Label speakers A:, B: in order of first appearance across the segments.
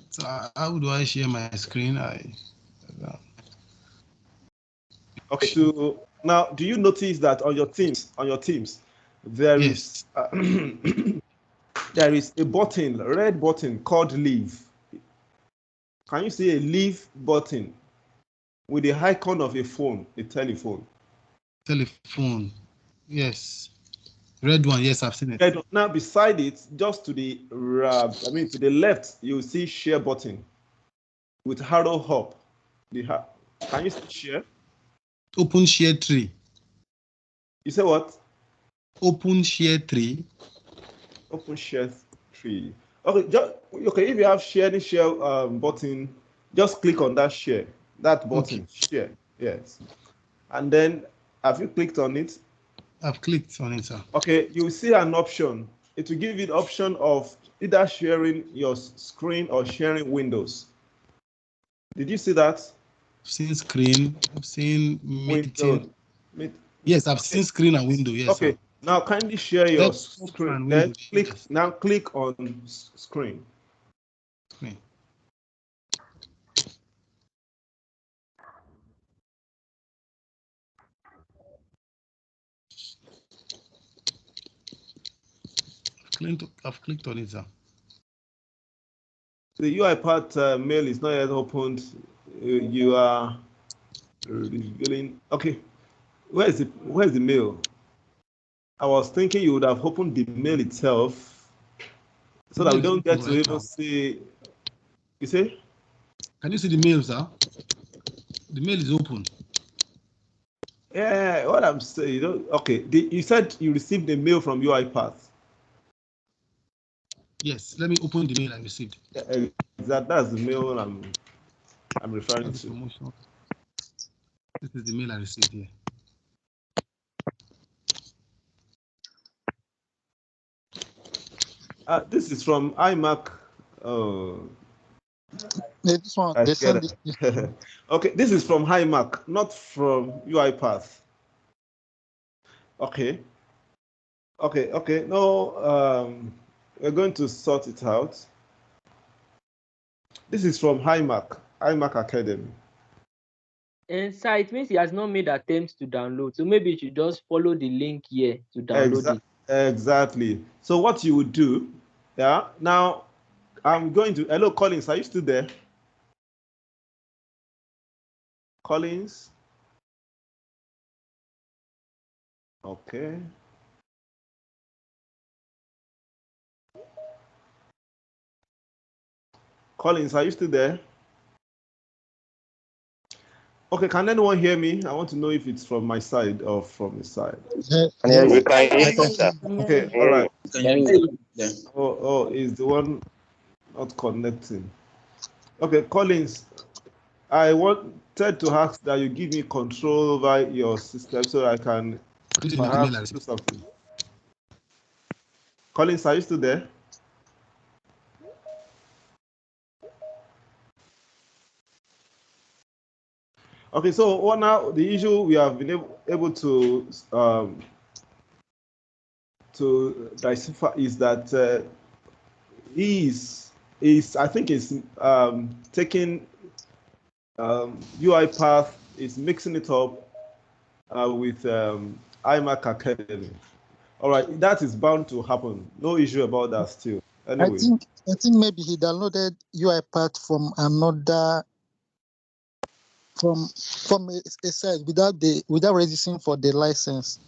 A: So how do I share my screen?
B: Okay. So now, do you notice that on your teams, there
A: yes.
B: is there is a button, a red button called Leave. Can you see a Leave button with the icon of a phone, a telephone?
A: Telephone. Yes. Red one. Yes, I've seen it.
B: Now, beside it, just to the to the left, you see Share button with arrow up. Can you see Share?
A: Open share tree.
B: You say what?
A: Open share tree.
B: Open share tree. Okay. If you have share button, just click on that share. That button, okay. Share. Yes. And then, have you clicked on it?
A: I've clicked on it, sir.
B: Okay. You see an option. It will give you the option of either sharing your screen or sharing windows. Did you see that?
A: I've seen screen. I've seen meeting. Yes, I've seen screen and window. Yes.
B: Okay. Sir. Now kindly share your screen. Then click.
A: Yes.
B: Now click on screen.
A: Screen. I've clicked on it, sir.
B: The UiPath mail is not yet opened. You are revealing. Okay. Where's the mail? I was thinking you would have opened the mail itself so that we don't get to even see. You see?
A: Can you see the mail, sir? The mail is open.
B: Yeah, what I'm saying, okay. You said you received a mail from UiPath.
A: Yes, let me open the mail I received.
B: That's the mail I'm referring to.
A: Promotion. This is the mail I received here.
B: This is from iMac.
C: This one, they send it.
B: Okay, this is from iMac, not from UiPath. Okay. No, we're going to sort it out. This is from iMac Academy.
D: And so it means he has not made attempts to download. So maybe you should just follow the link here to download it.
B: Exactly. So what you would do, yeah. Now I'm going to. Hello, Collins. Are you still there? Collins. Okay. Collins, are you still there? Okay, can anyone hear me? I want to know if it's from my side or from his side.
E: We can hear you, sir.
B: Okay, all right. Oh, is the one not connecting? Okay, Collins, I wanted to ask that you give me control over your system so I can perhaps do something. Collins, are you still there? Okay, so what now? The issue we have been able to decipher is that I think is taking UiPath, is mixing it up with iMac Academy. All right, that is bound to happen. No issue about that still. Anyway,
C: I think maybe he downloaded UiPath from another from a site without registering for the license.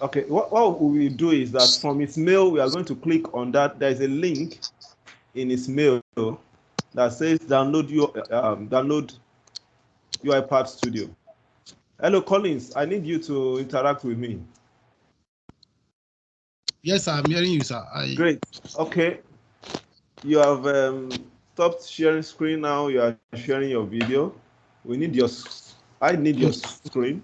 B: Okay, what we will do is that from his mail, we are going to click on that. There is a link in his mail that says download UiPath Studio. Hello, Collins. I need you to interact with me.
A: Yes, I'm hearing you, sir.
B: Great. Okay. You have stopped sharing screen now. You are sharing your video. I need your screen.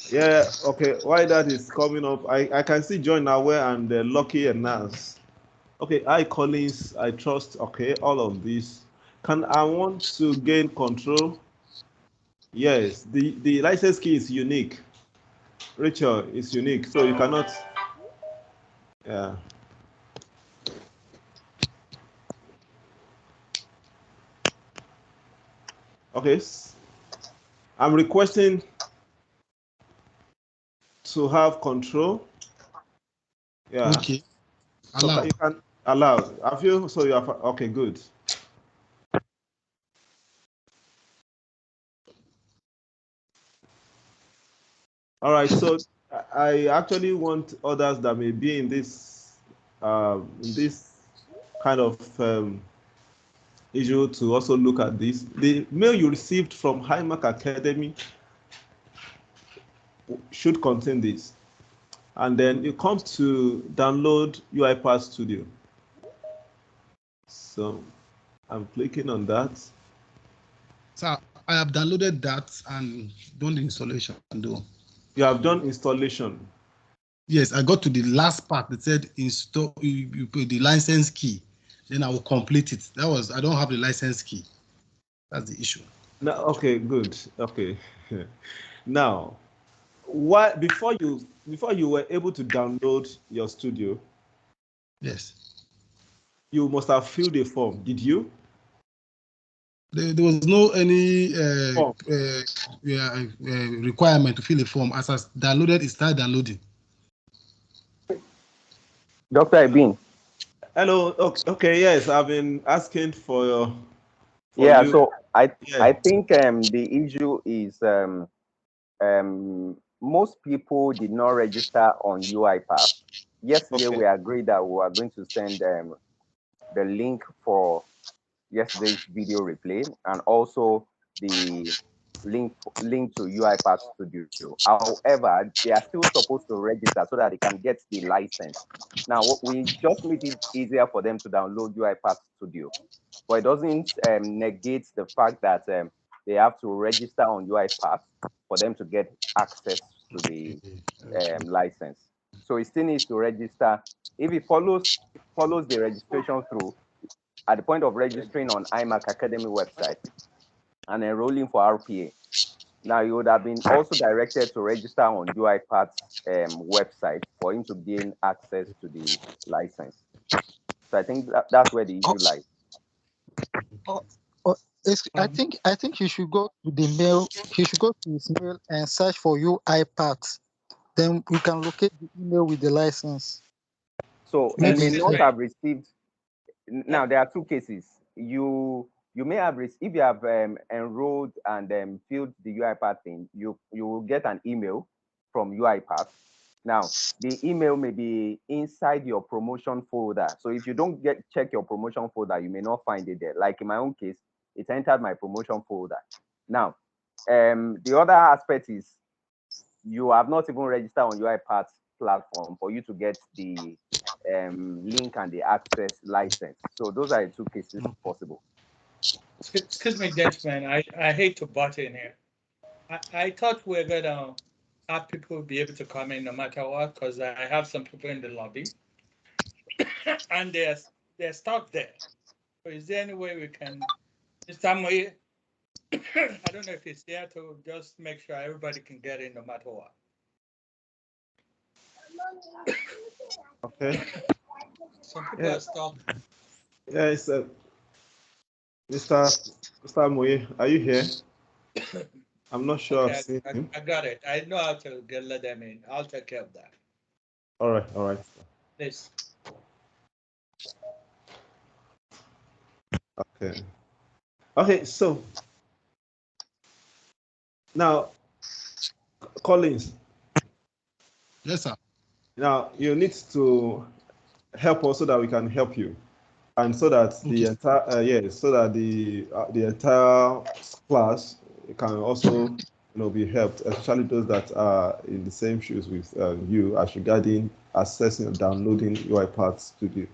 B: Yeah, okay. Why that is coming up, I can see Join Aware and Lucky and Nas. Okay, hi Collins, I trust. Okay, all of this. I want to gain control Yes, the license key is unique. Rachel, is unique, so you cannot. Yeah. Okay. I'm requesting to have control. Yeah.
A: Okay.
B: So
A: Allow.
B: you can allow. Have you? So you have. Okay, good. All right. So I actually want others that may be in this kind of issue to also look at this. The mail you received from Highmark Academy should contain this. And then it comes to download UiPath Studio. So I'm clicking on that.
A: So I have downloaded that and done the installation though.
B: You have done installation.
A: Yes, I got to the last part that said install, you put the license key, then I will complete it. I don't have the license key. That's the issue.
B: Now, okay, good. Okay. Now, what before you were able to download your studio?
A: Yes.
B: You must have filled a form. Did you?
A: There was no any
B: Form.
A: requirement to fill a form. As I downloaded, it started downloading.
E: Dr. Ibin.
B: Hello. Okay. Yes, I've been asking for
E: Yeah.
B: you.
E: So I think the issue is most people did not register on UiPath. Yesterday, we agreed that we are going to send the link for yesterday's video replay and also the link to UiPath Studio. However, they are still supposed to register so that they can get the license. Now, we just made it easier for them to download UiPath Studio, but it doesn't negate the fact that they have to register on UiPath for them to get access to the license. So he still needs to register. If he follows the registration through, at the point of registering on iMac Academy website and enrolling for RPA, now you would have been also directed to register on UiPath's website for him to gain access to the license. So I think that's where the issue lies.
C: I think he should go to the mail. He should go to his mail and search for UiPath. Then we can locate the email with the license.
E: So he may not have received. Now there are two cases. You may have received, if you have enrolled and filled the UiPath thing, you will get an email from UiPath. Now the email may be inside your promotion folder. So if you don't check your promotion folder, you may not find it there. Like in my own case, it entered my promotion folder. Now, the other aspect is you have not even registered on UiPath platform for you to get the link and the access license. So those are the two cases possible.
F: Excuse me, gentlemen. I hate to butt in here. I thought we were gonna have people be able to come in no matter what, because I have some people in the lobby, and they're stuck there. So is there any way we can, this time I don't know if it's there to just make sure everybody can get in no matter what.
B: Okay.
F: Some people are stuck.
B: Yes, Mr. Moye, are you here? I'm not sure
F: Okay,
B: I've seen him.
F: I got it. I know how to let them in. I'll take care of that.
B: All right.
F: Please.
B: Okay, so now, Collins.
A: Yes, sir.
B: Now you need to help us so that we can help you, and so that the entire so that the entire class can also be helped, especially those that are in the same shoes with you as regarding accessing and downloading UiPath Studio.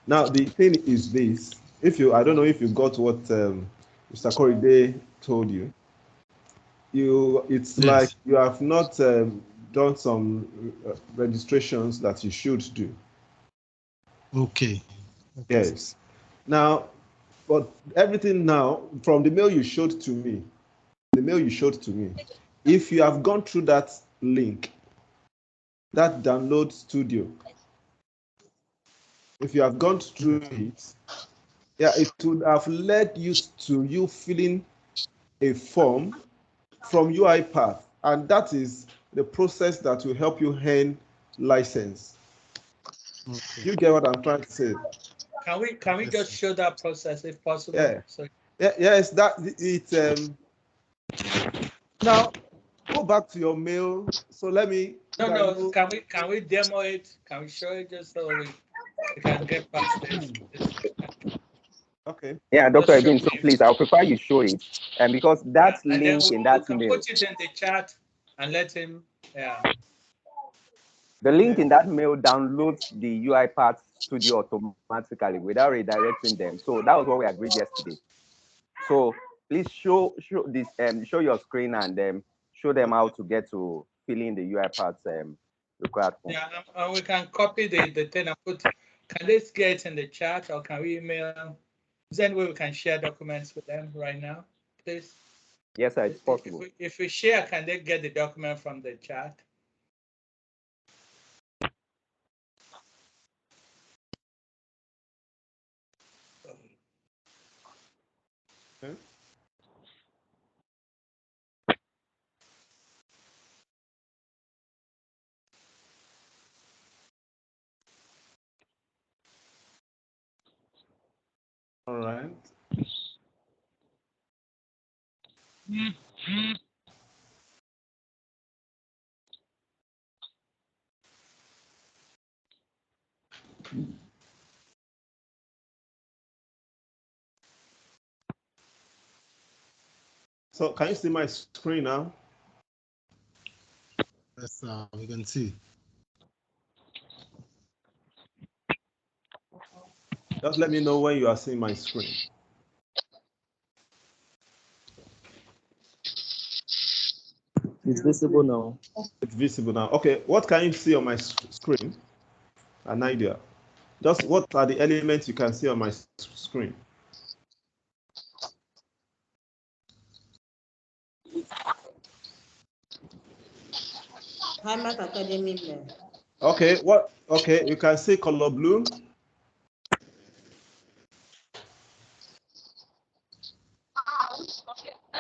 B: Now the thing is this: I don't know if you got what Mr. Koride told you. It's yes. Like you have not done some registrations that you should do.
A: Okay.
B: Yes. Now, but everything now, from the mail you showed to me, the mail you showed to me, if you have gone through that link, that download studio, if you have gone through it, yeah, it would have led you to you filling a form from UiPath, and that is the process that will help you earn license.
A: Okay.
B: You get what I'm trying to say?
F: Can we just show that process if possible?
B: Yeah.
F: So
B: Yes, that it. Now go back to your mail. So let me.
F: no. Can we demo it? Can we show it just so we can get past this?
B: Okay.
E: Yeah, Dr.
F: Just show
E: Ebin, so
F: me.
E: please, I'll prefer you show it. And because that
F: And then
E: link in
F: we
E: that
F: can
E: mail,
F: put it in the chat and let him. Yeah.
E: the link in that mail downloads the UiPath Studio automatically without redirecting them. So that was what we agreed yesterday. So please show this show your screen and show them how to get to fill in the UiPath required form.
F: Yeah, and we can copy the thing and put. Can this get in the chat or can we email? Is there any way we can share documents with them right now, please?
E: Yes, sir, it's possible.
F: If we share, can they get the document from the chat?
B: Okay. All right. So can you see my screen now?
A: Yes, we can see.
B: Just let me know when you are seeing my screen.
D: It's visible now.
B: It's visible now. Okay, what can you see on my screen? An idea. Just what are the elements you can see on my screen?
G: UiPath Academy mail.
B: Okay, what? Okay, you can see color blue.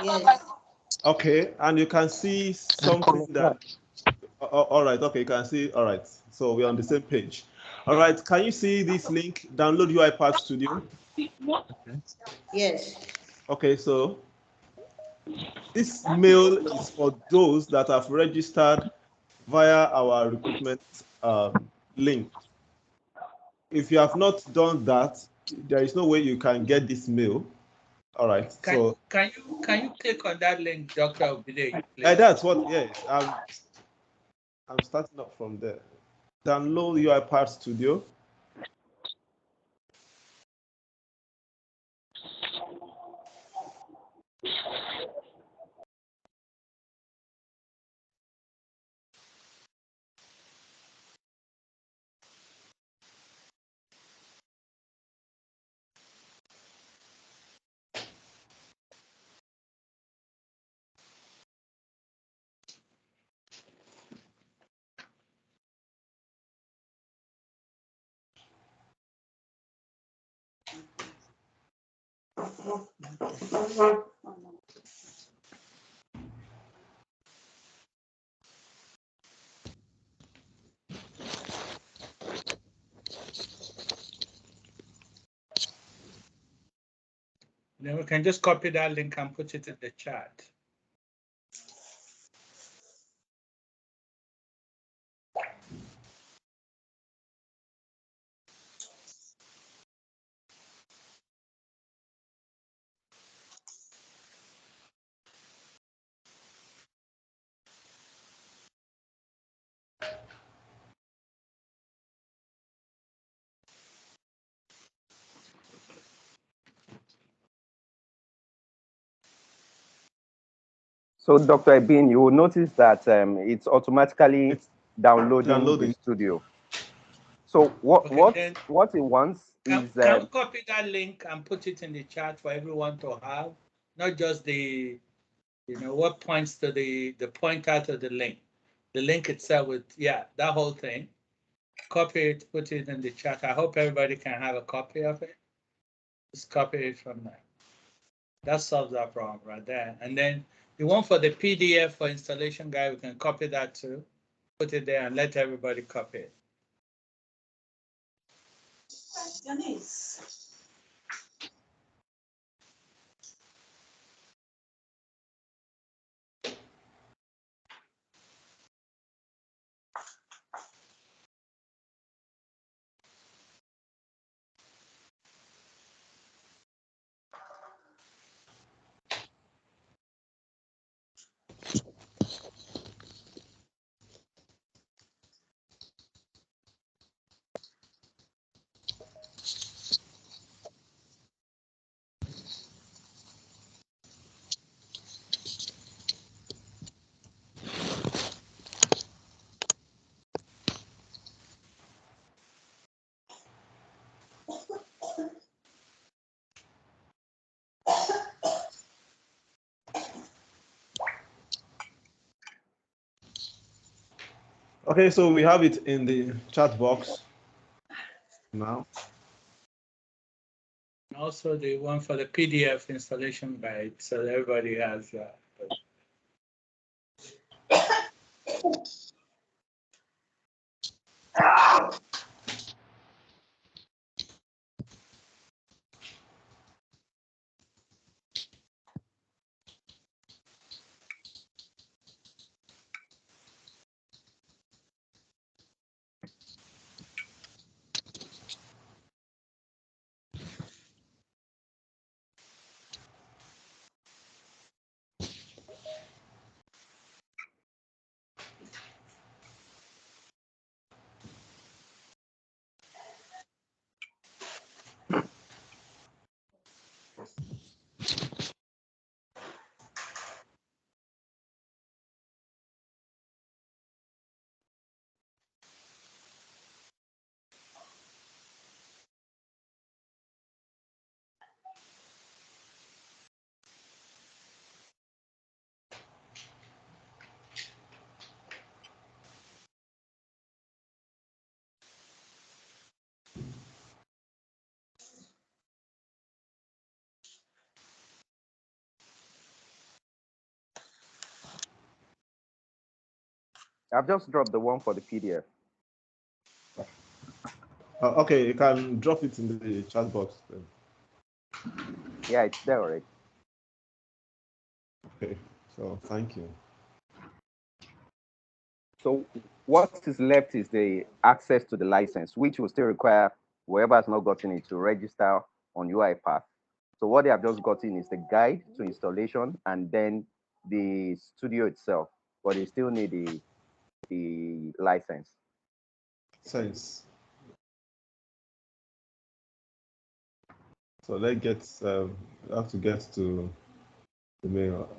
G: Yes.
B: Okay, and you can see something that. All right. Okay, you can see. All right. So we're on the same page. All right. Can you see this link? Download UiPath Studio.
A: Okay.
G: Yes.
B: Okay. So this mail is for those that have registered via our recruitment link. If you have not done that, there is no way you can get this mail. All right.
F: Can you click on that link, Dr. Obide, please?
B: That's what. Yes. I'm starting up from there. Download UiPath Studio.
F: Then we can just copy that link and put it in the chat.
E: So, Dr. Ebin, you will notice that it's automatically downloading the studio. So what it wants is
F: can we copy that link and put it in the chat for everyone to have, not just the what points to the pointer to the link. The link itself with, that whole thing. Copy it, put it in the chat. I hope everybody can have a copy of it. Just copy it from there. That solves that problem right there. And then the one for the PDF for installation guide, we can copy that too. Put it there and let everybody copy it.
B: Okay, so we have it in the chat box now.
F: Also the one for the PDF installation guide, so everybody has that.
E: I've just dropped the one for the PDF.
B: Okay, you can drop it in the chat box then.
E: Yeah, it's there already.
B: Okay, so thank you.
E: So what is left is the access to the license, which will still require whoever has not gotten it to register on UiPath. So what they have just gotten is the guide to installation and then the studio itself, but they still need the license.
B: Thanks. So let's get, I have to get to the mail.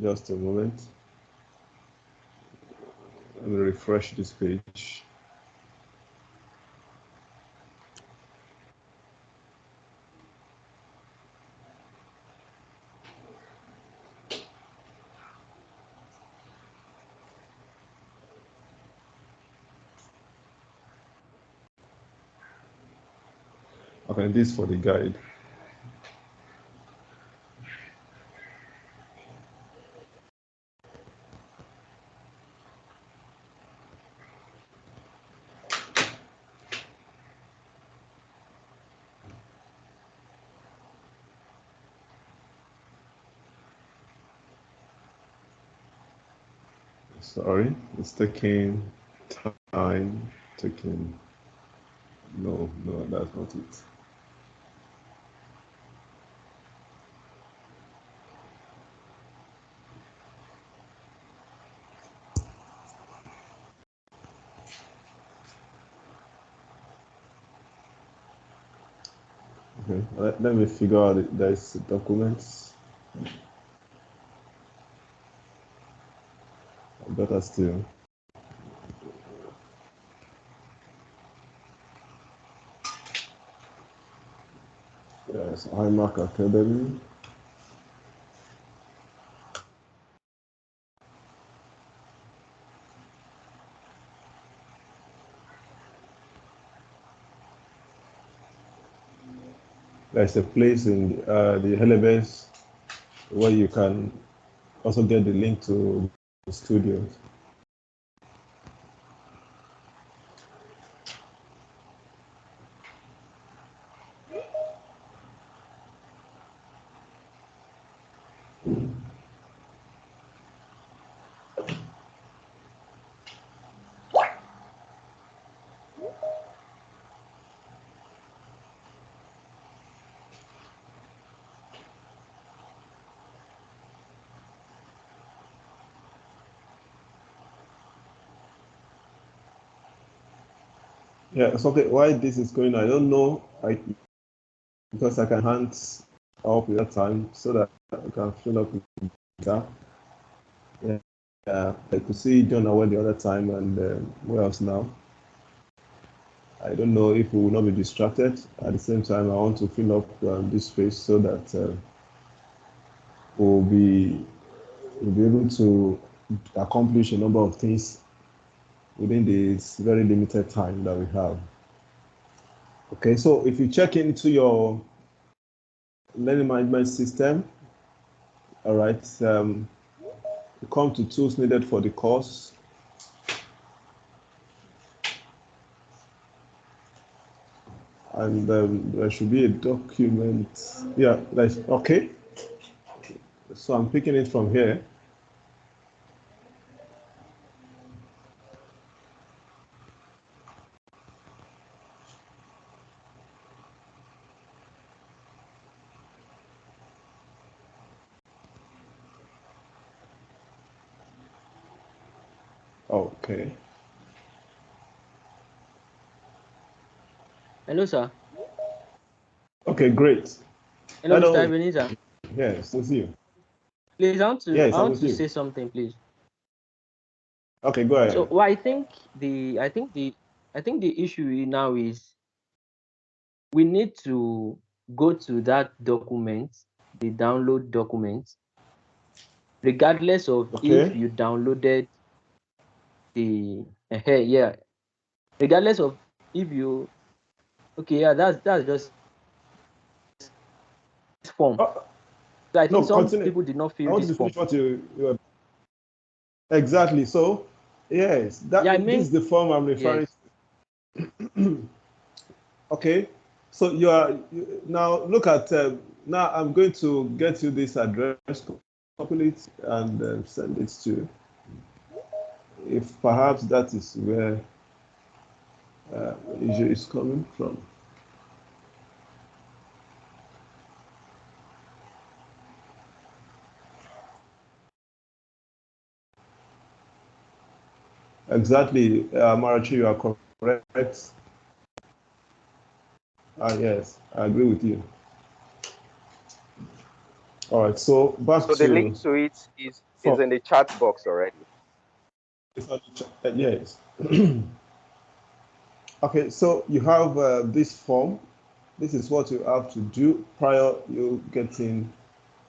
B: Just a moment. Let me refresh this page. Okay, this for the guide. Sorry, it's taking time. No, that's not it. Okay, let me figure out it. There's documents. Better still. Yes, iMac Academy. there's a place in the LMS where you can also get the link to the studios. Yeah, it's okay. Why this is going, I don't know. Because I can hands up with that time so that I can fill up with that. Yeah, I could see John away the other time, and where else now? I don't know if we will not be distracted. At the same time, I want to fill up this space so that we'll be able to accomplish a number of things within this very limited time that we have. Okay, so if you check into your learning management system, all right, you come to tools needed for the course. And there should be a document. Yeah, that's okay. So I'm picking it from here. Okay.
D: Hello, sir.
B: Okay, great.
D: Hello, Mr. Ebenezer.
B: Yes, with you.
D: Please, I want
B: Yes,
D: to say something, please.
B: Okay, go ahead.
D: So, well, I think the issue now is we need to go to that document, the download document, regardless of if you downloaded the yeah, regardless of if you that's just form. So I think some people did not fill this form.
B: What you exactly. So yes, this is the form I'm referring to. Okay, so now look at now I'm going to get you this address, copy it and send it to, if perhaps that is where issue is coming from. Exactly, Marachi, you are correct. Yes, I agree with you. All right, so back to...
E: So the link to it is in the chat box already.
B: It's on the chat, yes. Okay, so you have this form. This is what you have to do prior you getting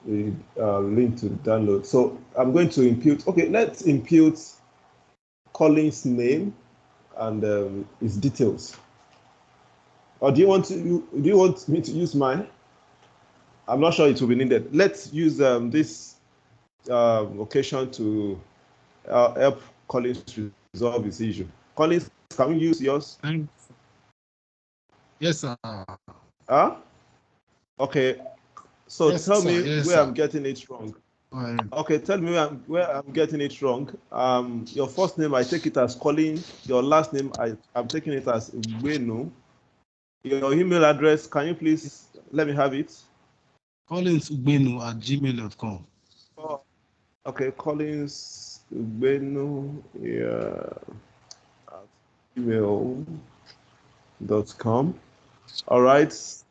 B: the link to download. So I'm going to impute. Okay, let's impute Colin's name and his details. Or do you want me to use mine? I'm not sure it will be needed. Let's use this occasion to help Collins resolve his issue. Collins, can we use yours?
A: Yes, sir.
B: Okay. So yes, tell me where I'm getting it wrong. Okay, tell me where I'm getting it wrong. Your first name, I take it as Colin. Your last name, I'm taking it as Ugbenu. Your email address, can you please let me have it?
A: collinsugbenu@gmail.com.
B: Oh, okay, collinsugbenu at gmail.com. All right.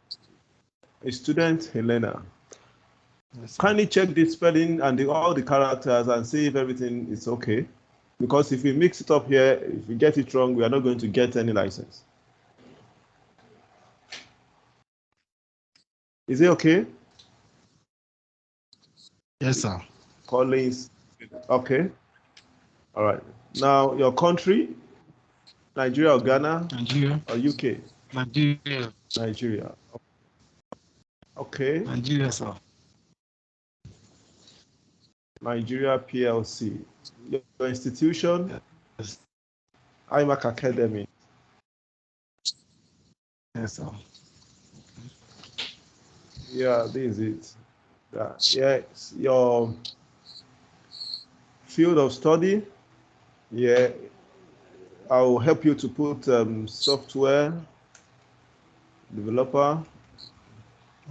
B: A student, Helena. Yes, kindly check the spelling and all the characters and see if everything is okay. Because if we mix it up here, if we get it wrong, we are not going to get any license. Is it okay?
A: Yes, sir.
B: Collins. Okay. All right. Now, your country, Nigeria or Ghana?
A: Nigeria.
B: Or UK?
A: Nigeria.
B: Nigeria. Okay.
A: Nigeria, sir.
B: Nigeria PLC. Your institution?
A: Yes.
B: IMAC Academy.
A: Yes, sir.
B: Yeah, this is it. Yes, your field of study. Yeah, I will help you to put software developer.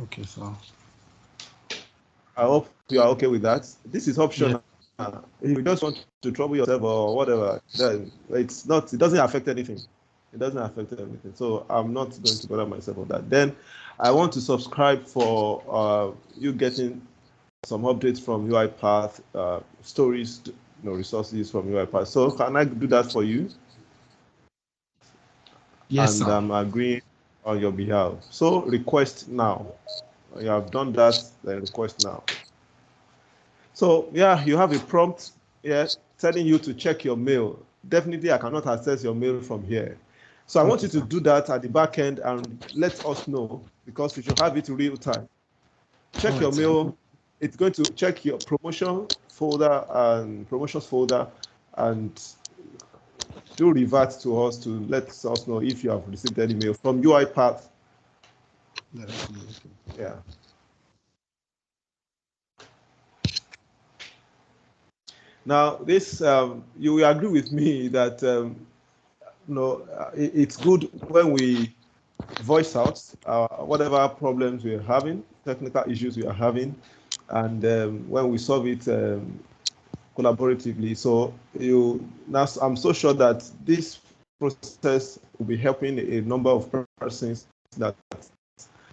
A: Okay, sir.
B: I hope you are okay with that. This is optional.
A: Yeah.
B: If you just want to trouble yourself or whatever, then it's not. It doesn't affect anything. It doesn't affect anything. So I'm not going to bother myself on that. Then I want to subscribe for you getting some updates from UiPath, stories, resources from UiPath. So can I do that for you?
A: Yes,
B: And
A: sir.
B: I'm agreeing on your behalf. So request now. You have done that, then request now. So yeah, you have a prompt telling you to check your mail. Definitely, I cannot access your mail from here. So I want you to do that at the back end and let us know, because you should have it real time. Check your mail. It's going to check your promotions folder and do revert to us to let us know if you have received any mail from UiPath. Yeah. Now, this you will agree with me that it's good when we voice out whatever problems we are having, technical issues we are having, and when we solve it collaboratively. So I'm so sure that this process will be helping a number of persons that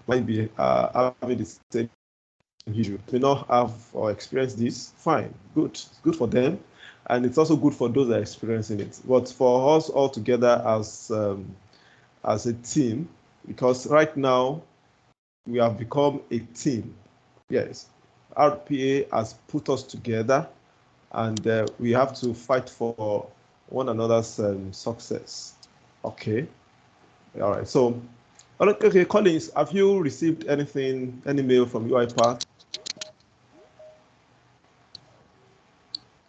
B: might be having the same issue. May not have or experience this. Fine, good. It's good for them, and it's also good for those that are experiencing it. But for us all together as a team, because right now we have become a team. Yes, RPA has put us together, and we have to fight for one another's success. Okay. All right. So, okay, Collins, have you received any mail from UiPath?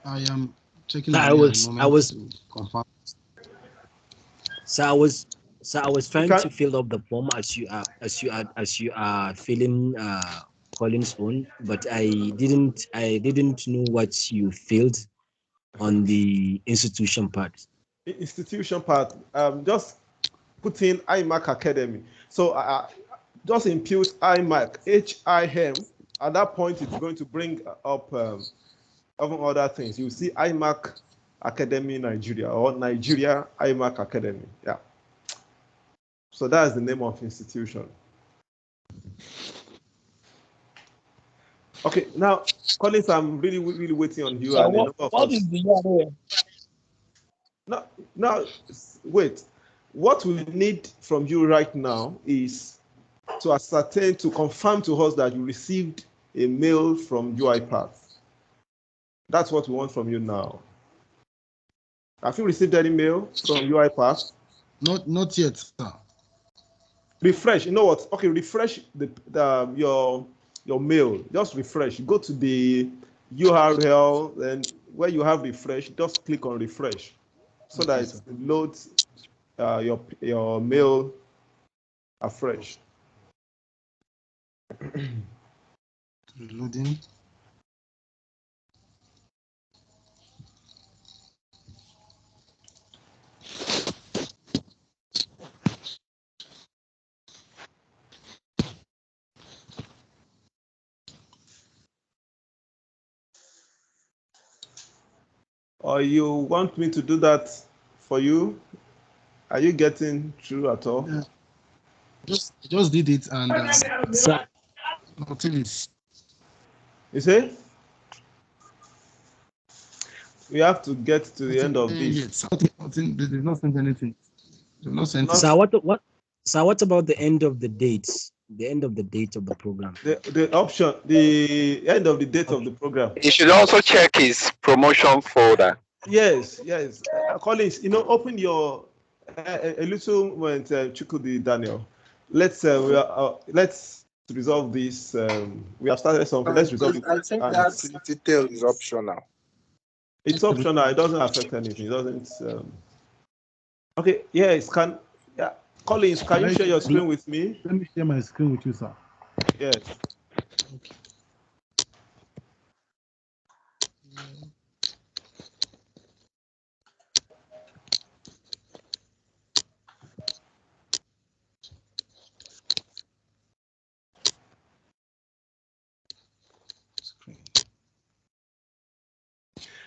A: I am checking my
H: I
A: mail at the
H: was
A: moment to confirm.
H: so I was trying to fill up the form as you are filling Colin's own, but I didn't know what you filled on the institution part.
B: Institution part, just put in IMAC Academy. So just impute IMAC, HIM. At that point, it's going to bring up other things. You see IMAC Academy Nigeria or Nigeria IMAC Academy. Yeah. So that's the name of institution. Okay, now, Collins, I'm really, really waiting on you.
I: So
B: And
I: what is the URL?
B: Now, wait. What we need from you right now is to ascertain, to confirm to us that you received a mail from UiPath. That's what we want from you now. Have you received any mail from UiPath?
A: Not yet, sir.
B: Refresh. You know what? Okay, refresh your mail. Just refresh. Go to the URL, then where you have refresh, just click on refresh, so that it loads your mail afresh.
A: Reloading.
B: Or you want me to do that for you? Are you getting through at all?
A: Yeah. Just did it, and nothing is.
B: You say? We have to get to the end of this.
A: Yes. Nothing, they did not send anything. They not sent
H: So what about the end of the dates? The end of the date of the program.
B: The option, the end of the date of the program.
J: You should also check his promotion folder.
B: Yes. Collins, open your a little moment, Chukudi Daniel. Let's resolve this. We have started something. Let's resolve it.
J: I think that detail is optional.
B: It's optional. It doesn't affect anything. It doesn't. Okay. Yes. Collins, can you share your screen with me?
A: Let me share my screen with you, sir.
B: Yes.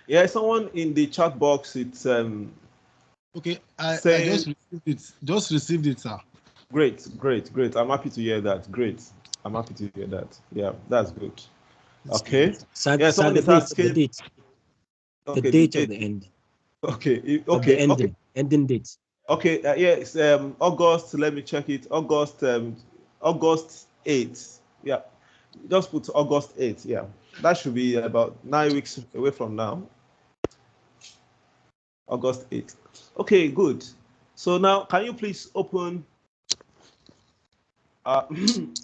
B: Yeah, someone in the chat box. It's
A: okay. I
B: saying,
A: just received it, sir.
B: Great. I'm happy to hear that. Great. I'm happy to hear that. Yeah, that's good. Okay. Yeah, someone is asking
H: the date.
B: Okay,
H: the date of the end.
B: Okay.
H: Of the ending. Ending date.
B: Okay. Yes. August. Let me check it. August 8th. Yeah. Just put August 8th. Yeah. That should be about 9 weeks away from now. August 8th. Okay, good. So now, can you please open? Can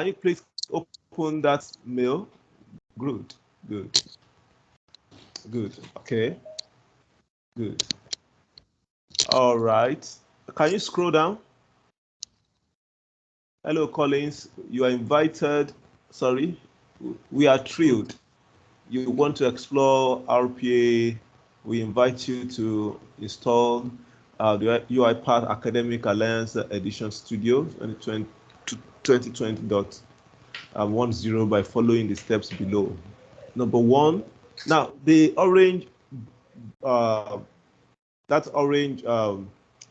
B: you please open that mail? Good. Okay. Good. All right. Can you scroll down? Hello, Collins. You are invited. Sorry. We are thrilled. You want to explore RPA. We invite you to install the UiPath Academic Alliance Edition Studio 2020.10 by following the steps below. Number 1. Now, the orange, that orange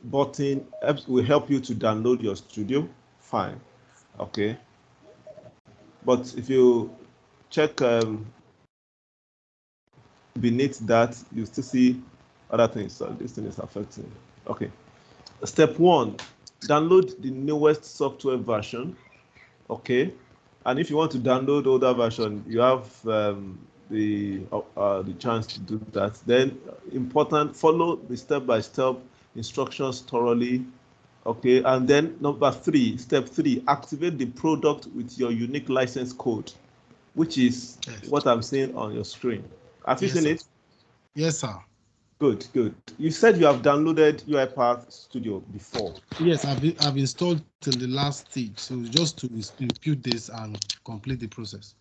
B: button will help you to download your studio. Fine. Okay. But if you check beneath that, you still see other things. So this thing is affecting. Okay. Step 1, download the newest software version. Okay. And if you want to download older version, you have the chance to do that. Then important, follow the step-by-step instructions thoroughly. Okay. And then step 3, activate the product with your unique license code, which is what I'm seeing on your screen. Have you seen it?
A: Yes, sir.
B: Good. You said you have downloaded UiPath Studio before.
A: Yes, I've installed till the last stage. So just to impute this and complete the process.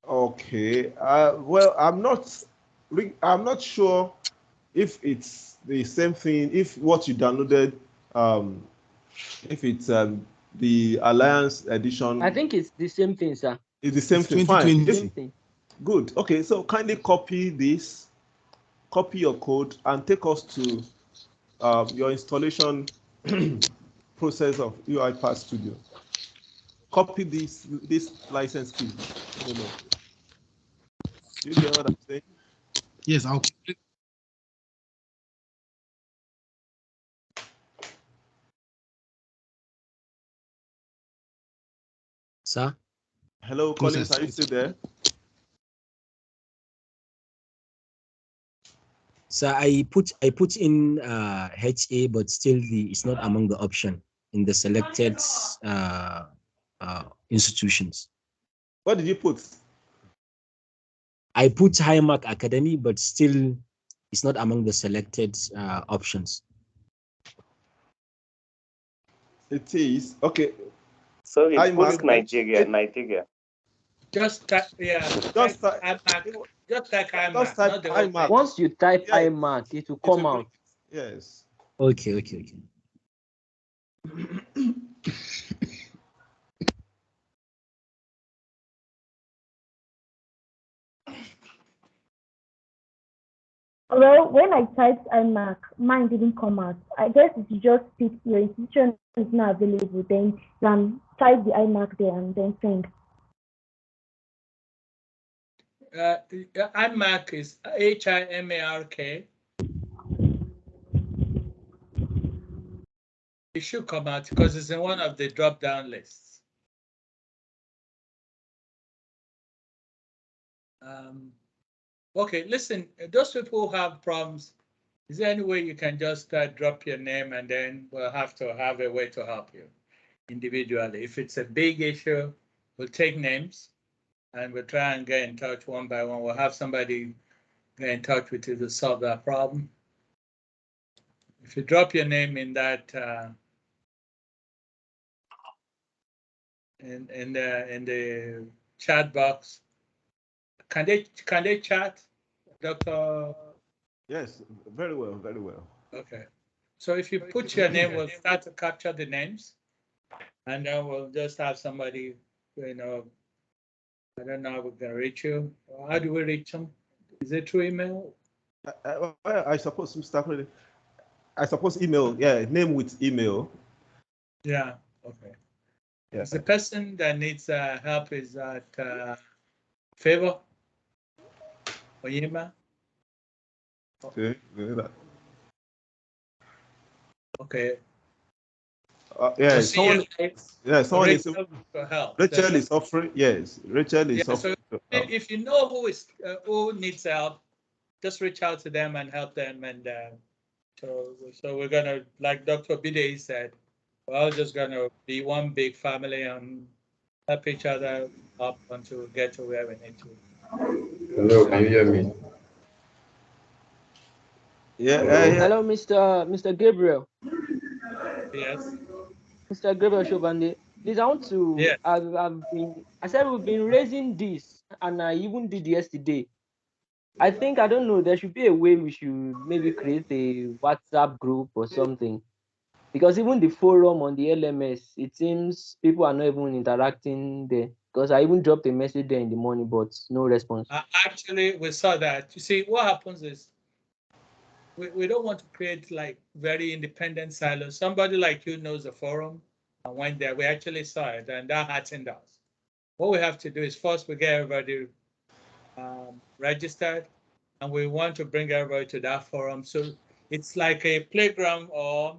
B: Okay. Well, I'm not sure if it's the same thing. If what you downloaded, if it's the Alliance Edition.
D: I think it's the same thing, sir.
B: It's the same thing. Fine.
D: Same thing.
B: Good. Okay. So kindly copy this. Copy your code and take us to your installation process of UiPath Studio. Copy this license key. Do you get what I'm saying?
A: Yes, I'll.
H: Sir?
B: Hello, Collins, are you still there?
H: So I put in HA, but still it's not among the option in the selected institutions.
B: What did you put?
H: I put Highmark Academy, but still it's not among the selected options.
B: It is okay.
E: Sorry, put Nigeria.
F: Just type, Just type Highmark.
D: Once you type Highmark, it will come out.
B: Yes.
H: Okay.
I: Well, when I typed iMac, mine didn't come out. I guess if you just pick your institution is not available, then you can type the iMac there and then send.
F: iMac is HIMARK. It should come out because it's in one of the drop-down lists. Okay, listen, those people who have problems, is there any way you can just drop your name and then we'll have to have a way to help you? individually. If it's a big issue, we'll take names and we'll try and get in touch one by one. We'll have somebody get in touch with you to solve that problem. If you drop your name in that in the chat box, can they chat, Dr.?
B: Yes, very well, very well.
F: Okay. So if you put your name, we'll start to capture the names, and then we'll just have somebody, you know, I don't know how we can reach you. How do we reach them? Is it through email?
B: I suppose, Mr. President, I suppose email, yeah, name with email.
F: Yeah, okay.
B: Yeah.
F: The person that needs help is at Favor Oyema.
B: Okay,
F: Okay.
B: yeah,
F: So
B: someone is
F: for help.
B: Rachel is offering. Yes, Rachel is offering.
F: So if you know who needs help, just reach out to them and help them. And so we're gonna, like Dr. Bide said, we're all just gonna be one big family and help each other up until we get to where we need to.
K: Hello, can you hear me?
B: Yeah.
D: Hello, Mr. Gabriel.
F: Yes.
D: Mr. Gabriel Shobande. Please, I want to.
F: Yeah.
D: I said we've been raising this, and I even did yesterday. I think, I don't know, there should be a way we should maybe create a WhatsApp group or something. Because even the forum on the LMS, it seems people are not even interacting there. Because I even dropped a message there in the morning, but no response.
F: Actually, we saw that. You see, what happens is we don't want to create like very independent silos. Somebody like you knows the forum and went there. We actually saw it, and that heartened us. What we have to do is first we get everybody registered, and we want to bring everybody to that forum. So it's like a playground or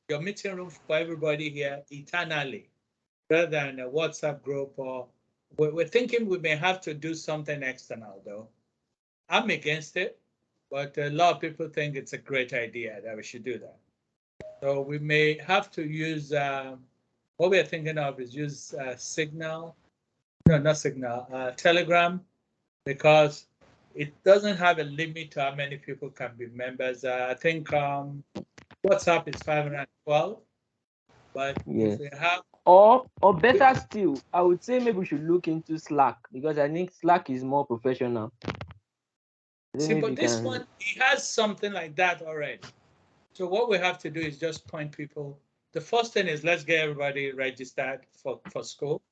F: your meeting room for everybody here eternally, rather than a WhatsApp group. Or we're thinking we may have to do something external though. I'm against it, but a lot of people think it's a great idea that we should do that. So we may have to use, what we're thinking of is use Signal, no, not Signal, Telegram, because it doesn't have a limit to how many people can be members. I think WhatsApp is 512, but
D: yes.
F: if we have,
D: or better still, I would say maybe we should look into Slack, because I think Slack is more professional.
F: See, but this one, it has something like that already. So what we have to do is just point people. The first thing is let's get everybody registered for school.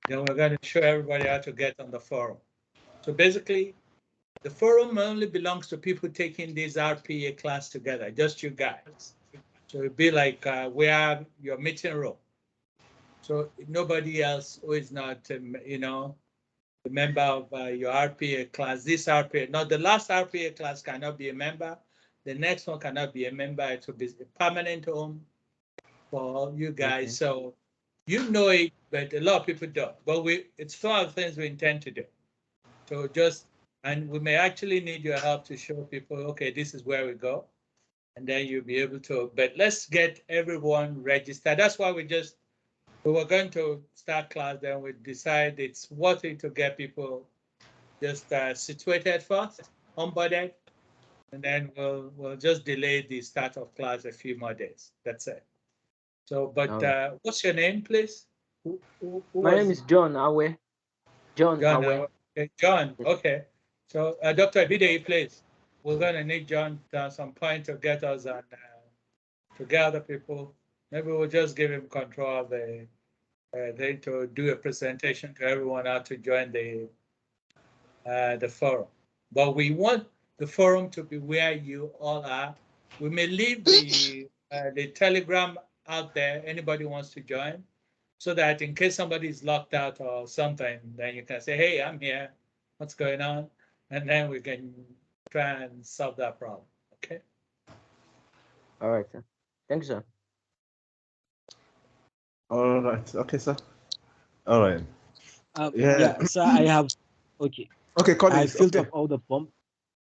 F: Then we're going to show everybody how to get on the forum. So basically, the forum only belongs to people taking this RPA class together, just you guys. So it'd be like we have your meeting room. So nobody else who is not, you know, a member of your RPA class, this RPA, not the last RPA class cannot be a member. The next one cannot be a member. It will be a permanent home for you guys. Okay. So you know it, but a lot of people don't. But it's one of the things we intend to do. So and we may actually need your help to show people, okay, this is where we go. And then you'll be able to, but let's get everyone registered. That's why we were going to start class, then we decided it's worth it to get people just situated first, onboarded, and then we'll just delay the start of class a few more days. That's it. So, but what's your name, please?
D: My name is John Awe. John Awe.
F: Okay, John, okay. So, Dr. Bide, please. We're going to need John at some point to get us and to gather people. Maybe we'll just give him control of the thing to do a presentation to everyone how to join the forum. But we want the forum to be where you all are. We may leave the Telegram out there. Anybody wants to join, so that in case somebody is locked out or something, then you can say, "Hey, I'm here. What's going on?" And then we can try and solve that problem. Okay.
D: All right, sir. Thank you, sir.
B: All right. Okay, sir. All right.
H: Yeah, sir, I have. Okay.
B: Okay, Collins.
H: I filled up all the form.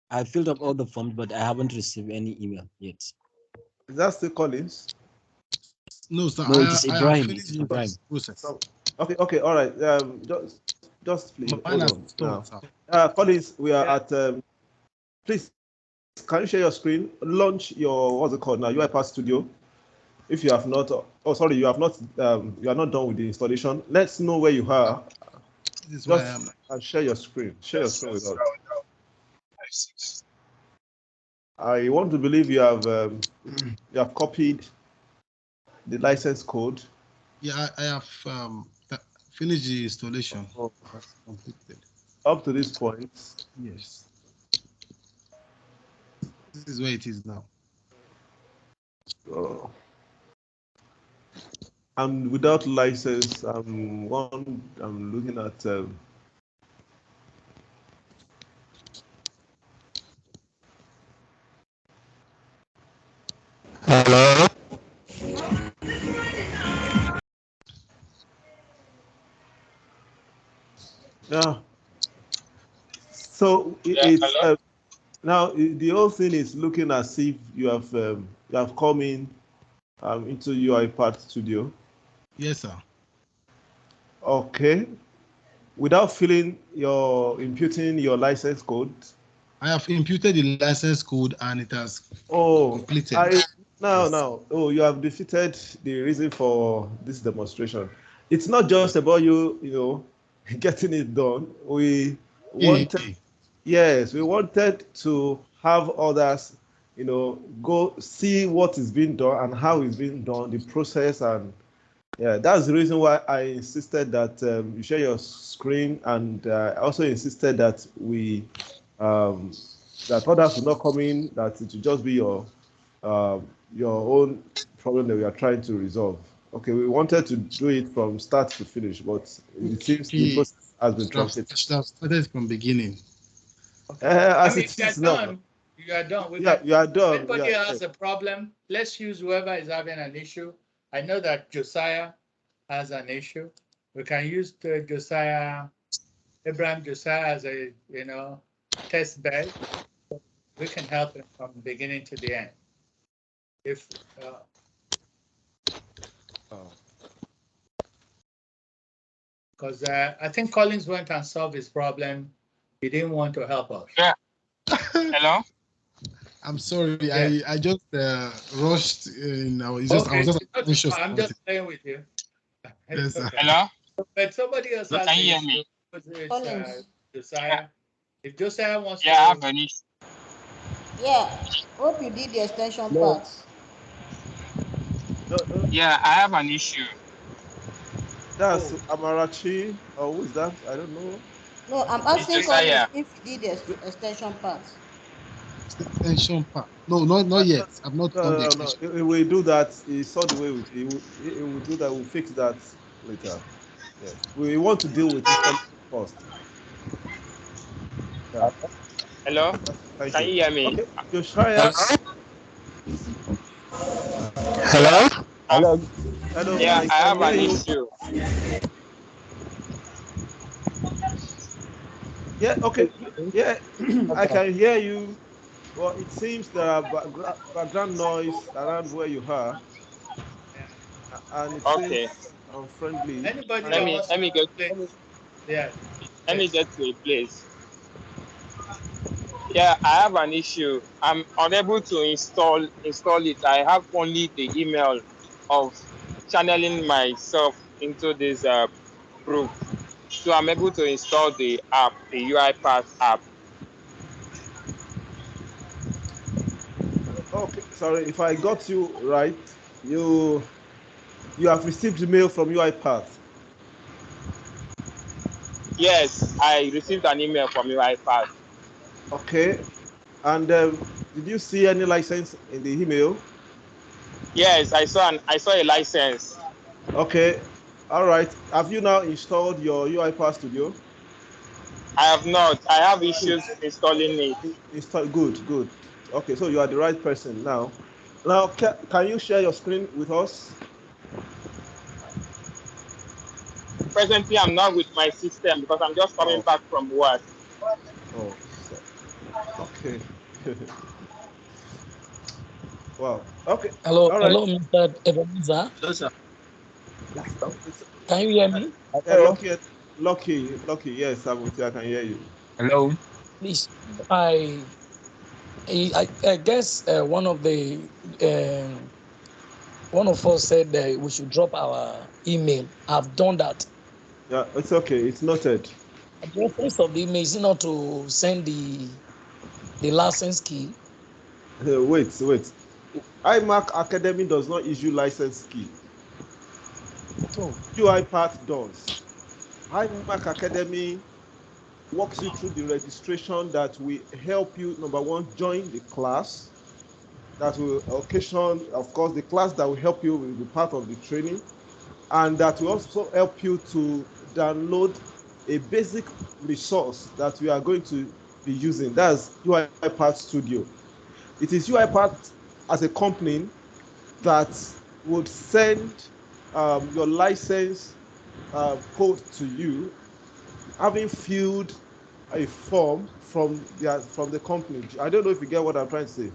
H: I filled up all the forms, but I haven't received any email yet.
B: Is that still Collins?
A: No, sir.
H: No, it is
A: I have
H: Ibrahim.
A: finished
H: It's
A: the
H: Ibrahim.
A: process.
B: Okay, all right. Just please
A: Mine
B: hold
A: has
B: on
A: stalled,
B: now.
A: sir.
B: Colleagues, we are at. Please, can you share your screen? Launch your what's it called now? UiPath Studio. If you have not, oh sorry, you have not. You are not done with the installation. Let's know where you are.
A: This is why I am.
B: Just share your screen. Share your screen with us. I want to believe you have copied the license code.
A: Yeah, I have finished the installation.
B: Oh.
A: That's completed.
B: Up to this point.
A: Yes. This is where it is now.
B: Oh. And without license, I'm looking at.
L: Hello.
B: Yeah. So it's now the whole thing is looking as if you have come in into UiPath Studio.
A: Yes, sir.
B: Okay. Without imputing your license code.
A: I have imputed the license code and it has completed.
B: Now. Oh, you have defeated the reason for this demonstration. It's not just about you getting it done. We wanted to have others, go see what is being done and how it's being done, the process, and yeah, that's the reason why I insisted that you share your screen, and I also insisted that that others will not come in, that it will just be your own problem that we are trying to resolve. Okay, we wanted to do it from start to finish, but it seems the process has been truncated.
A: Should have started from beginning.
B: As it is now.
F: You are done.
B: You are done.
F: Anybody has a problem, let's use whoever is having an issue. I know that Josiah has an issue. We can use Josiah as a test bed. We can help him from beginning to the end. Because I think Collins went and solved his problem. He didn't want to help us.
L: Yeah. Hello.
A: I'm sorry. Yeah. I just rushed in. I was
F: just I'm just playing with you.
A: Yes, sir.
L: Hello.
F: But somebody else has
L: Can you hear me?
F: Josiah. If Josiah wants
L: to. I have an issue.
G: Yeah. Hope you did the extension part.
L: Yeah, I have an issue.
B: That's Amarachi, or who is that? I don't know.
G: No, I'm asking Collins if he did the extension part.
A: Extension part. No, not yet. I've not done the extension.
B: No. We do that. He saw the way he will do that. We'll fix that later. Yes. We want to deal with it first.
L: Yeah. Hello. Can you hear me?
B: Okay. Josiah.
L: Hello.
B: Hello.
L: Yeah, I have an issue.
B: Yeah. Okay. Yeah, I can hear you. Well, it seems there are background noise around where you are, and it seems unfriendly.
F: Anybody
L: let me get to a place. Yeah, I have an issue. I'm unable to install it. I have only the email of channeling myself into this group, so I'm able to install the app, the UiPath app.
B: Okay, sorry if I got you right. You have received mail from UiPath.
L: Yes, I received an email from UiPath.
B: Okay, and did you see any license in the email?
L: Yes, I saw a license.
B: Okay, all right. Have you now installed your UiPath Studio?
L: I have not. I have issues installing it.
B: Good. Okay, so you are the right person now. Now, can you share your screen with us?
L: Presently, I'm not with my system because I'm just coming back from work.
B: Oh, okay. Wow. Okay.
M: Hello,
B: All right.
M: hello, Mr. Ebenezer.
N: Hello, sir.
M: Can you hear me?
N: Hello.
B: Lucky. Yes, I'm with you. I can hear you.
N: Hello.
M: Please, I guess one of us said that we should drop our email. I've done that.
B: Yeah, it's okay. It's noted.
M: The reference of the email is not to send the license key.
B: Wait. iMac Academy does not issue license key.
M: Oh.
B: UiPath does. iMac Academy walks you through the registration that will help you, number one, join the class. That will occasion, of course, the class that will help you will be part of the training. And that will also help you to download a basic resource that we are going to be using. That's UiPath Studio. It is UiPath as a company that would send your license code to you, having filled a form from the company. I don't know if you get what I'm trying to say.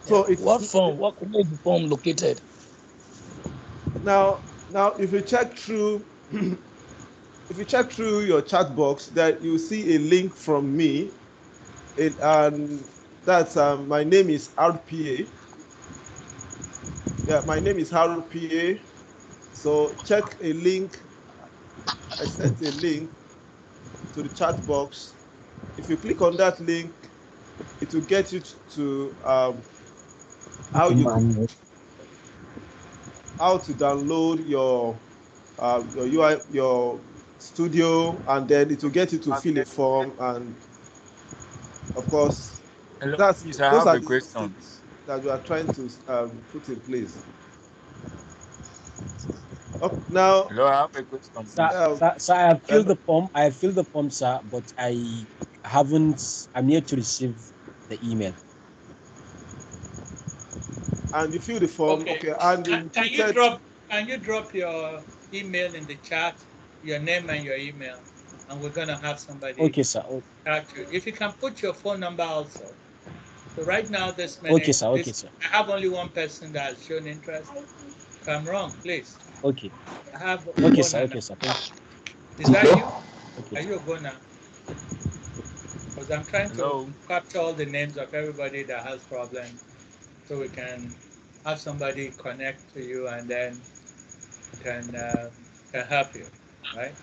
B: So it's
M: what form? Where is the form located?
B: Now, if you check through, if you check through your chat box, that you see a link from me, and that's my name is RPA. Yeah, my name is RPA. So check a link. I sent a link to the chat box. If you click on that link, it will get you to how to download your your studio, and then it will get you to fill a form, and of course
N: Hello,
B: those
N: I have
B: are
N: a
B: the
N: question.
B: things that we are trying to put in place. Now,
N: hello, I have a question.
H: Sir, I have filled the form. I have filled the form, sir, but I haven't. I'm yet to receive the email.
B: And you fill the form, okay? And
F: can you drop your email in the chat, your name and your email, and we're gonna have somebody.
H: Okay, sir.
F: Chat you. If you can put your phone number also. So right now, this minute,
H: Okay, sir. Okay, sir.
F: I have only one person that has shown interest. If I'm wrong, please.
H: Okay.
F: I have.
H: Okay, sir. Okay, sir. Thank you.
F: Is that you?
H: Okay.
F: Are you a Gona? Because I'm trying to capture all the names of everybody that has problems, so we can have somebody connect to you, and then can help you, right?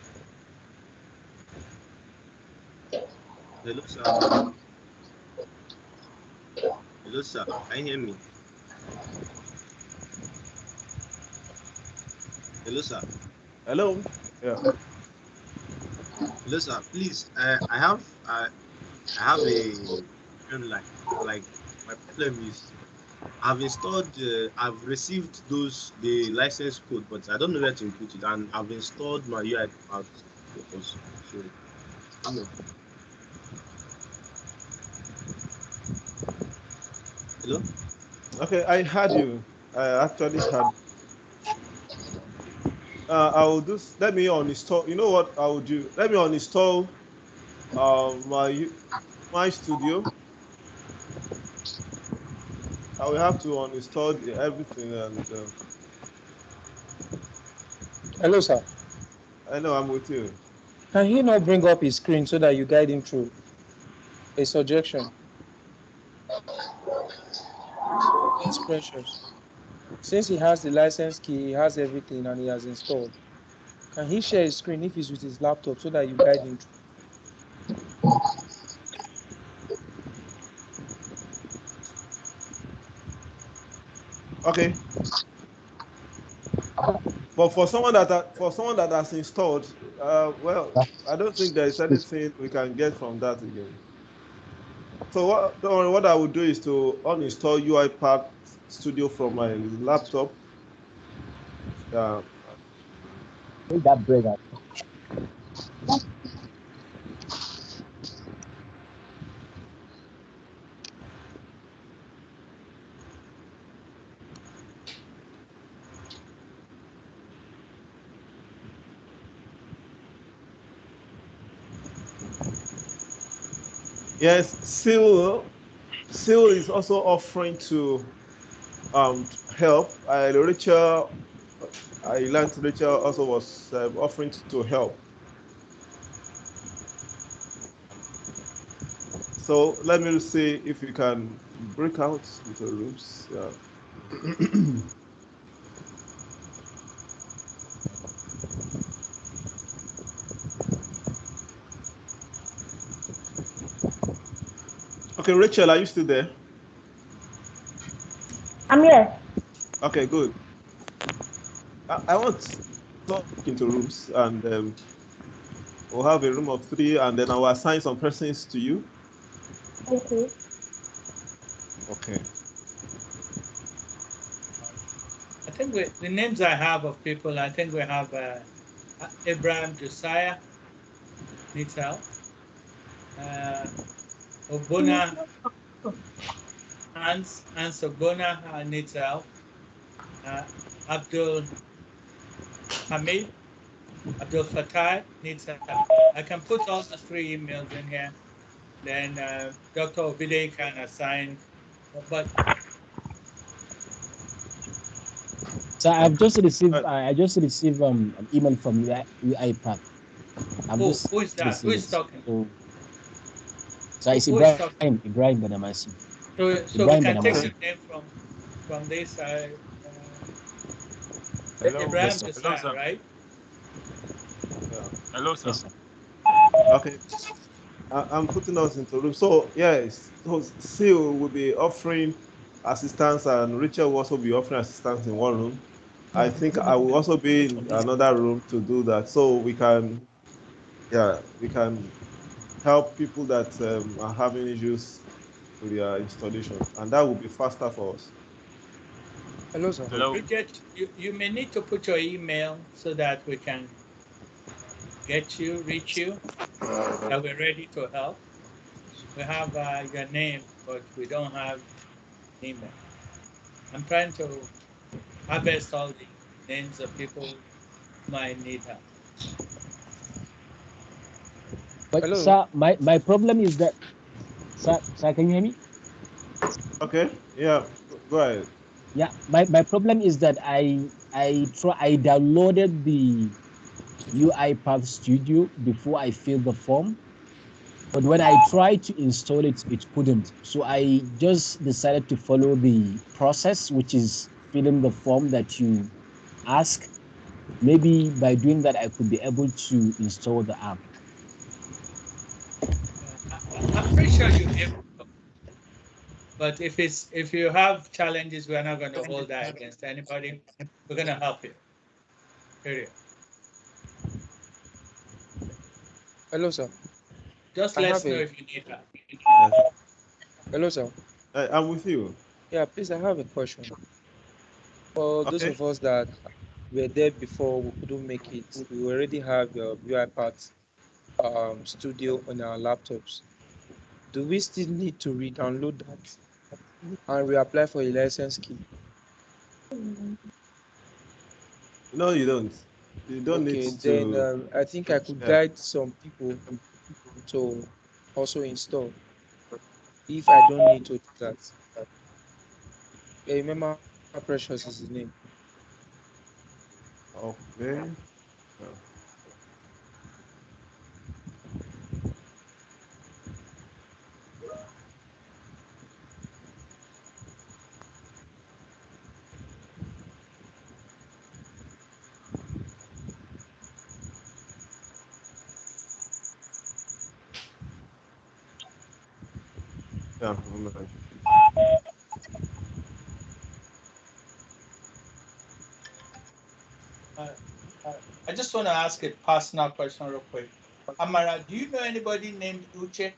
N: Hello, sir. Hello, sir. Can you hear me? Hello, sir.
B: Hello. Yeah.
N: Hello, sir. Please, I have a like my problem is I've installed, I've received the license code, but I don't know where to input it, and I've installed my UiPath also. So, hello.
B: Okay, I heard you. I actually heard. I will do. Let me uninstall. You know what I will do? Let me uninstall my studio. I will have to uninstall everything and.
C: Hello, sir.
B: I know, I'm with you.
C: Can he not bring up his screen so that you guide him through? A suggestion. It's precious. Since he has the license key, he has everything, and he has installed. Can he share his screen if he's with his laptop so that you guide him through?
B: Okay. But for someone that has installed, well, I don't think there is anything we can get from that again. So what I would do is to uninstall UiPath Studio from my laptop.
H: Take that break out.
B: Yes, Seal is also offering to help. Rachel, I learned Rachel also was offering to help. So let me see if you can break out into rooms. Yeah. Okay, Rachel, are you still there?
I: I'm here.
B: Okay, good. I want to talk into rooms, and we'll have a room of 3, and then I'll assign some persons to you.
I: Okay.
B: Okay.
F: I think the names I have of people, I think we have Abraham Josiah needs help. Obuna, Hans Obuna needs help. Abdul Hamid, Abdul Fattah needs help. I can put all the 3 emails in here. Then Dr. Obide can assign, but
H: So I've just received I just received an email from UiPath.
F: who is that? Who is talking?
H: So it's
F: who is
H: Ibrahim Badamasi.
F: So we can take the name from this Abraham Josiah, right?
K: Hello, sir.
H: Yes, sir.
B: Okay. I'm putting us into room. So yes, so Seal will be offering assistance, and Rachel will also be offering assistance in one room. I think I will also be in another room to do that, so we can help people that are having issues with their installation, and that will be faster for us.
C: Hello, sir.
K: Hello.
F: Bridget, you may need to put your email so that we can reach you, that we're ready to help. We have your name, but we don't have email. I'm trying to harvest all the names of people who might need help.
H: But
C: Hello.
H: sir, my problem is that, sir, can you hear me?
B: Okay, yeah, go ahead.
H: Yeah, my problem is that I downloaded the UiPath Studio before I filled the form, but when I tried to install it, it couldn't. So I just decided to follow the process, which is filling the form that you ask. Maybe by doing that, I could be able to install the app.
F: I'm pretty sure you'll be able to. But if you have challenges, we're not going to hold that against anybody. We're going to help you. Period.
C: Hello, sir.
F: Just let us know if you need help.
C: Hello, sir.
B: I'm with you.
C: Yeah, please, I have a question. For those of us that were there before, we couldn't make it. We already have UiPath Studio on our laptops. Do we still need to re-download that and reapply for a license key?
B: No, you don't. You don't need
C: Then
B: to.
C: I think I could guide some people to also install if I don't need to do that. Yeah, remember, Precious is the name.
B: Okay. Yeah.
F: I just want to ask a personal question real quick. Amara, do you know anybody named Uche?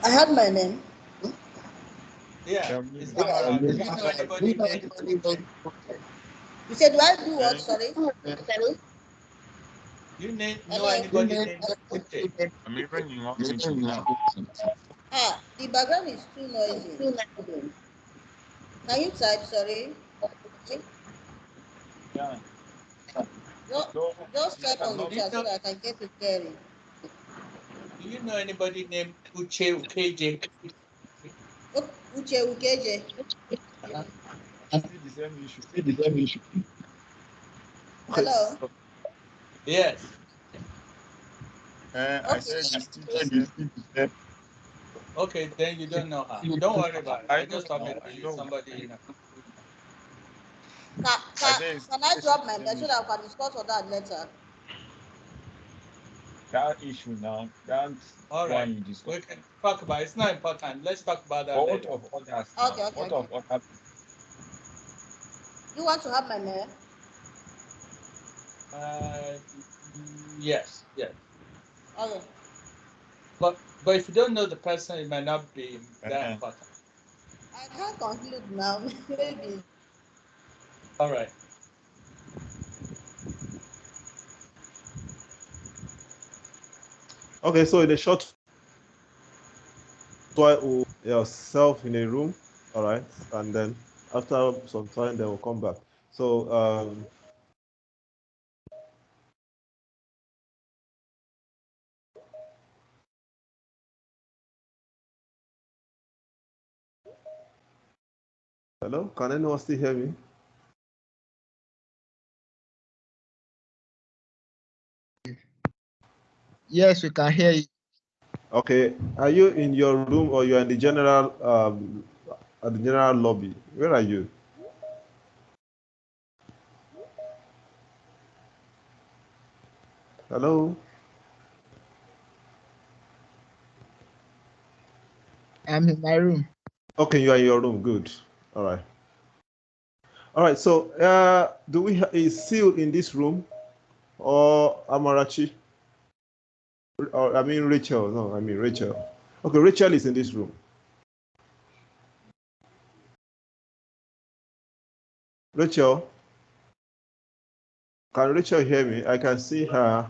G: I had my name.
F: Yeah, it's Amara. Do you know anybody named Uche?
G: You said, do I do what? Sorry.
F: You know anybody named Uche?
K: I'm even in office.
G: The background is too noisy. Can you type? Sorry.
F: Yeah.
G: Just type on the chat so that I can get it clearly.
F: Do you know anybody named Uche Ukeje?
G: Uche Ukeje.
K: The same issue.
G: Hello.
F: Yes.
K: I said it's still the same.
F: Okay, then you don't know her. Don't worry about it. I just thought maybe somebody, you know.
G: Can I drop my message so that I can discuss on that later?
K: That issue now, that's
F: all right. We can talk about it. It's not important. Let's talk about that later.
K: What of others?
G: Okay.
K: What of others?
G: You want to have my mail?
F: Yes.
G: Okay.
F: But if you don't know the person, it might not be that important.
G: I can't conclude now. Maybe.
F: All right.
B: Okay, so in the short while yourself in a room, all right, and then after some time they will come back. So hello, can anyone still hear me?
O: Yes, we can hear you.
B: Okay, are you in your room or you're in the general at the general lobby? Where are you? Hello?
O: I'm in my room.
B: Okay, you are in your room. Good. All right. All right. So, do we is Seal in this room, or Amarachi? Or I mean Rachel. No, I mean Rachel. Okay, Rachel is in this room. Rachel, can Rachel hear me? I can see her.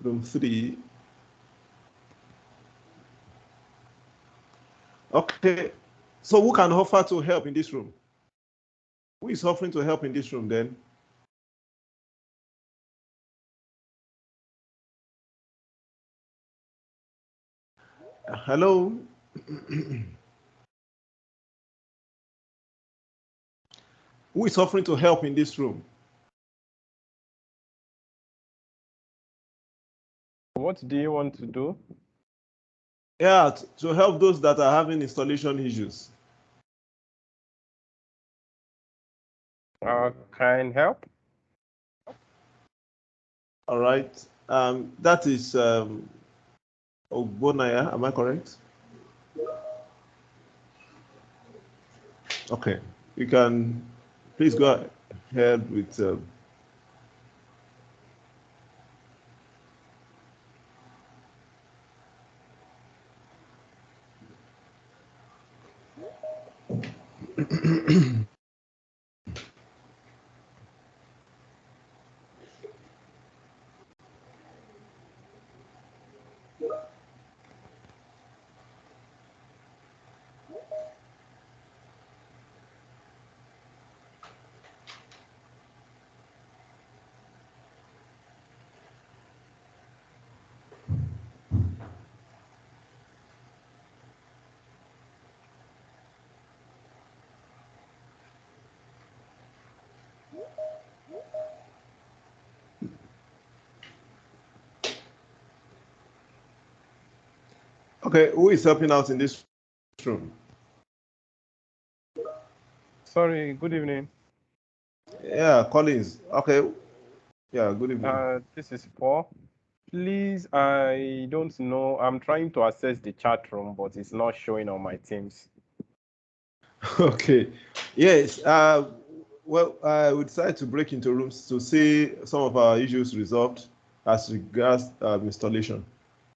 B: Room 3. Okay. So who can offer to help in this room? Who is offering to help in this room then? Hello? Who is offering to help in this room?
P: What do you want to do?
B: Yeah, to help those that are having installation issues.
P: Can help?
B: All right. That is Ogbonaya, am I correct? Okay. You can please go ahead with okay, who is helping out in this room?
P: Sorry, good evening.
B: Yeah, Collins. Okay. Yeah, good evening.
P: This is Paul. Please, I don't know. I'm trying to access the chat room, but it's not showing on my Teams.
B: Okay. Yes. Well, we decided to break into rooms to see some of our issues resolved as regards installation.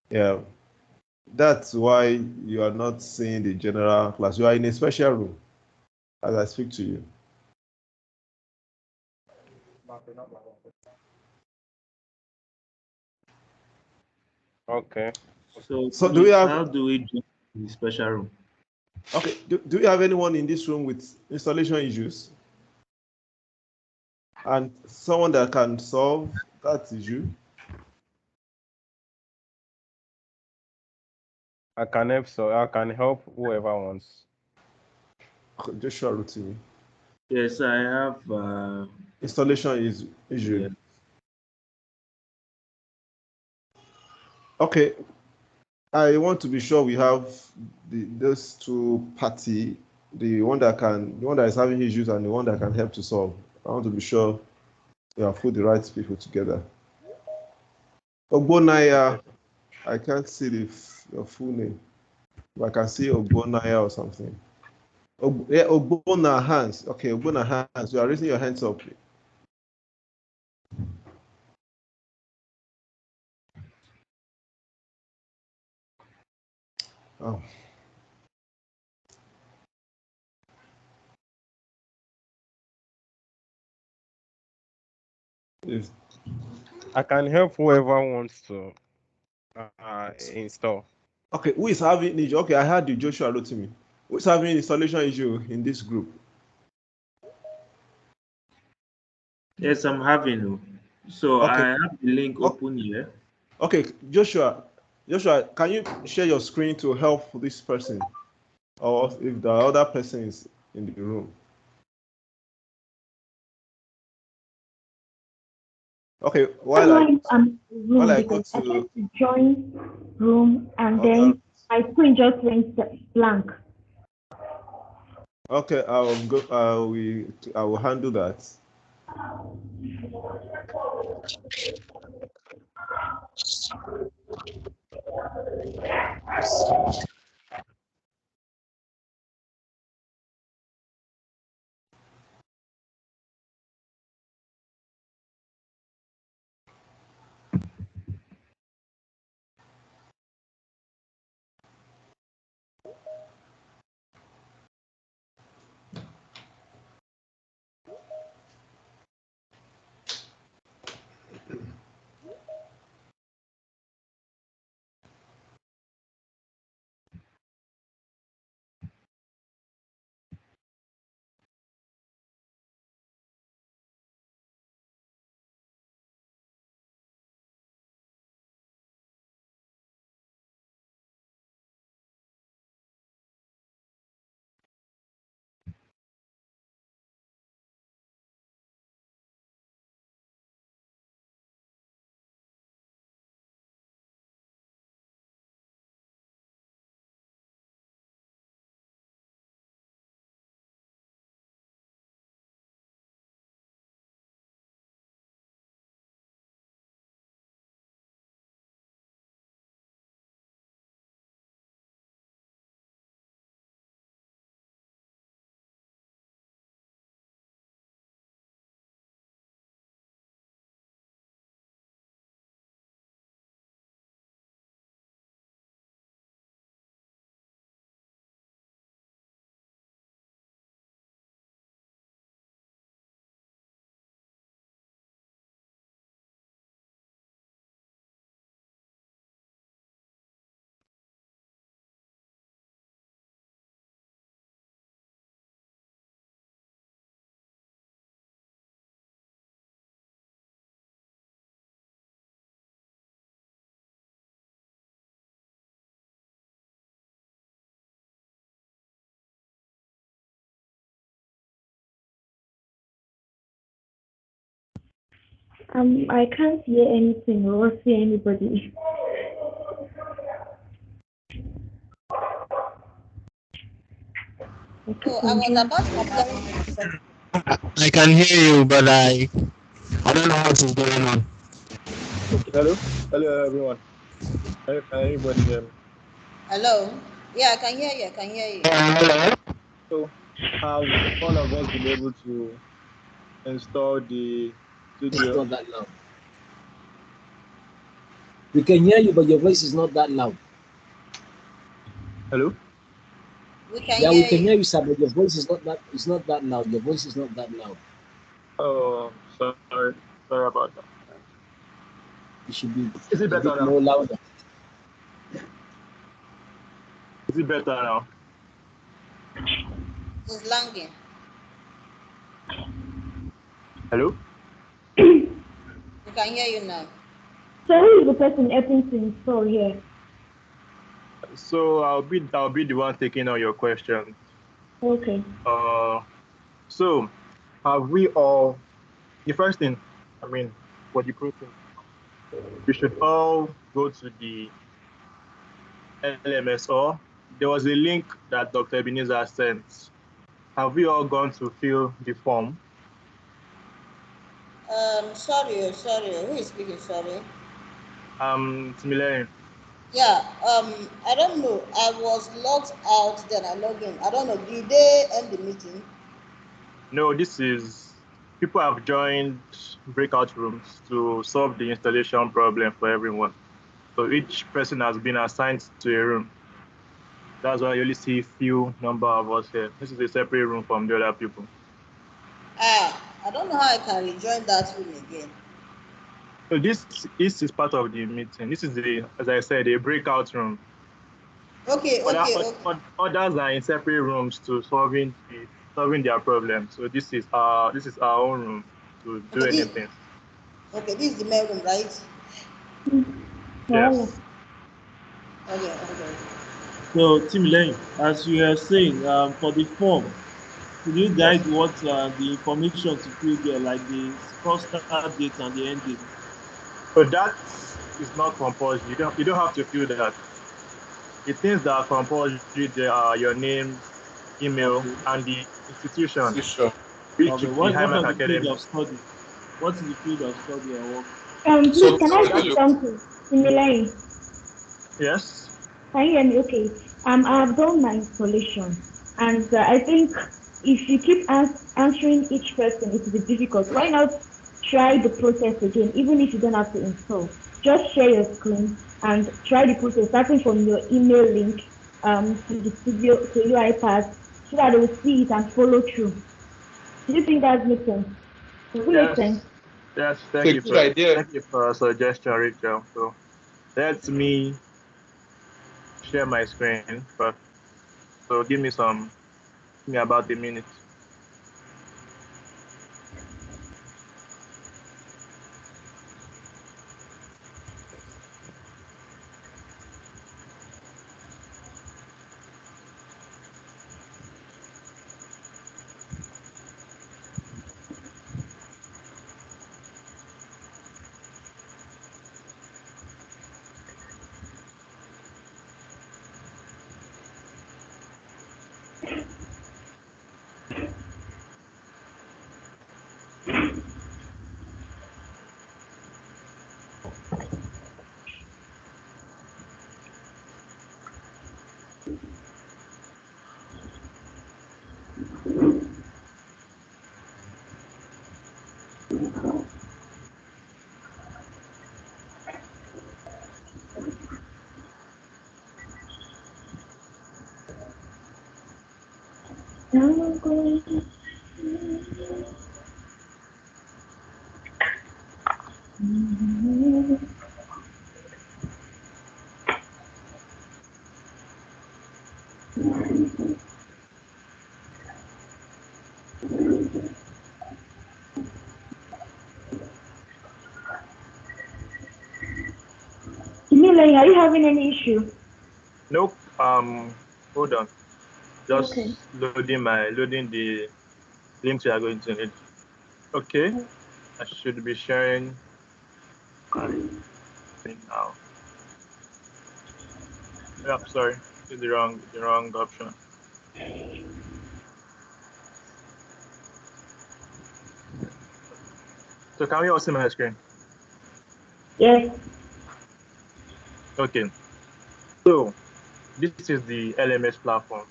B: Yeah. That's why you are not seeing the general class. You are in a special room as I speak to you.
P: Okay.
B: So do we have?
Q: How do we do the special room?
B: Okay. Do you have anyone in this room with installation issues? And someone that can solve that issue?
P: I can help, so I can help whoever wants.
B: Joshua Rotimi.
Q: Yes, I have.
B: Installation is issue.
Q: Yeah.
B: Okay. I want to be sure we have those two party, the one that is having issues and the one that can help to solve. I want to be sure we have put the right people together. Ogbonaya, I can't see your full name, but I can see Ogbonaya or something. Yeah, Ogbona Hans. Okay, Ogbona Hans, you are raising your hands up. Oh.
P: Yes. I can help whoever wants to install.
B: Okay, who is having issue? Okay, I heard you, Joshua Rotimi. Who is having installation issue in this group?
Q: Yes, I'm having. So
B: Okay.
Q: I have the link open here.
B: Okay, Joshua, can you share your screen to help this person, or if the other person is in the room? Okay, while I go
I: I tried
B: to
I: to join room and then my screen just went blank.
B: okay, I will handle that.
I: I can't hear anything or see anybody.
G: Oh, I was about to tell you.
A: I can hear you, but I don't know what is going on.
K: Hello, everyone. Can anybody hear me?
G: Hello. Yeah, I can hear you. I can hear you.
A: Hello.
K: So, have all of us been able to install the studio?
H: It's not that loud. We can hear you, but your voice is not that loud.
K: Hello.
G: We can
H: Yeah,
G: hear
H: we can
G: you.
H: hear you, sir, but your voice is not that. It's not that loud. Your voice is not that loud.
K: Oh, sorry about that.
H: It should be
K: Is it
H: a
K: better
H: bit
K: now?
H: more louder.
K: Is it better now?
G: It's lagging.
K: Hello.
G: We can hear you now.
I: So who is the person helping to install here?
K: So I'll be the one taking on your question.
I: Okay.
K: So have we all? The first thing, I mean, for the process, we should all go to the LMS, or there was a link that Dr. Ebenezer sent. Have we all gone to fill the form?
G: Sorry, who is speaking? Sorry.
K: Timileyin.
G: Yeah, I don't know. I was logged out, then I logged in. I don't know. Did they end the meeting?
K: No, this is people have joined breakout rooms to solve the installation problem for everyone. So each person has been assigned to a room. That's why you only see few number of us here. This is a separate room from the other people.
G: I don't know how I can rejoin that room again.
K: So this is part of the meeting. This is as I said, a breakout room.
G: Okay.
K: Others are in separate rooms to solving their problems. So this is our own room to do anything.
G: Okay, this is the main room, right?
K: Yes.
G: Okay.
Q: So, Timileyin, as you are saying, for the form, could you guide what the information to fill there, like the first start date and the end date?
K: So that is not compulsory. You don't have to fill that. The things that are compulsory there are your name, email, and the institution. Which is the Highmark Academy.
Q: Of study? What is the field of study or work?
I: Please, can I say something? Similarly.
K: Yes.
I: Can you hear me? Okay. I've done my installation, and I think if you keep answering each person, it will be difficult. Why not try the process again, even if you don't have to install? Just share your screen and try the process, starting from your email link to the studio to UiPath, so that they will see it and follow through. Do you think that makes sense? Does it make sense?
K: Yes, thank you for your suggestion, Rachel. So let me share my screen first. So give me about a minute.
I: Emily, are you having any issue?
K: Nope. Hold on. Just loading the links you are going to need. Okay. I should be sharing my thing now. Yeah, sorry. This is the wrong option. So can we all see my screen?
I: Yes.
K: Okay. So this is the LMS platform.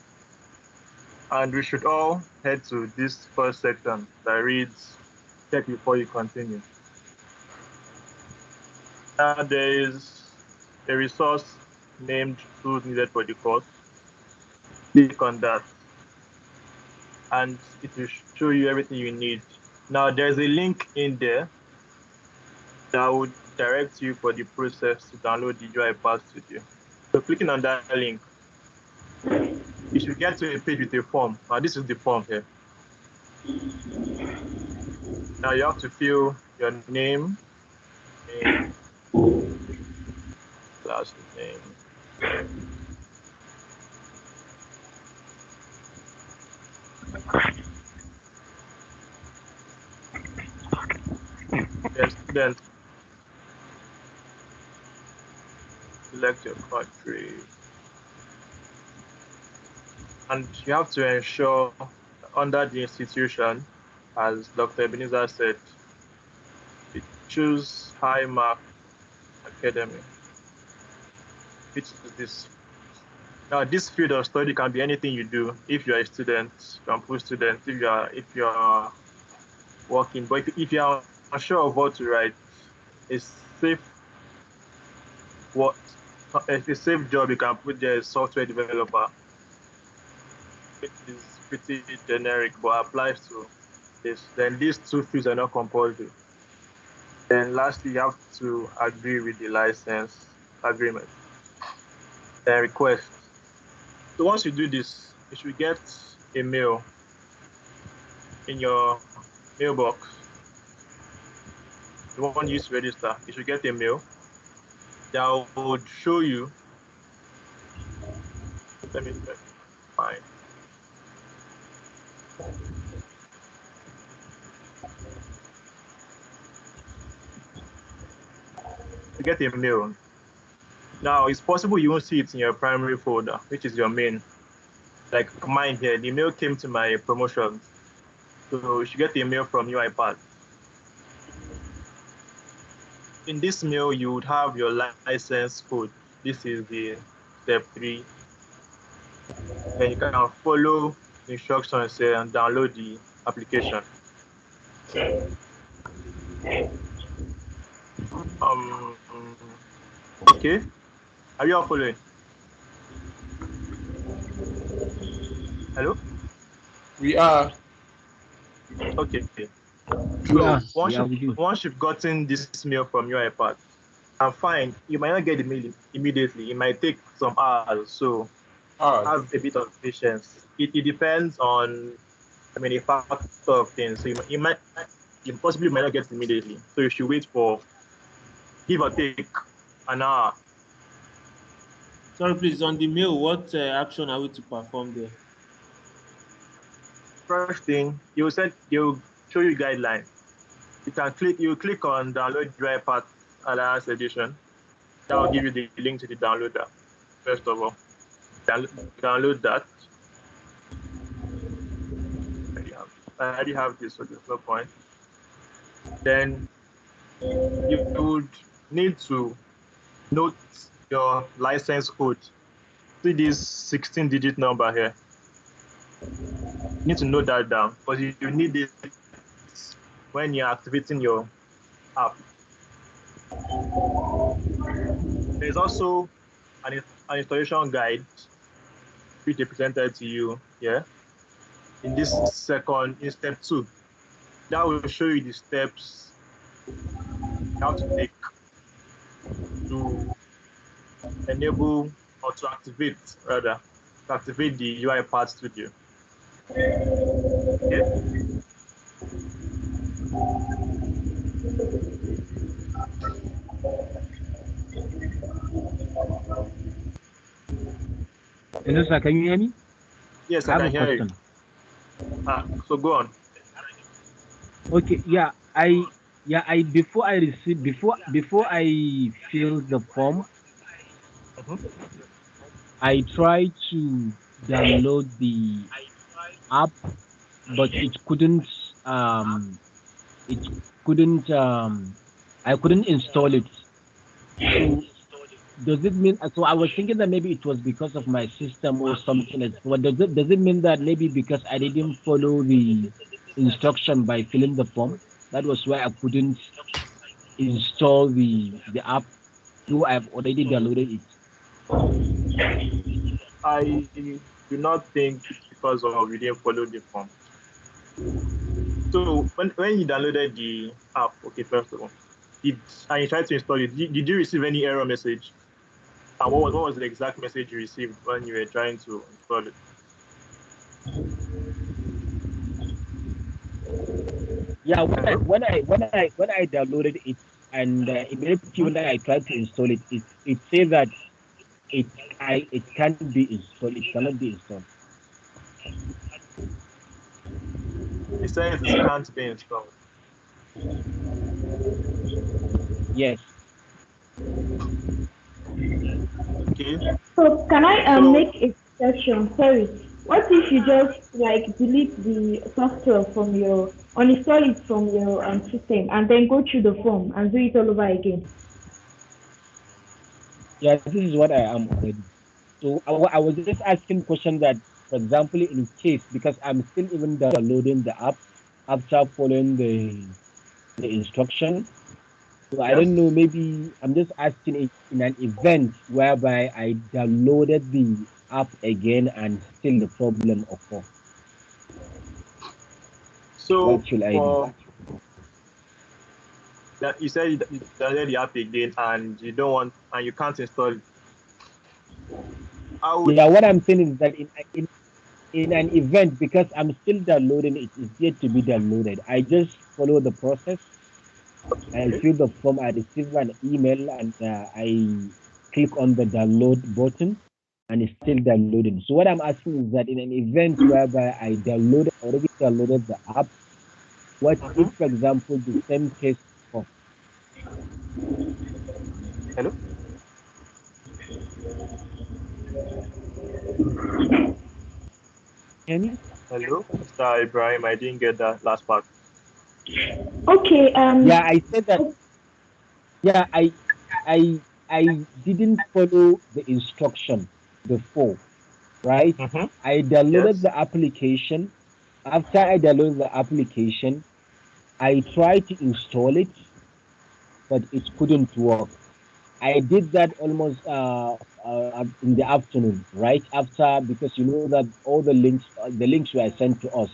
K: And we should all head to this first section that reads, check before you continue. Now there is a resource named tools needed for the course. Click on that. And it will show you everything you need. Now there's a link in there that would direct you for the process to download the UiPath Studio. So clicking on that link, you should get to a page with a form. Now this is the form here. Now you have to fill your name, last name, Then student, select your country. And you have to ensure under the institution, as Dr. Ebenezer said, choose high mark academy, which is this. Now, this field of study can be anything you do. If you're a student, you can put student. If you're working, but if you're unsure of what to write, a safe what a safe job you can put there is software developer. It is pretty generic, but applies to this. Then these two fields are not compulsory. Then lastly, you have to agree with the license agreement. Then request. So once you do this, you should get a mail in your mailbox. The one you use to register, you should get a mail that would show you. Let me find. You get a mail. Now, it's possible you won't see it in your primary folder, which is your main. Like mine here, the mail came to my promotions. So you should get a mail from UiPath. In this mail, you would have your license code. This is the step 3. Then you can follow the instructions here and download the application. Okay. Are you all following? Hello?
L: We are.
K: Okay. So
H: Yeah,
K: once you've gotten this mail from UiPath, I'm fine. You might not get the mail immediately. It might take some hours. So have a bit of patience. It depends on, a factor of things. So you possibly might not get it immediately. So you should wait for, give or take, an hour.
Q: Sorry, please, on the mail, what action are we to perform there?
K: First thing, they'll show you guidelines. You click on download UiPath Alliance Edition. That will give you the link to the downloader. First of all, download that. I already have this, so there's no point. Then you would need to note your license code. See this 16-digit number here. You need to note that down because you need it when you're activating your app. There's also an installation guide which they presented to you here. In step 2, that will show you the steps how to take to enable or to activate the UiPath Studio. Okay.
H: Hello, sir. Can you hear me?
K: Yes, I can hear you. So go on.
H: Okay. Before I fill the form, I tried to download the app, but I couldn't install it. So does it mean, so I was thinking that maybe it was because of my system or something else. But does it mean that maybe because I didn't follow the instruction by filling the form, that was why I couldn't install the app, though I've already downloaded it?
K: I do not think it's because of you didn't follow the form. So when you downloaded the app, okay, first of all, and you tried to install it, did you receive any error message? And what was the exact message you received when you were trying to install it?
H: Yeah, when I downloaded it, and immediately when I tried to install it, it says that it can't be installed. It cannot be installed.
K: It says it can't be installed.
H: Yes.
K: Okay.
I: So can I make a suggestion? Sorry. What if you just like delete the software from your, uninstall it from your system and then go through the form and do it all over again?
H: Yeah, this is what I am already. So I was just asking question that, for example, in case, because I'm still even downloading the app after following the instruction. So I don't know, maybe I'm just asking in an event whereby I downloaded the app again and still the problem occur.
K: So
H: What should I do?
K: That you said you downloaded the app again and you don't want and you can't install it.
H: Yeah, what I'm saying is that in an event, because I'm still downloading it, it's yet to be downloaded. I just follow the process. I fill the form, I receive an email, and I click on the download button, and it's still downloading. So what I'm asking is that in an event whereby I already downloaded the app, what if, for example, the same case of
K: Hello?
H: hear me?
K: Hello, Mr. Ibrahim, I didn't get that last part.
I: Okay.
H: Yeah, I said that. Yeah, I didn't follow the instruction before, right? I downloaded the application. After I downloaded the application, I tried to install it, but it couldn't work. I did that almost in the afternoon, right after, because you know that all the links were sent to us.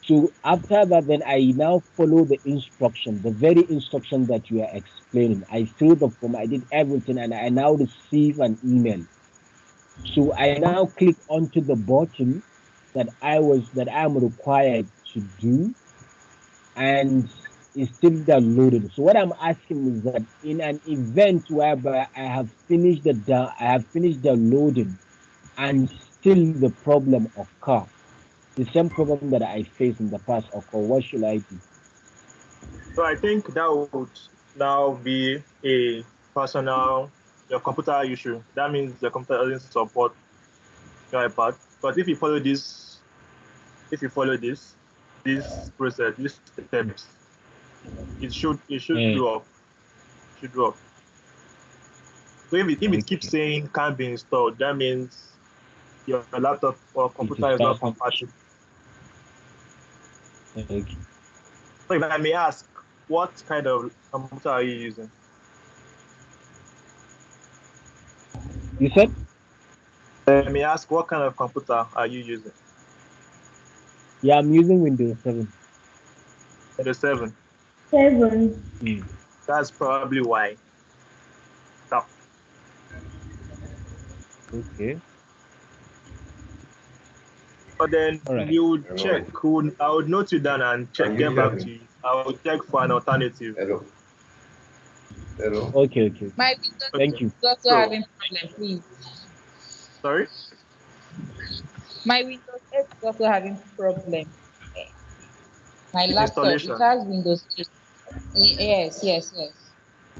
H: So after that, then I now follow the instruction, the very instruction that you are explaining. I filled the form, I did everything, and I now receive an email. So I now click onto the button that I am required to do, and it's still downloading. So what I'm asking is that in an event whereby I have finished downloading, and still the problem occur, the same problem that I faced in the past occur, what should I do?
K: So I think that would now be a your computer issue. That means the computer doesn't support your iPad. But if you follow this process, these steps, it should do up. Should do up. So if it keeps saying can't be installed, that means your laptop or computer is not compatible.
H: Okay.
K: So if I may ask, what kind of computer are you using?
H: You said?
K: Let me ask, what kind of computer are you using?
H: Yeah, I'm using Windows 7.
K: Windows 7.
I: 7.
K: That's probably why. Stop.
H: Okay.
K: But then we would check. I would note you down and check. Get back to you. I will check for an alternative.
R: Hello.
H: Okay.
S: My Windows
H: Thank you.
S: is also having problem, please.
K: Sorry?
S: My Windows 8 is also having problem. My laptop, it has Windows 8. Yes.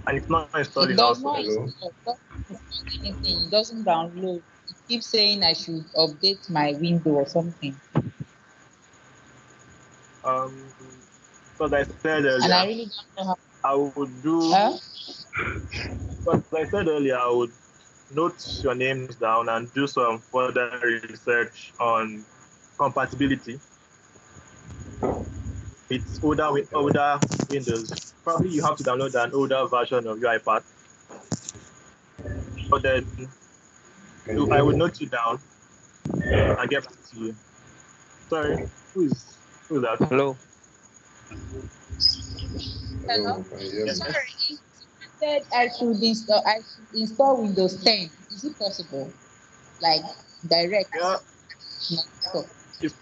K: And it's not installing
S: It does
K: also.
S: not install. It doesn't install anything. It doesn't download. It keeps saying I should update my window or something.
K: Because I said earlier,
S: And I really don't know how.
K: I would do. But I said earlier, I would note your names down and do some further research on compatibility. It's older Windows. Probably you have to download an older version of UiPath. But then I would note you down and get back to you. Sorry, who's that?
D: Hello.
S: Hello. Sorry, you said I should install Windows 10. Is it possible? Like direct?
K: Yeah. It's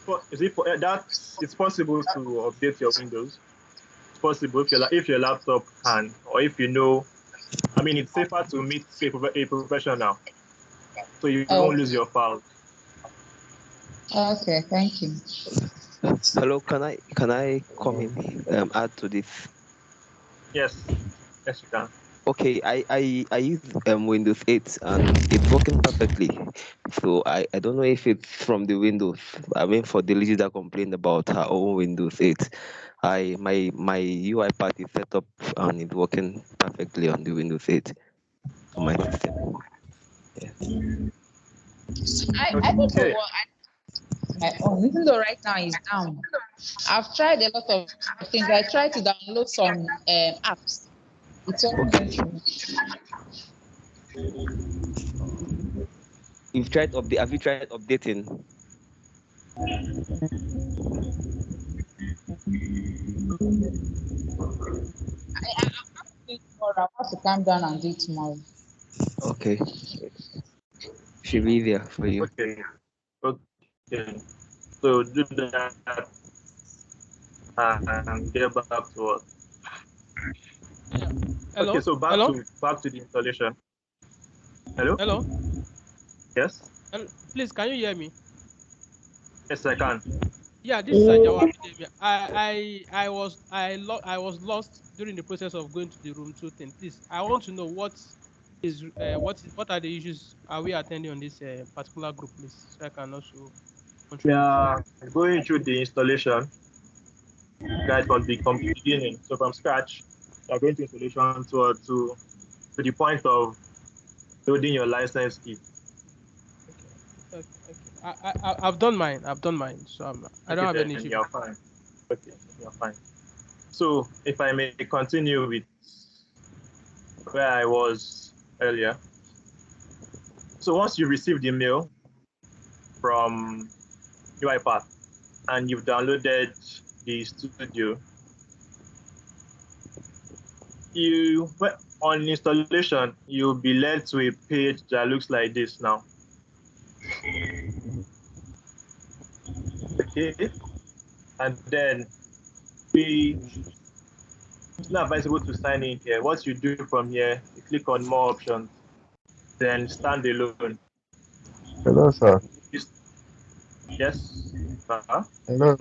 K: possible to update your Windows. It's possible if your laptop can, or if you know. I mean, it's safer to meet a professional, so you won't lose your files.
S: Okay, thank you.
R: Hello, can I come in add to this?
K: Yes, yes you can.
R: Okay, I use Windows 8 and it's working perfectly. So I don't know if it's from the Windows. I mean, for the lady that complained about her own Windows 8, my UiPath is set up and it's working perfectly on the Windows 8 on my system. Yeah.
S: I don't know what my own, even though right now it's down. I've tried a lot of things. I tried to download some apps. It's all went through.
R: Have you tried updating?
S: I want to calm down and do it tomorrow.
R: Okay. Should be there for you.
K: Okay. Okay. So do that and get back to us.
T: Hello?
K: Okay, so back to the installation. Hello?
T: Hello?
K: Yes?
T: Hello? Please, can you hear me?
K: Yes, I can.
T: Yeah, this is Ajawa. I was lost during the process of going to the room 2 thing. Please, I want to know what are the issues are we attending on this particular group, please, so I can also
K: We
T: contribute.
K: are going through the installation, guys, from the beginning. So from scratch, we are going to installation to the point of loading your license key.
T: Okay. I've done mine. So I don't have any issue.
K: You're fine. Okay, you're fine. So if I may continue with where I was earlier. So once you receive the mail from UiPath and you've downloaded the studio, on installation, you'll be led to a page that looks like this now. Okay, and then it's not advisable to sign in here. What you do from here, you click on more options, then standalone.
J: Hello, sir.
K: Yes,
J: Hello.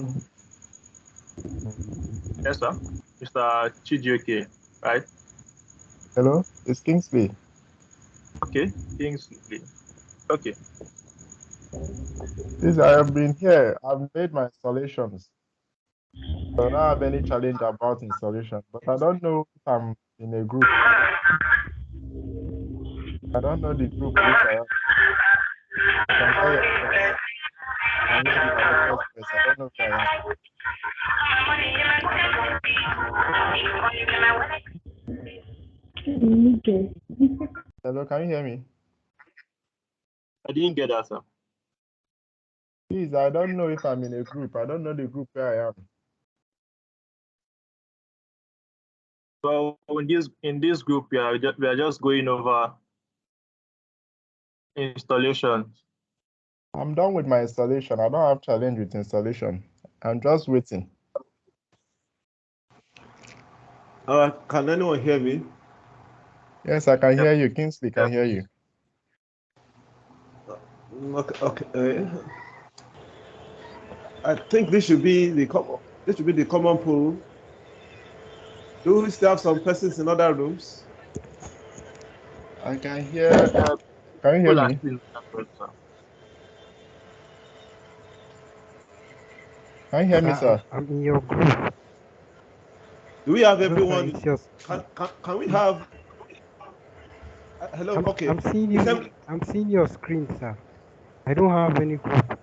K: yes, sir. Mr. Chijioke, right?
J: Hello. It's Kingsley.
K: Okay, Kingsley. Okay.
J: Please, I have been here. I've made my installations. So I don't have any challenge about installation, but I don't know if I'm in a group. I don't know the group which I am. I can hear your voice. I can hear the director's voice. I don't know if I am. Hello, can you hear me?
K: I didn't get that, sir.
J: Please, I don't know if I'm in a group. I don't know the group where I am.
K: Well, in this group, we are just going over installations.
J: I'm done with my installation. I don't have challenge with installation. I'm just waiting.
B: Can anyone hear me?
J: Yes, I can hear you. Kingsley can hear you.
B: Okay. I think this should be the common pool. Do we still have some persons in other rooms?
J: I can hear. Can you hear me? Can you hear me, sir?
U: I'm in your group.
B: Do we have
U: Hello,
B: everyone?
U: sir,
B: Can we have? Hello. Okay.
U: I'm seeing you. I'm seeing your screen, sir. I don't have any group.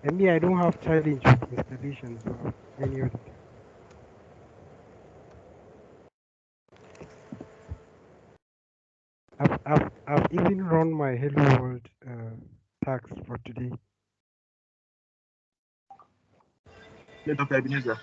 U: I mean, I don't have challenge with installations or any other thing. I've even run my Hello World tax for today.
K: Dr. Ebenezer.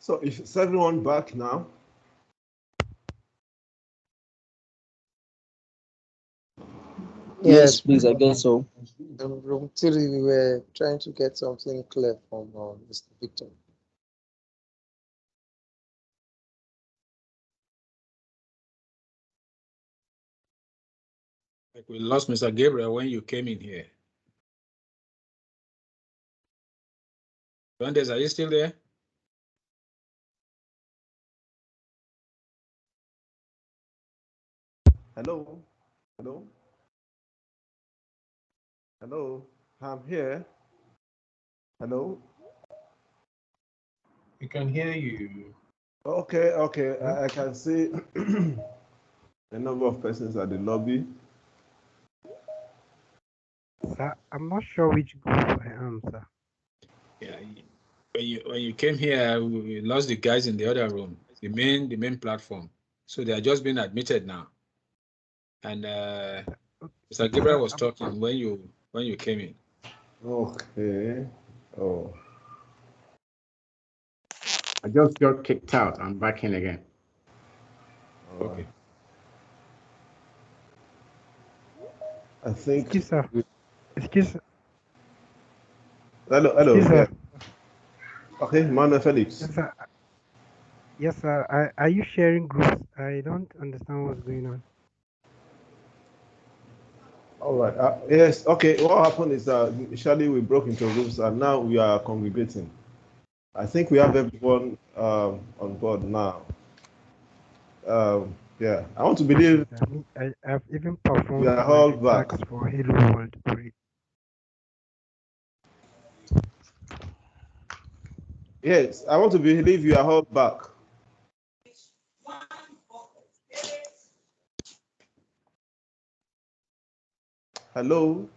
B: So is everyone back now?
C: Yes,
H: please, I guess so.
C: room 3, we were trying to get something clear from Mr. Victor.
E: Like we lost Mr. Gabriel when you came in here. Brandes, are you still there?
B: Hello? Hello? Hello? I'm here. Hello?
E: We can hear you.
B: Okay, okay. I can see a number of persons at the lobby.
U: Sir, I'm not sure which group I am, sir.
E: Yeah. When you came here, we lost the guys in the other room, the main platform. So they are just being admitted now. And Mr. Gabriel was talking when you came in.
B: Okay. Oh.
V: I just got kicked out. I'm back in again.
E: Okay.
B: I think.
U: Excuse sir. Excuse.
B: Hello, hello.
U: Excuse
B: Yeah.
U: sir.
B: Okay, Manuel Felix.
U: Yes, sir. Yes, sir. Are you sharing groups? I don't understand what's going on.
B: All right. Yes. Okay. What happened is that initially we broke into groups and now we are congregating. I think we have everyone on board now. Yeah. I want to believe
U: I've even performed
B: we are
U: my
B: all back.
U: tasks for Hello World.
B: Yes. I want to believe you are all back. Hello.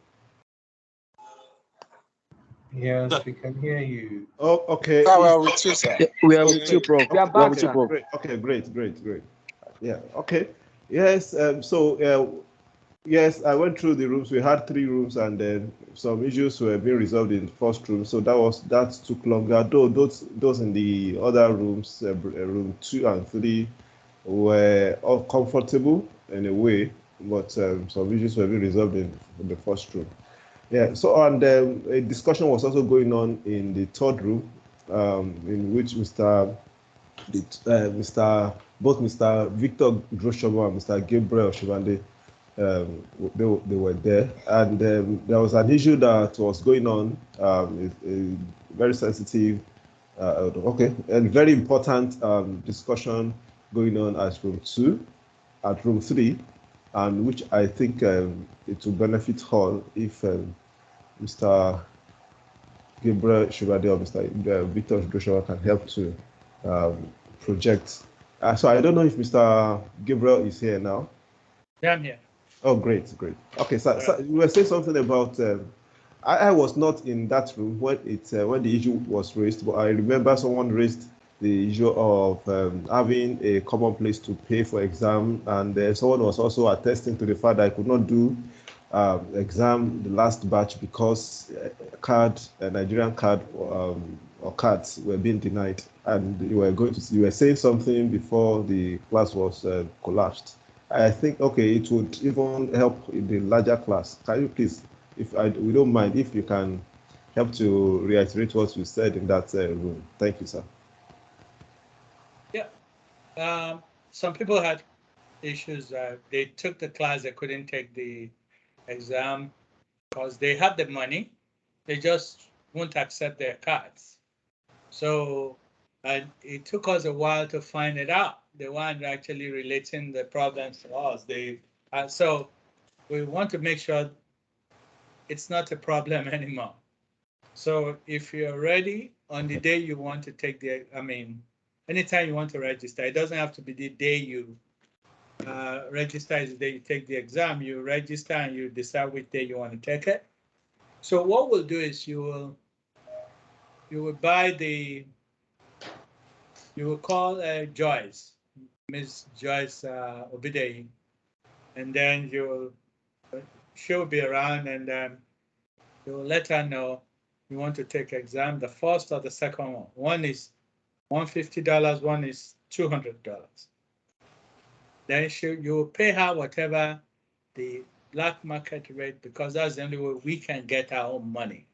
E: Yes, we can hear you.
B: Oh, okay.
C: We are with you, sir.
H: Yeah, we are with you, Prof.
C: We are back, sir.
B: Great. Okay, great. Yeah. Okay. Yes. Yes, I went through the rooms. We had 3 rooms, and then some issues were being resolved in the first room. So that took longer. Though those in the other rooms, room 2 and 3, were all comfortable in a way, but some issues were being resolved in the first room. Yeah. So and a discussion was also going on in the third room, in which both Mr. Victor Droshoba and Mr. Gabriel Shivande, they were there, and there was an issue that was going on, a very sensitive, and very important discussion going on at room 2, at room 3, and which I think it will benefit all if Mr. Gabriel Shivade or Mr. Victor Joshua can help to project. So I don't know if Mr. Gabriel is here now.
F: Yeah, I'm here.
B: Oh, great. Okay, so you were saying something about. I was not in that room when the issue was raised, but I remember someone raised the issue of having a common place to pay for exam, and someone was also attesting to the fact that I could not do exam the last batch because Nigerian card or cards were being denied, and you were saying something before the class was collapsed. I think it would even help in the larger class. Can you please, we don't mind if you can help to reiterate what you said in that room. Thank you, sir.
F: Yeah. Some people had issues. They took the class, they couldn't take the exam because they had the money. They just won't accept their cards. So it took us a while to find it out. They weren't actually relating the problems to us. So we want to make sure it's not a problem anymore. So if you're ready on the day you want to take anytime you want to register, it doesn't have to be the day you register is the day you take the exam. You register and you decide which day you want to take it. So what we'll do is you will call Joyce, Miss Joyce Obidei, and then she'll be around, and you'll let her know you want to take exam, the first or the second one. One is $150, one is $200. Then you will pay her whatever the black market rate, because that's the only way we can get our own money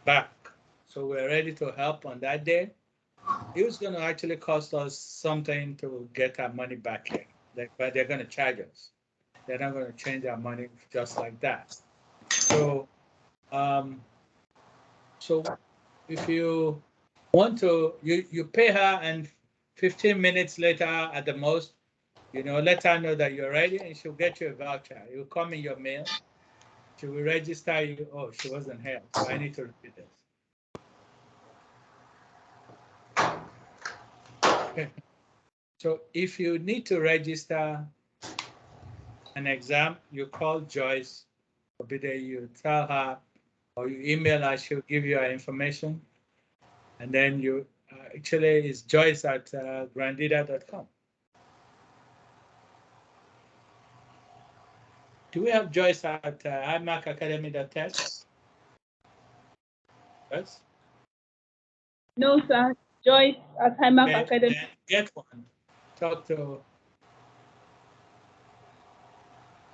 F: back. So we're ready to help on that day. It was going to actually cost us something to get our money back here, but they're going to charge us. They're not going to change our money just like that. So, so if you want to, you pay her, and 15 minutes later at the most, let her know that you're ready, and she'll get you a voucher. It will come in your mail. She will register you. Oh, she wasn't here, so I need to repeat this. So if you need to register an exam, you call Joyce, or be there, you tell her, or you email her, she'll give you her information. And then you, actually it's Joyce at grandida.com. Do we have Joyce at iMacAcademy.tech? Yes?
M: No, sir. Joyce at iMac Academy.
F: Get one. Talk to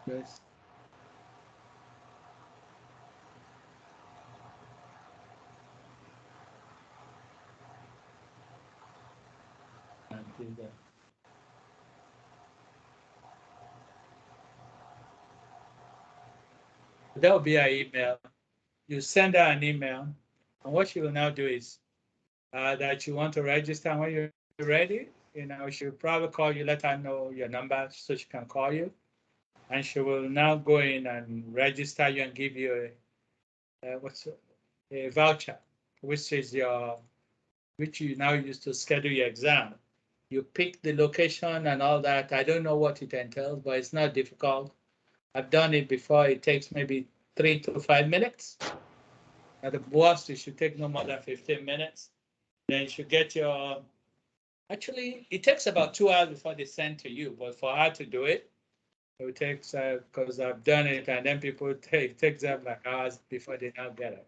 F: Joyce. That will be our email. You send her an email, and what she will now do is that you want to register. And when you're ready, she'll probably call you, let her know your number so she can call you, and she will now go in and register you and give you a voucher, which you now use to schedule your exam. You pick the location and all that. I don't know what it entails, but it's not difficult. I've done it before. It takes maybe 3 to 5 minutes. At the worst, it should take no more than 15 minutes. Then you should get your, actually, it takes about 2 hours before they send to you, but for her to do it, it takes, because I've done it, and then people takes them like hours before they now get it.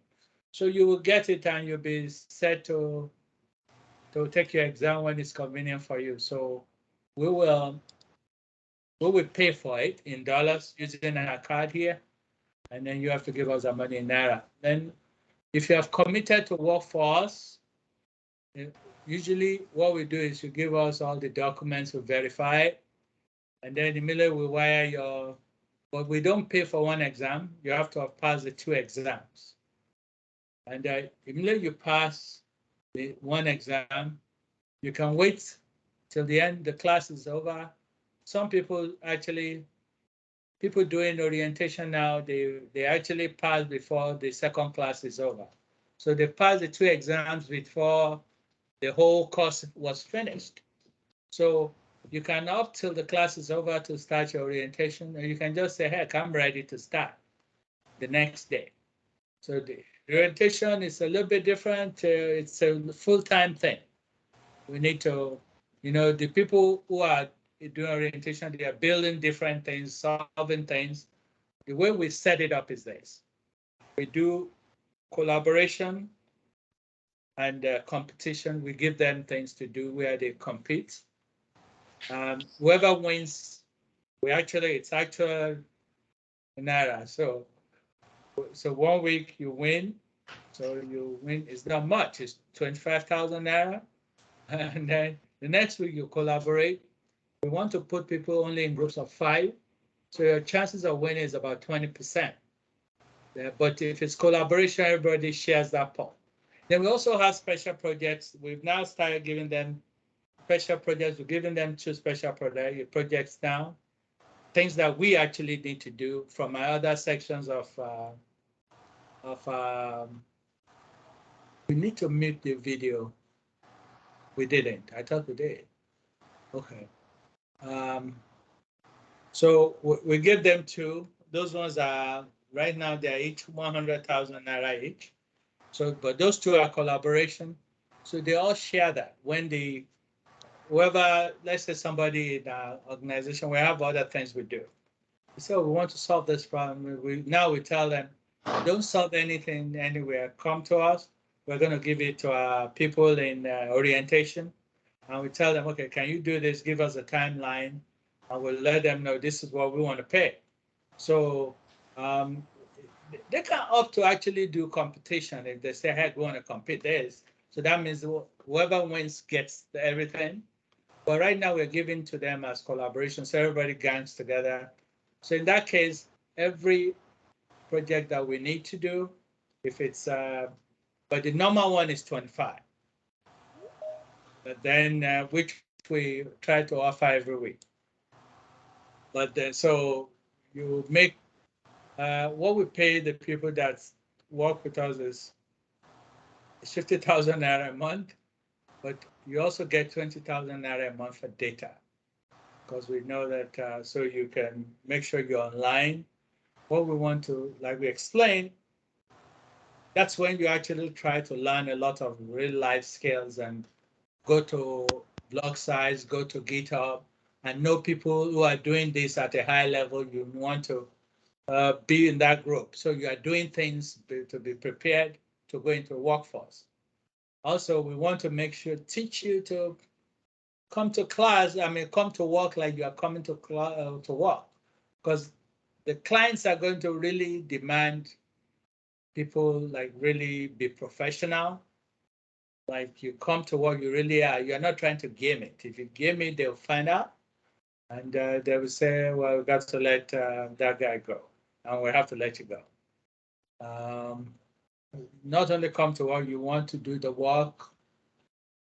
F: So you will get it, and you'll be set to take your exam when it's convenient for you. So we will pay for it in dollars using our card here, and then you have to give us our money in Naira. Then if you have committed to work for us, usually what we do is you give us all the documents to verify it, and then immediately we wire but we don't pay for one exam. You have to have passed the 2 exams. And immediately you pass the 1 exam, you can wait till the end, the class is over. Some people doing orientation now, they actually pass before the 2nd class is over. So they pass the 2 exams before the whole course was finished. So you can opt till the class is over to start your orientation, or you can just say, heck, I'm ready to start the next day. So the orientation is a little bit different. It's a full-time thing. We need to, the people who are doing orientation, they are building different things, solving things. The way we set it up is this. We do collaboration and competition. We give them things to do where they compete. Whoever wins, it's actual Naira. So 1 week you win. So you win, it's not much, it's 25,000 Naira. And then the next week you collaborate. We want to put people only in groups of 5. So your chances of winning is about 20%. But if it's collaboration, everybody shares that pot. Then we also have special projects. We've now started giving them special projects. We're giving them 2 special projects now. Things that we actually need to do from my other sections we need to mute the video. We didn't. I thought we did. Okay. So we give them 2. Those ones are, right now, they're each 100,000 Naira each. So, but those 2 are collaboration. So they all share that. When whoever, let's say somebody in our organization, we have other things we do. So we want to solve this problem. Now we tell them, don't solve anything anywhere. Come to us. we're going to give it to our people in orientation. And we tell them, okay, can you do this? Give us a timeline. And we'll let them know this is what we want to pay. So they can opt to actually do competition if they say, hey, we want to compete this. So that means whoever wins gets everything. But right now we're giving to them as collaboration, so everybody gangs together. So in that case, every project that we need to do, if it's, but the normal one is 25. But then, which we try to offer every week. But then, so you make, what we pay the people that work with us is 50,000 naira a month, but you also get 20,000 naira a month for data. Because we know that, so you can make sure you're online. What we want to, like we explained, that's when you actually try to learn a lot of real life skills and go to blog sites, go to GitHub, and know people who are doing this at a high level. You want to be in that group. So you are doing things to be prepared to go into the workforce. Also, we want to make sure, teach you to come to class, come to work like you are coming to work, because the clients are going to really demand people like really be professional. Like you come to work, you really are. You're not trying to game it. If you game it, they'll find out, and they will say, "Well, we got to let that guy go, and we have to let you go." Not only come to work, you want to do the work,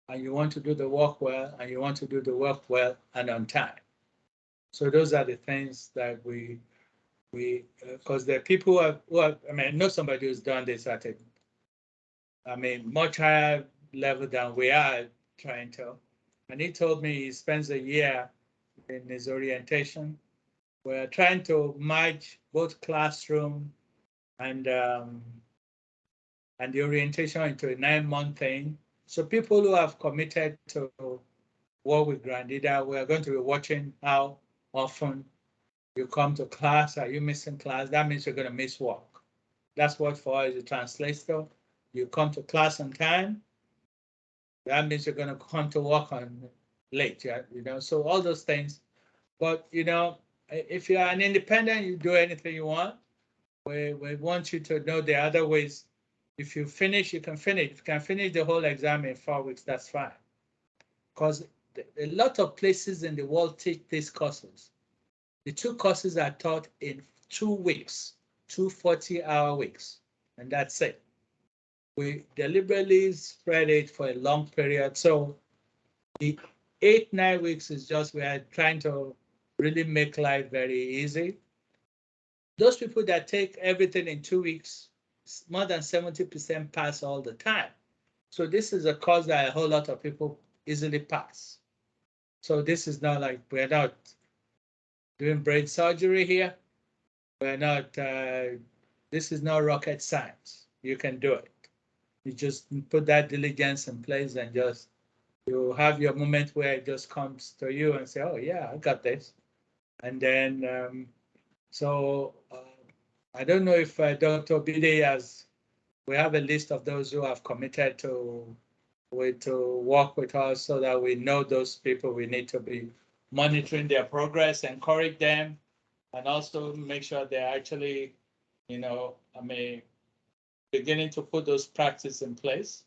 F: and you want to do the work well, and you want to do the work well and on time. So those are the things that we because there are people who are, I know somebody who's done this at a, much higher level than we are trying to. And he told me he spends a year in his orientation. We're trying to merge both classroom and the orientation into a 9-month thing. So people who have committed to work with Grandida, we're going to be watching how often you come to class. Are you missing class? That means you're going to miss work. That's what for us is a translator. You come to class on time. That means you're going to come to work on late. So all those things. But if you're an independent, you do anything you want. We want you to know the other ways. If you finish, you can finish. If you can finish the whole exam in 4 weeks, that's fine. Because a lot of places in the world teach these courses. The 2 courses are taught in 2 weeks, 2 40-hour weeks, and that's it. We deliberately spread it for a long period. So the 8-9 weeks is just, we are trying to really make life very easy. Those people that take everything in 2 weeks, more than 70% pass all the time. So this is a course that a whole lot of people easily pass. So this is not like, we're not doing brain surgery here. We're not, this is not rocket science. You can do it. You just put that diligence in place and just, you have your moment where it just comes to you and say, oh yeah, I got this. And then, I don't know if Dr. Bide has, we have a list of those who have committed to work with us so that we know those people. We need to be monitoring their progress, encourage them, and also make sure they're actually, beginning to put those practices in place.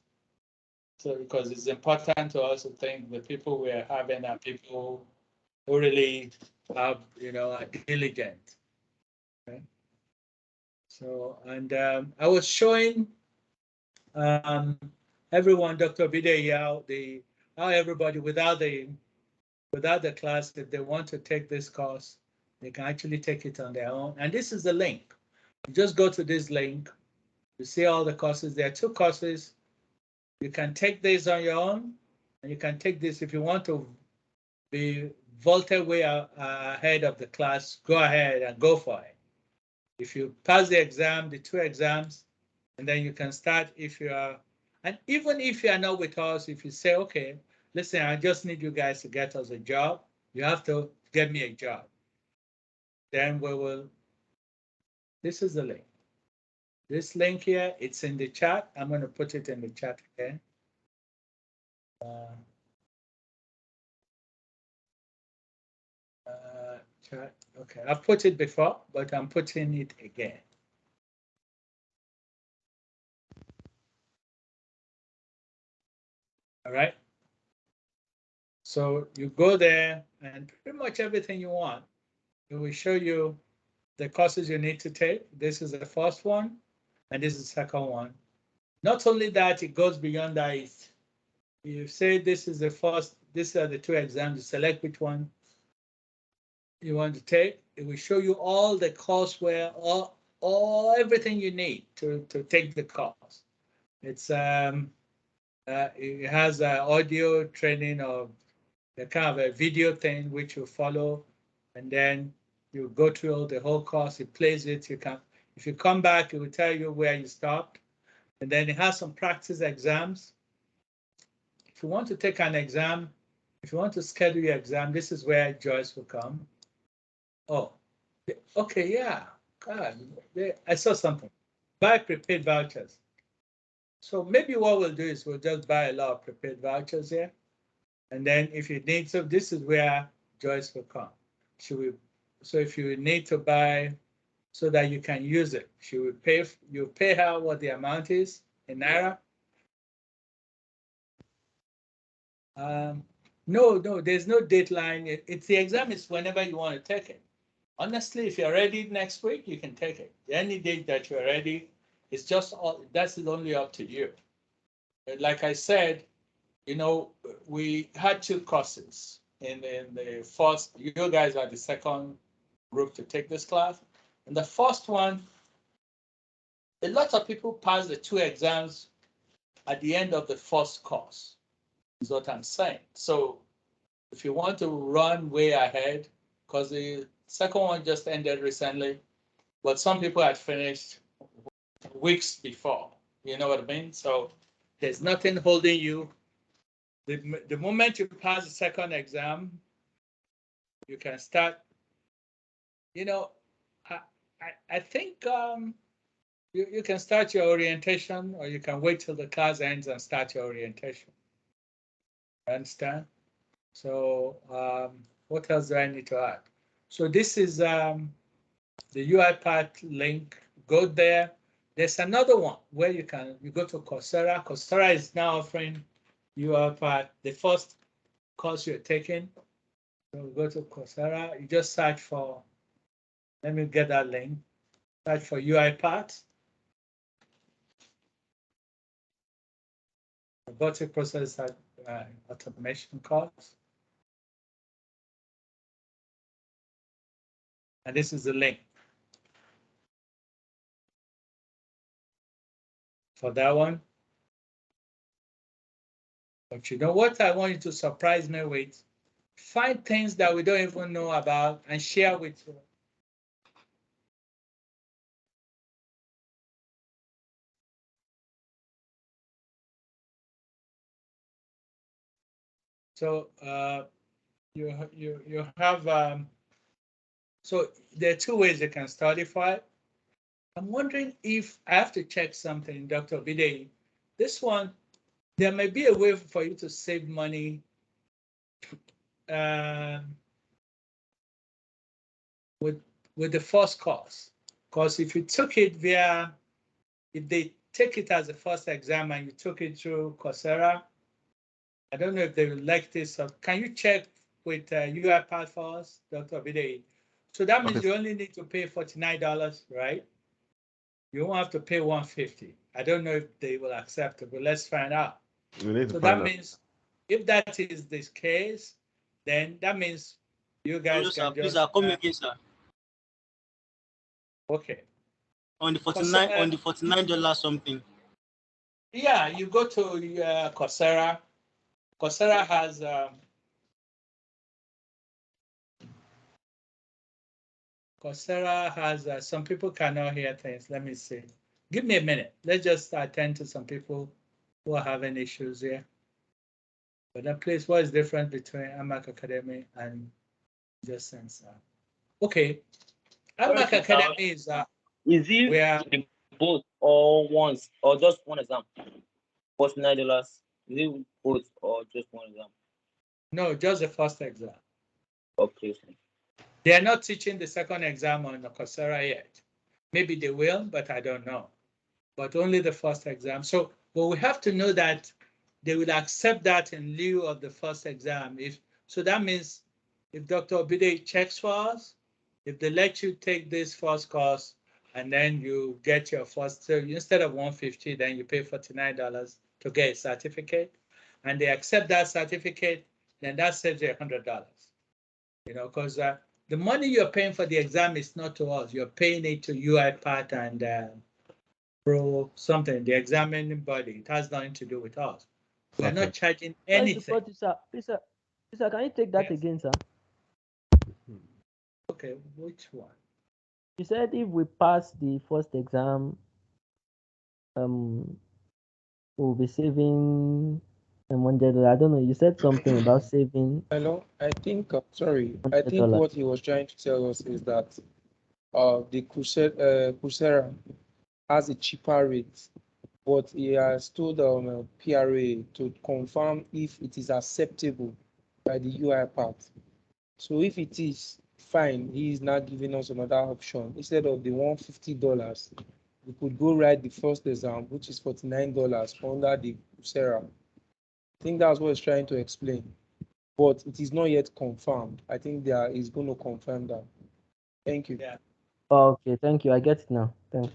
F: So because it's important to also think the people we are having are people who really have, are diligent. Okay? So, and I was showing everyone, Dr. Bide, how everybody without the class, if they want to take this course, they can actually take it on their own. And this is the link. You just go to this link. You see all the courses. There are 2 courses. You can take this on your own, and you can take this if you want to be vaulted way ahead of the class. Go ahead and go for it. If you pass the exam, the 2 exams, and then you can start if you are, and even if you are not with us, if you say, okay, listen, I just need you guys to get us a job. You have to get me a job. Then we will, this is the link. This link here, it's in the chat. I'm going to put it in the chat again. Chat. Okay, I've put it before, but I'm putting it again. All right. So you go there and pretty much everything you want. It will show you the courses you need to take. This is the first one, and this is the second one. Not only that, it goes beyond that. You say this is the first, these are the two exams, you select which one you want to take. It will show you all the courseware, all everything you need to take the course. It's it has audio training of the kind of a video thing which you follow, and then you go through the whole course. It plays it. You can, if you come back, it will tell you where you stopped, and then it has some practice exams. If you want to take an exam, if you want to schedule your exam, this is where Joyce will come. Oh, okay, yeah. God, I saw something. Buy prepaid vouchers. So maybe what we'll do is we'll just buy a lot of prepaid vouchers here. And then if you need, so this is where Joyce will come. She will, so if you need to buy so that you can use it, she will pay, you pay her what the amount is in Naira. No, there's no deadline. It's the exam is whenever you want to take it. Honestly, if you're ready next week, you can take it. Any date that you're ready, it's just all, that's only up to you. But like I said, you know, we had two courses in the first, you guys are the second group to take this class. In the first one, a lot of people pass the two exams at the end of the first course, is what I'm saying. So if you want to run way ahead, because the second one just ended recently, but some people had finished weeks before, you know what I mean? So there's nothing holding you. The moment you pass the second exam, you can start, you know, I think you can start your orientation, or you can wait till the class ends and start your orientation. Understand? So what else do I need to add? So this is the UiPath link. Go there. There's another one where you go to Coursera. Coursera is now offering UiPath, the first course you're taking. So go to Coursera. You just search for, let me get that link. Search for UiPath. Robotic process automation course. And this is the link for that one. But you know what I want you to surprise me with? Find things that we don't even know about and share with you. So you have, so there are two ways you can studify. I'm wondering if I have to check something, Dr. Bidei. This one, there may be a way for you to save money with the first course. Because if you took it via, if they take it as a first exam and you took it through Coursera, I don't know if they will like this. So can you check with UiPath for us, Dr. Bidei? So that means you only need to pay $49, right? You won't have to pay $150. I don't know if they will accept it, but let's find out. So that means if that is the case, then that means you guys
N: Hello,
F: can
N: sir. Please,
F: just
N: come again, sir.
F: Okay.
N: On the $49 something.
F: Yeah, you go to Coursera. Coursera has some people cannot hear things. Let me see. Give me a minute. Let's just attend to some people who are having issues here. But then please, what is the difference between AMAC Academy and just Sensor? Okay. AMAC Academy is
N: it
F: where
N: the
O: both or once or just one exam? $49. Is it both or just one exam?
F: No, just the first exam.
O: Okay.
F: They are not teaching the second exam on the Coursera yet. Maybe they will, but I don't know. But only the first exam. So well, we have to know that they will accept that in lieu of the first exam. So that means if Dr. Obide checks for us, if they let you take this first course and then you get your first, so instead of $150, then you pay $49 to get a certificate, and they accept that certificate, then that saves you $100. Because the money you're paying for the exam is not to us. You're paying it to UiPath and Pro something, the examining body. It has nothing to do with us. We are not charging anything.
D: Please, sir, can you take that again, sir?
F: Okay, which one?
D: You said if we pass the first exam, we'll be saving $100. I don't know. You said something about saving.
C: Hello, I think I think what he was trying to tell us is that the Coursera has a cheaper rate, but he has told PRA to confirm if it is acceptable by the UiPath. So if it is fine, he is now giving us another option. Instead of the $150, we could go write the first exam, which is $49 under the Coursera. I think that's what he's trying to explain, but it is not yet confirmed. I think there is going to confirm that. Thank you.
F: Yeah.
D: Okay, thank you. I get it now. Thanks.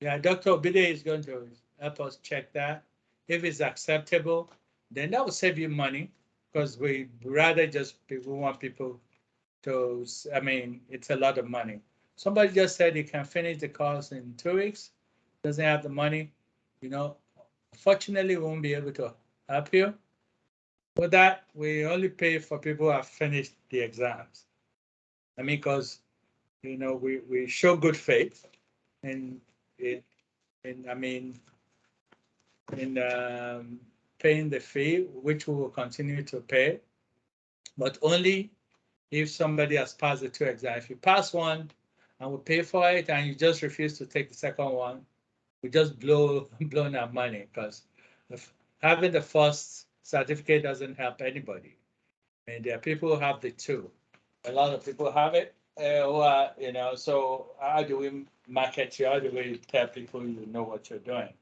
F: Yeah, Dr. Obide is going to help us check that. If it's acceptable, then that will save you money, because we rather we want people to, I mean, it's a lot of money. Somebody just said he can finish the course in 2 weeks, doesn't have the money, Fortunately, we won't be able to help you. For that, we only pay for people who have finished the exams. I mean, because, we show good faith in paying the fee, which we will continue to pay, but only if somebody has passed the 2 exams. If you pass one and we pay for it and you just refuse to take the second one, we just blown our money, because having the first certificate doesn't help anybody. I mean, there are people who have the 2. A lot of people have it, who are, so how do we market you? How do we tell people you know what you're doing?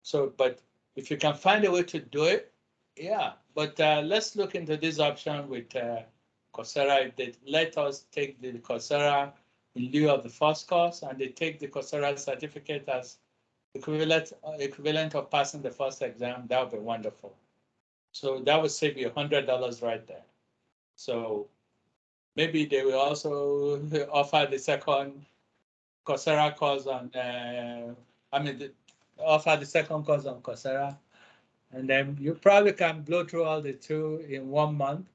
F: So, but if you can find a way to do it, yeah. But let's look into this option with Coursera. If they let us take the Coursera in lieu of the first course, and they take the Coursera certificate as equivalent of passing the first exam, that would be wonderful. So that would save you $100 right there. So maybe they will also offer the second Coursera course on, offer the second course on Coursera, and then you probably can blow through all the 2 in 1 month.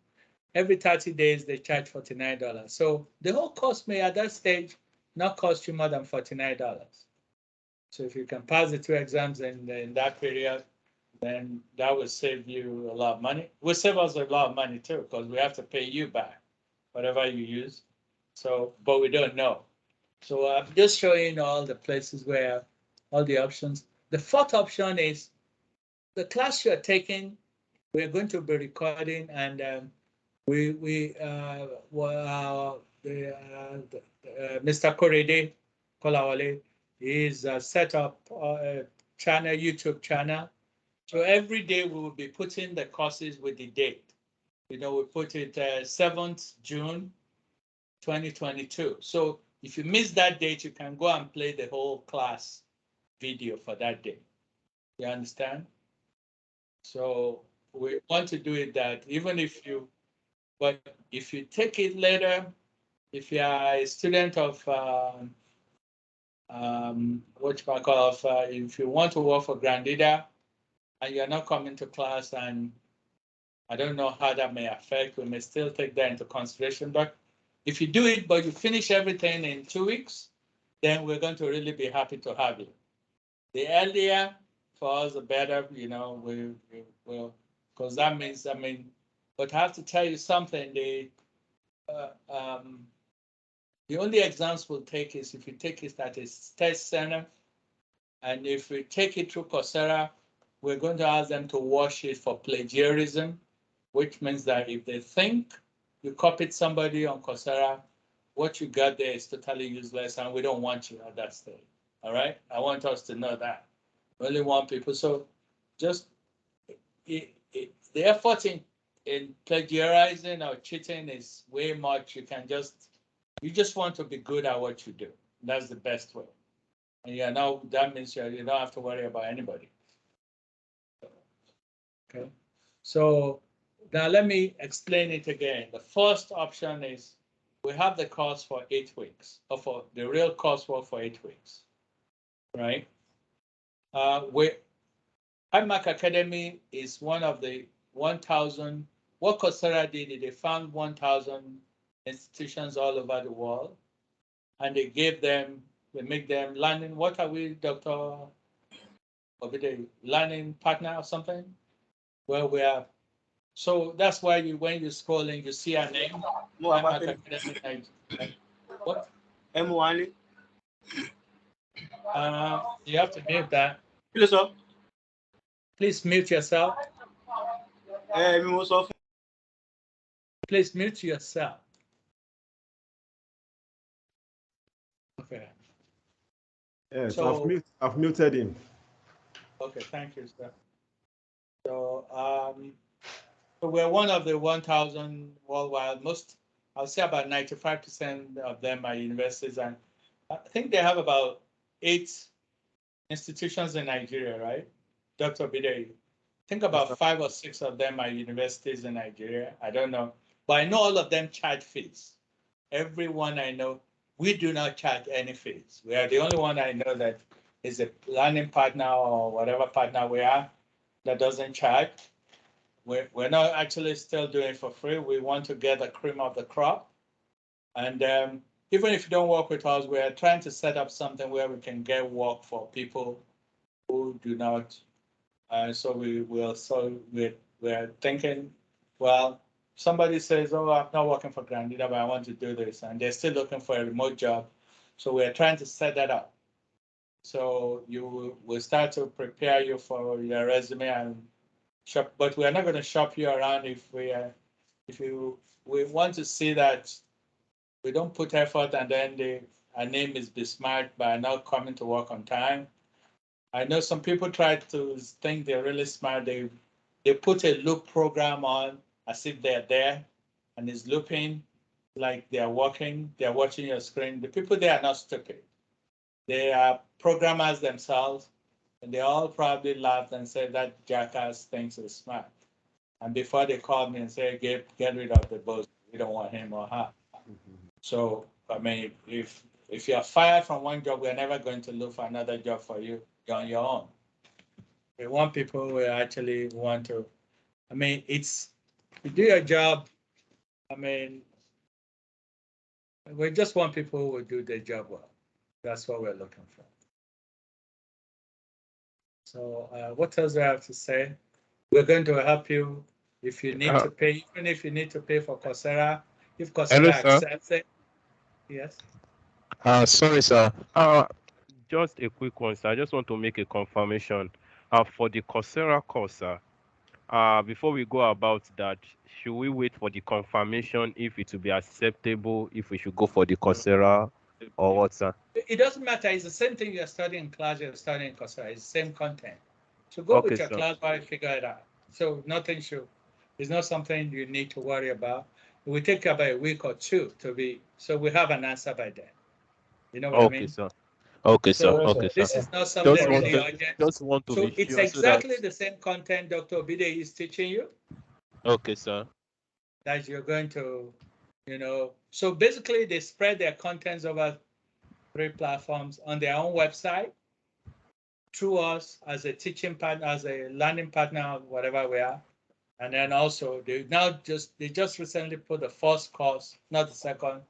F: Every 30 days, they charge $49. So the whole course may at that stage not cost you more than $49. So if you can pass the 2 exams in that period, then that will save you a lot of money. Will save us a lot of money too, because we have to pay you back whatever you use. So, but we don't know. So I'm just showing all the places where all the options. The 4th option is the class you're taking. We're going to be recording, and Mr. Korede Kolawale is set up a channel, YouTube channel. So every day we will be putting the courses with the date. We put it 7th June 2022. So if you miss that date, you can go and play the whole class video for that day. You understand? So we want to do it that even if you take it later, if you are a student of if you want to work for Grandida and you're not coming to class, and I don't know how that may affect, we may still take that into consideration. But if you do it, but you finish everything in 2 weeks, then we're going to really be happy to have you. The earlier for us, the better, we will, because that means, but I have to tell you something, The only exams we'll take is if you take it at a test center, and if we take it through Coursera, we're going to ask them to wash it for plagiarism, which means that if they think you copied somebody on Coursera, what you got there is totally useless, and we don't want you at that stage. All right? I want us to know that. We only want people. So just the effort in plagiarizing or cheating is way much. You just want to be good at what you do. That's the best way. And now that means you don't have to worry about anybody. Okay. So now let me explain it again. The first option is we have the course for 8 weeks, or for the real coursework for 8 weeks, right? iMac Academy is one of the 1,000. What Coursera did is they found 1,000 institutions all over the world, and they make them learning. What are we, Dr. Obide, learning partner or something? Well, we are. So that's why when you scroll in, you see our name. What?
N: M1.
F: You have to mute that.
N: Please, sir.
F: Please mute yourself. Please mute yourself. Okay.
B: Yes,
F: So,
B: I've muted him.
F: Okay, thank you, sir. So, so we're one of the 1,000 worldwide. I'll say about 95% of them are universities, and I think they have about 8 institutions in Nigeria, right? Dr. Bidei, I think about 5 or 6 of them are universities in Nigeria. I don't know, but I know all of them charge fees. Everyone I know, we do not charge any fees. We are the only one I know that is a learning partner or whatever partner we are that doesn't charge. We're not actually still doing it for free. We want to get the cream of the crop. And even if you don't work with us, we're trying to set up something where we can get work for people who do not. So we're thinking, well, somebody says, oh, I'm not working for Grandida, but I want to do this. And they're still looking for a remote job. So we're trying to set that up. So we'll start to prepare you for your resume and shop, but we're not going to shop you around we want to see that we don't put effort and then our name is besmirched by not coming to work on time. I know some people try to think they're really smart. They put a loop program on as if they're there and it's looping like they're working, they're watching your screen. The people there are not stupid. They are programmers themselves, and they all probably laughed and said that jackass thinks he's smart. And before they called me and said, get rid of the boss, we don't want him or her. So, I mean, if you're fired from one job, we're never going to look for another job for you. You're on your own. We want people who actually want to, I mean, you do your job. I mean, we just want people who will do their job well. That's what we're looking for. So what else do I have to say? We're going to help you if you need to pay, even if you need to pay for Coursera, if Coursera accepts it. Yes.
A: Sorry, sir. Just a quick one, sir. I just want to make a confirmation. For the Coursera course, sir, before we go about that, should we wait for the confirmation if it will be acceptable, if we should go for the Coursera or what, sir?
F: It doesn't matter. It's the same thing you're studying in class, you're studying in Coursera. It's the same content. So go with your class while you figure it out. So it's not something you need to worry about. It will take about a week or two so we have an answer by then. You know what I mean?
A: Sir. Okay,
F: so,
A: sir. Okay,
F: this
A: sir.
F: is not something really urgent.
A: Just want to
F: so
A: be
F: it's
A: sure
F: exactly the same content Dr. Obide is teaching you.
A: Okay, sir.
F: That you're going to, so basically they spread their contents over 3 platforms on their own website, through us as a teaching partner, as a learning partner, whatever we are. And then also they just recently put the first course, not the second,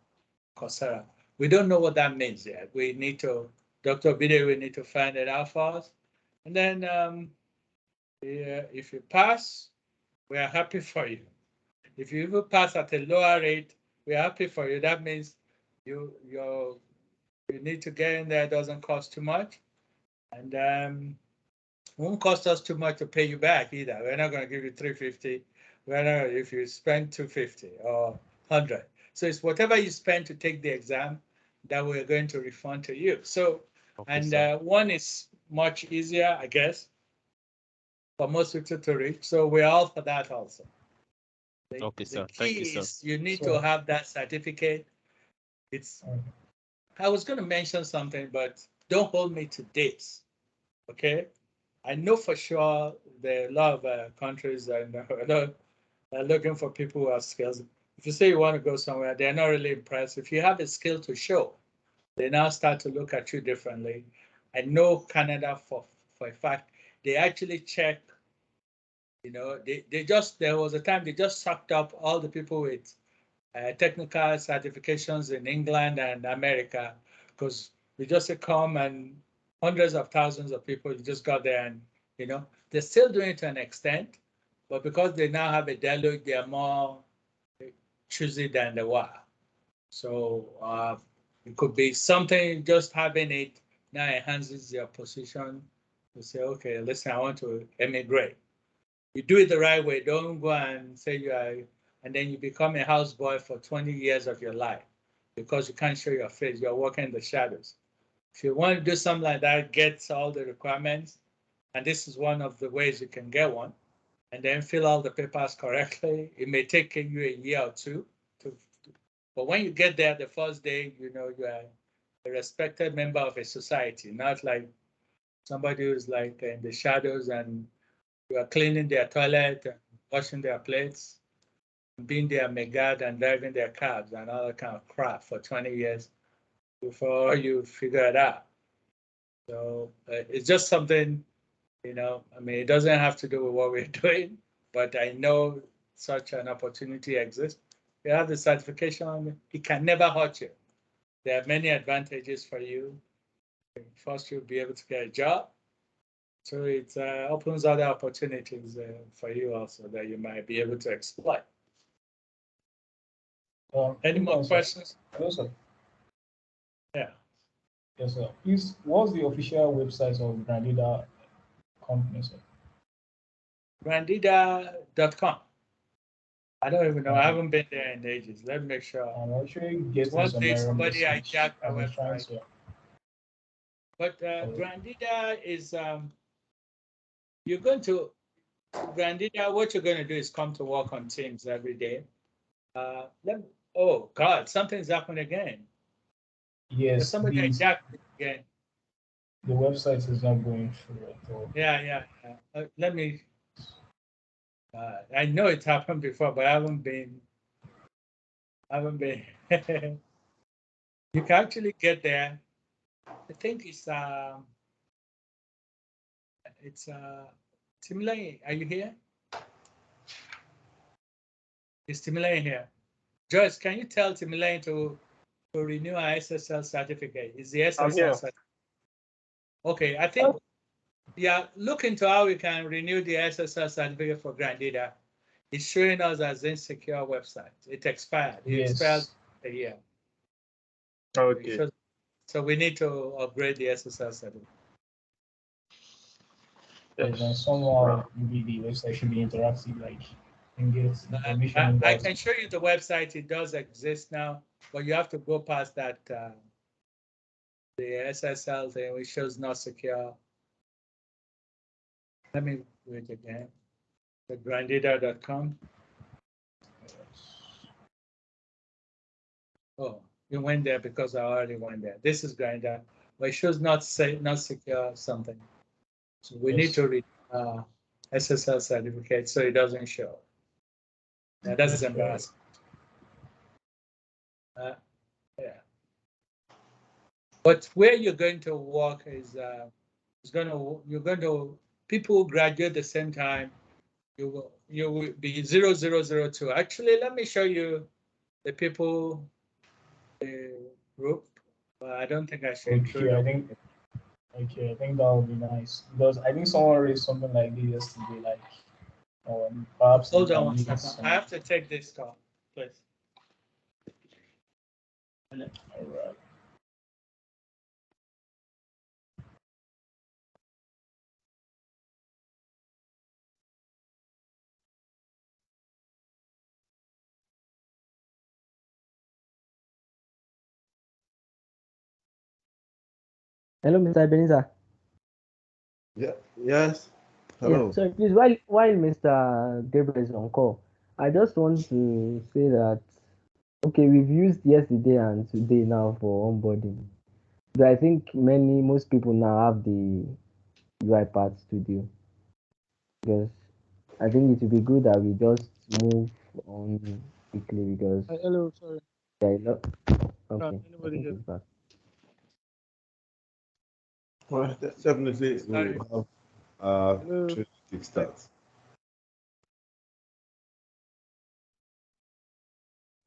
F: Coursera. We don't know what that means yet. We need to, Dr. Bide, we need to find it out for us. And then if you pass, we are happy for you. If you even pass at a lower rate, we are happy for you. That means You need to get in there. It doesn't cost too much, and won't cost us too much to pay you back either. We're not going to give you 350. We're not, if you spend 250 or 100. So it's whatever you spend to take the exam that we're going to refund to you. So, and one is much easier, I guess, for most people to reach. So we're all for that also.
A: Okay, sir.
F: The
A: Thank you,
F: key
A: sir.
F: is you need to have that certificate. It's. I was going to mention something, but don't hold me to dates. Okay. I know for sure there are a lot of countries and are looking for people who have skills. If you say you want to go somewhere, they're not really impressed. If you have a skill to show, they now start to look at you differently. I know Canada for a fact, they actually check, you know, there was a time they just sucked up all the people with technical certifications in England and America, because we just come and hundreds of thousands of people just got there, and you know they're still doing it to an extent, but because they now have a deluge, they are more choosy than they were. So it could be something, just having it now enhances your position to say, okay, listen, I want to emigrate. You do it the right way. Don't go and say you are, and then you become a houseboy for 20 years of your life because you can't show your face. You're working in the shadows. If you want to do something like that, get all the requirements, and this is one of the ways you can get one, and then fill all the papers correctly. It may take you a year or two, but when you get there the first day, you know you are a respected member of a society, not like somebody who's like in the shadows and you are cleaning their toilet and washing their plates, being their megad and driving their cabs and all that kind of crap for 20 years before you figure it out. So it's just something, you know, I mean, it doesn't have to do with what we're doing, but I know such an opportunity exists. You have the certification, it can never hurt you. There are many advantages for you. First, you'll be able to get a job. So it opens other opportunities for you also that you might be able to exploit. Any more questions?
G: Yes, sir.
F: Yeah.
G: Yes, sir. Please, what's the official website of Grandida company, sir?
F: Grandida.com. I don't even know. I haven't been there in ages. Let me make sure.
G: I'm actually getting
F: One
G: some
F: day
G: error
F: somebody
G: message.
F: hijacked our
G: I'm trying
F: website.
G: to.
F: But Grandida is you're going to Grandida. What you're going to do is come to work on Teams every day. Oh God, something's happened again.
G: Yes,
F: somebody hijacked it again.
G: The website is not going through at all.
F: Yeah. Let me. I know it's happened before, but I haven't been. You can actually get there. I think it's Timlane. Are you here? Is Timlane here? Joyce, can you tell Timlane to renew our SSL certificate? Is the SSL certificate? Okay, I think, yeah, look into how we can renew the SSL certificate for Grandida. It's showing us as insecure website. It expired. It expires a year.
K: Okay.
F: So we need to upgrade the SSL certificate.
G: Yes, and somehow maybe the website should be interactive, like and get information.
F: I can show you the website. It does exist now, but you have to go past that the SSL thing, which shows not secure. Let me wait again. The grandida.com. Oh, you went there because I already went there. This is Grandida, but it shows not secure something. So we need to read SSL certificate so it doesn't show. Now that's embarrassing. Yeah. But where you're going to work is people who graduate the same time. You will be 0002. Actually, let me show you the people group. But I don't think I should.
G: Okay, I think that would be nice because I think someone raised something like this yesterday, like perhaps.
F: Hold on one second. I have to take this call, please.
Q: All right.
D: Hello, Mr. Ebenezer.
B: Yeah. Yes.
D: Yeah,
B: Hello.
D: so please, while Mr. Gabriel is on call, I just want to say that okay, we've used yesterday and today now for onboarding. But I think most people now have the UiPath Studio because I think it would be good that we just move on quickly because
F: Hello, sorry.
D: there are a lot. Okay, I
F: Anybody
D: think
F: here?
D: it's back.
B: Well, definitely we
F: Sorry.
B: will have
F: Hello.
B: to kickstart.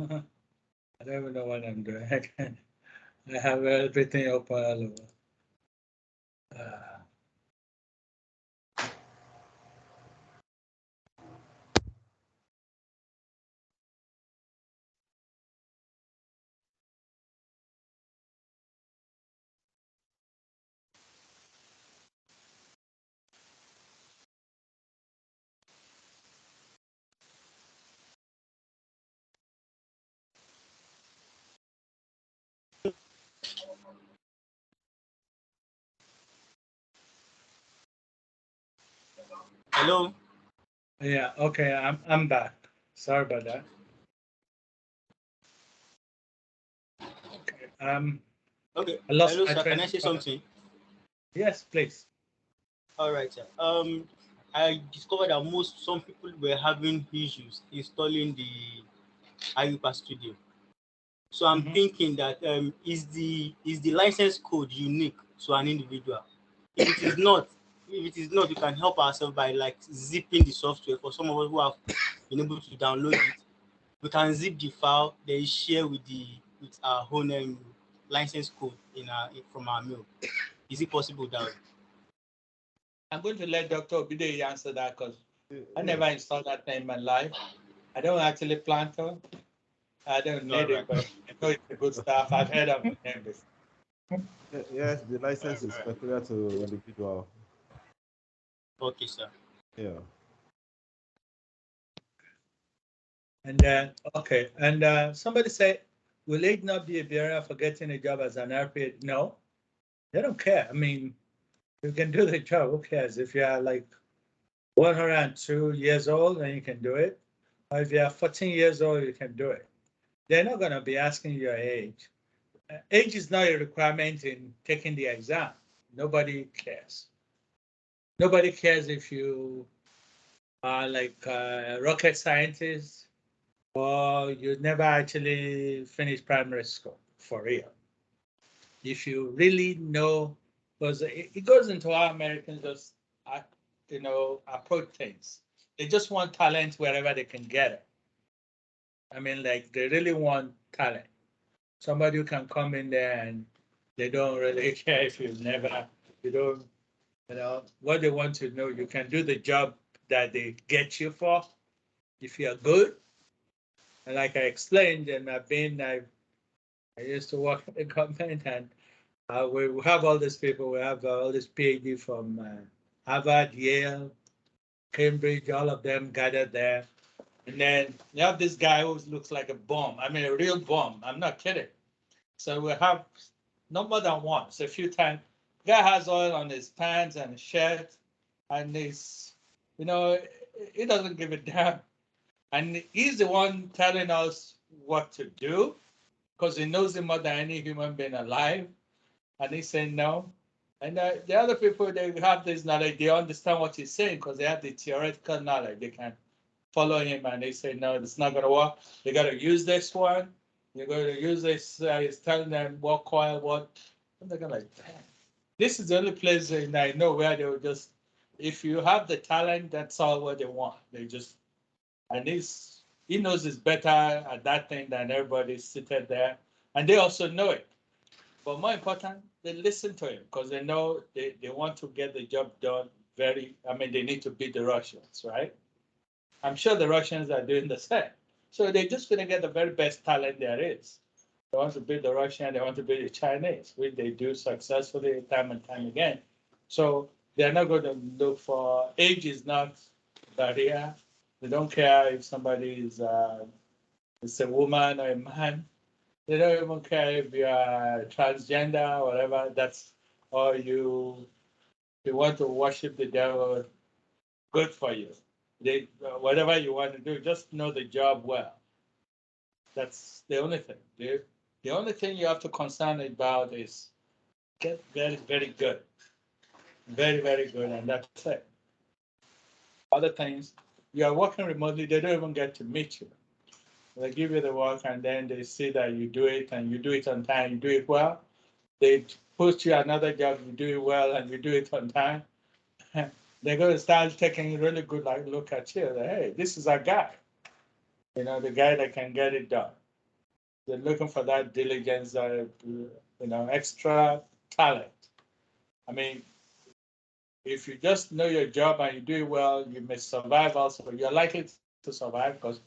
F: I don't even know what I'm doing. I have everything open all over.
N: Hello.
F: Yeah, okay, I'm back. Sorry about that. Okay.
N: Okay.
F: I lost
N: Hello,
F: my
N: sir.
F: train
N: Can I
F: of
N: say
F: thought.
N: something?
F: Yes, please.
N: All right, sir. I discovered that some people were having issues installing the UiPath Studio. So I'm thinking that is the license code unique to an individual? If it is not, we can help ourselves by like zipping the software. For some of us who have been able to download it, we can zip the file, then share with our own license code from our mail. Is it possible that way?
F: I'm going to let Dr. Obide answer that because I never installed that thing in my life. I don't actually plan to. I don't need it, but I know it's a good stuff. I've heard of the name before.
B: Yes, the license is peculiar to individual.
N: Okay, sir.
B: Yeah.
F: And okay, and somebody say, will it not be a barrier for getting a job as an RPA? No, they don't care. I mean, you can do the job. Who cares? If you are like 102 years old, then you can do it. Or if you are 14 years old, you can do it. They're not going to be asking your age. Age is not a requirement in taking the exam. Nobody cares. Nobody cares if you are like a rocket scientist or you never actually finished primary school for real. If you really know, because it goes into how Americans just, approach things. They just want talent wherever they can get it. I mean, like they really want talent. Somebody who can come in there and they don't really care if you don't, what they want to know, you can do the job that they get you for if you're good. And like I explained, and I used to work in the government, and we have all these people. We have all this PhD from Harvard, Yale, Cambridge, all of them gathered there. And then you have this guy who looks like a bomb. I mean, a real bomb. I'm not kidding. So we have no more than once, a few times. Guy has oil on his pants and his shirt, and he doesn't give a damn. And he's the one telling us what to do because he knows it more than any human being alive. And he's saying no. And the other people, they have this knowledge, they understand what he's saying because they have the theoretical knowledge. They can follow him and they say, no, it's not going to work. They got to use this one. You're going to use this. He's telling them what coil, what. And they're going to like, damn. This is the only place I know where they will just, if you have the talent, that's all what they want. They just, and he knows it's better at that thing than everybody seated there. And they also know it. But more important, they listen to him because they know they want to get the job done they need to beat the Russians, right? I'm sure the Russians are doing the same. So they're just going to get the very best talent there is. They want to beat the Russian, they want to beat the Chinese, which they do successfully time and time again. So they're not going to look for age is not barrier. They don't care if somebody is a woman or a man. They don't even care if you are transgender or whatever. That's or you want to worship the devil. Good for you. They whatever you want to do, just know the job well. That's the only thing. The only thing you have to concern about is get very, very good. Very, very good, and that's it. Other things, you are working remotely, they don't even get to meet you. They give you the work and then they see that you do it and you do it on time, you do it well. They post you another job, you do it well and you do it on time. They're going to start taking a really good look at you. Hey, this is our guy. The guy that can get it done. They're looking for that diligence, extra talent. I mean, if you just know your job and you do it well, you may survive also. You're likely to survive because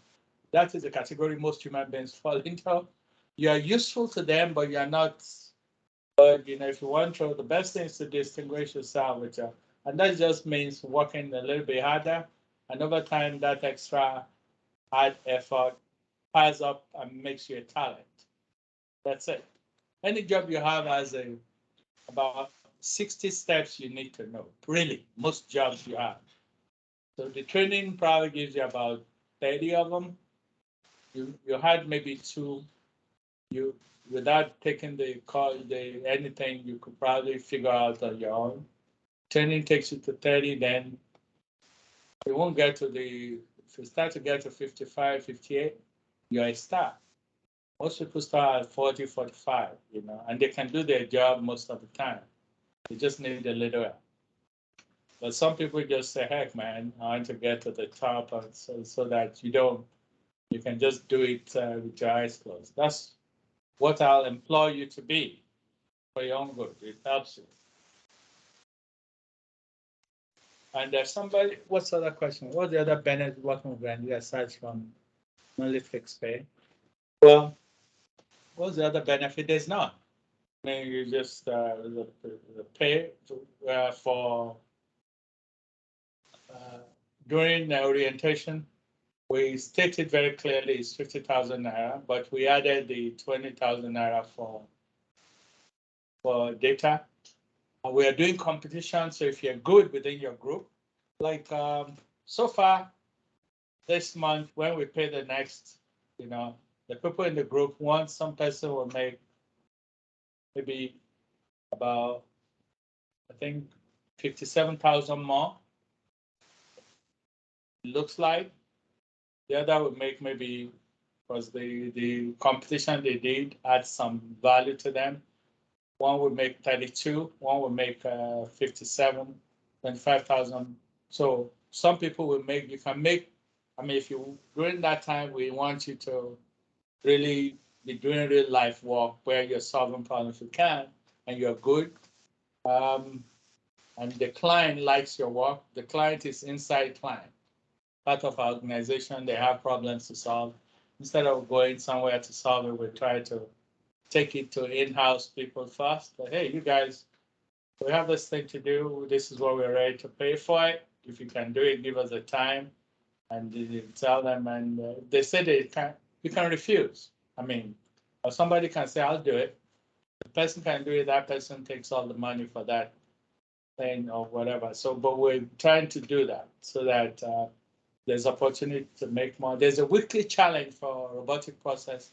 F: that is the category most human beings fall into. You are useful to them, but you're not. But if you want to, the best thing is to distinguish yourself with them. And that just means working a little bit harder. And over time, that extra hard effort piles up and makes you a talent. That's it. Any job you have has about 60 steps you need to know. Really, most jobs you have. So the training probably gives you about 30 of them. You had maybe two. You without taking the call, anything you could probably figure out on your own. Training takes you to 30, then you won't get to if you start to get to 55, 58, you're a star. Most people start at 40, 45, and they can do their job most of the time. They just need a little help. But some people just say, heck, man, I want to get to the top so that you can just do it with your eyes closed. That's what I'll employ you to be for your own good. It helps you. And there's somebody, what's the other question? What's the other benefit working with Brandy aside from only fixed pay? Well, what's the other benefit? There's none. I mean, you just the pay for during the orientation, we stated very clearly it's 50,000 naira, but we added the 20,000 naira for data. We are doing competition, so if you're good within your group, like so far this month when we pay the next, the people in the group, some person will make maybe about, I think, 57,000 more. It looks like the other would make maybe, because the competition they did add some value to them. One would make 32, one would make 57, 25,000. So some people will make, you can make, if you, during that time, we want you to really be doing real life work where you're solving problems you can, and you're good. And the client likes your work. The client is inside client. Part of our organization, they have problems to solve. Instead of going somewhere to solve it, we try to take it to in-house people first. But hey, you guys, we have this thing to do. This is what we're ready to pay for it. If you can do it, give us the time. And tell them, and they say you can refuse. Or somebody can say, I'll do it. The person can do it, that person takes all the money for that thing or whatever. So, but we're trying to do that so that there's opportunity to make more. There's a weekly challenge for robotic process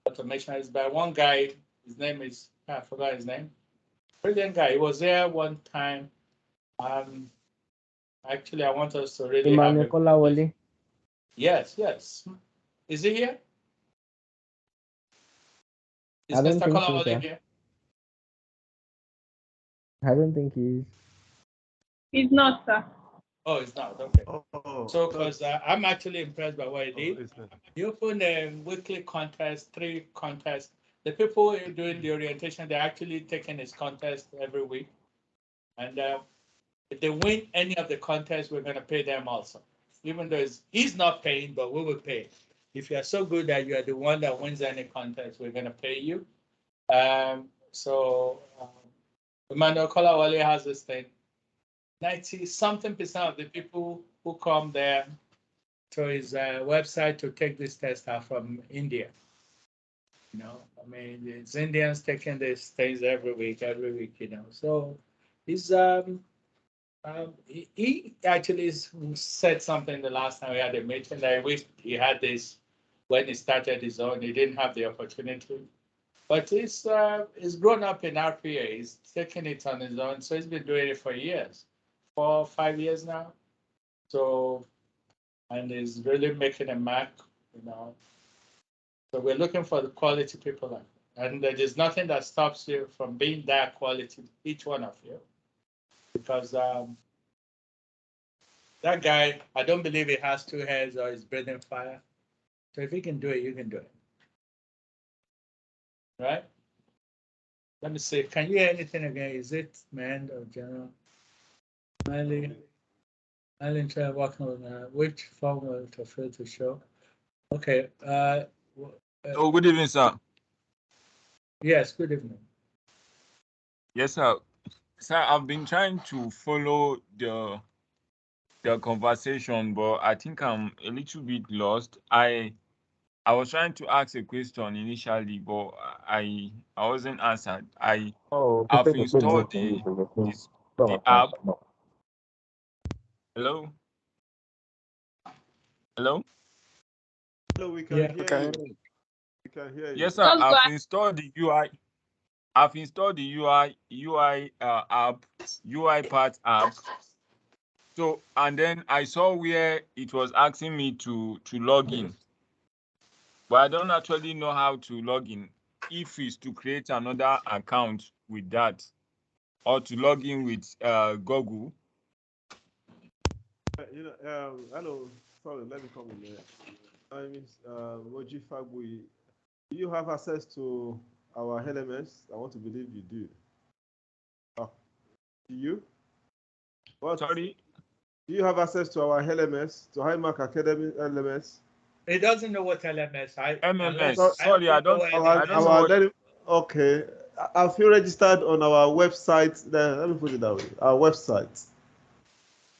F: automation. It's by one guy. His name is, I forgot his name. Brilliant guy. He was there one time. Actually, I want us to really have Yes. Is he here? Is
D: I don't
F: Mr.
D: think so,
F: Kolawole
D: sir.
F: here?
D: I don't think he is.
M: He's not, sir.
F: Oh, it's not. Okay. So, because I'm actually impressed by what he did. He opened a weekly contest, 3 contests. The people doing the orientation, they're actually taking his contest every week. And if they win any of the contests, we're going to pay them also. Even though he's not paying, but we will pay. if you're so good that you're the one that wins any contest, we're gonna pay you. So Emmanuel Kolawole has this thing. 90-something% of the people who come there to his website to take this test are from India. You know, I mean, it's Indians taking these things every week, you know. So he's he actually said something the last time we had a meeting that I wish he had this when he started his own. He didn't have the opportunity. But he's grown up in RPA. He's taken it on his own. So he's been doing it for years, 4 or 5 years now. So, and he's really making a mark, you know. So we're looking for the quality people. And there's nothing that stops you from being that quality, each one of you. Because that guy, I don't believe he has 2 heads or he's breathing fire. So if he can do it, you can do it. Right? Let me see. Can you hear anything again? Is it man or general? I'll try working on which form will fulfill to show. Okay.
L: Oh, good evening, sir.
F: Yes, good evening.
L: Yes, sir. Sir, I've been trying to follow the conversation, but I think I'm a little bit lost. I was trying to ask a question initially, but I wasn't answered. I've installed the app. Hello? Hello?
B: Hello, we can hear you. We can hear you.
L: Yes, sir. I've installed the UI. I've installed the UI app, UiPath app. So, and then I saw where it was asking me to log in, but I don't actually know how to log in. If it's to create another account with that, or to log in with Google.
B: Hello. Sorry, let me come in there. My name is Moji Fagui. Do you have access to our LMS? I want to believe you do. Oh, do you? What?
L: Sorry?
B: Do you have access to our LMS, to Highmark Academy LMS?
F: He doesn't know what LMS.
L: MMS. Sorry, I don't know.
B: Okay. Have you registered on our website? Let me put it that way. Our website.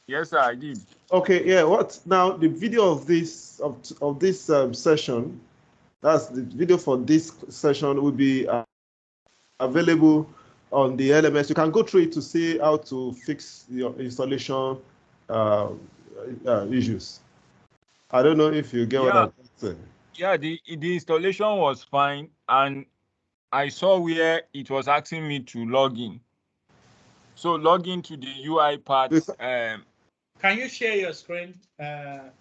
L: Yes, sir, I did.
B: Okay, yeah. What now? The video of this session, that's the video for this session, will be available on the LMS. You can go through it to see how to fix your installation issues. I don't know if you get what I'm saying.
L: Yeah, the installation was fine, and I saw where it was asking me to log in. So log into the UiPath.
F: Can you share your screen, the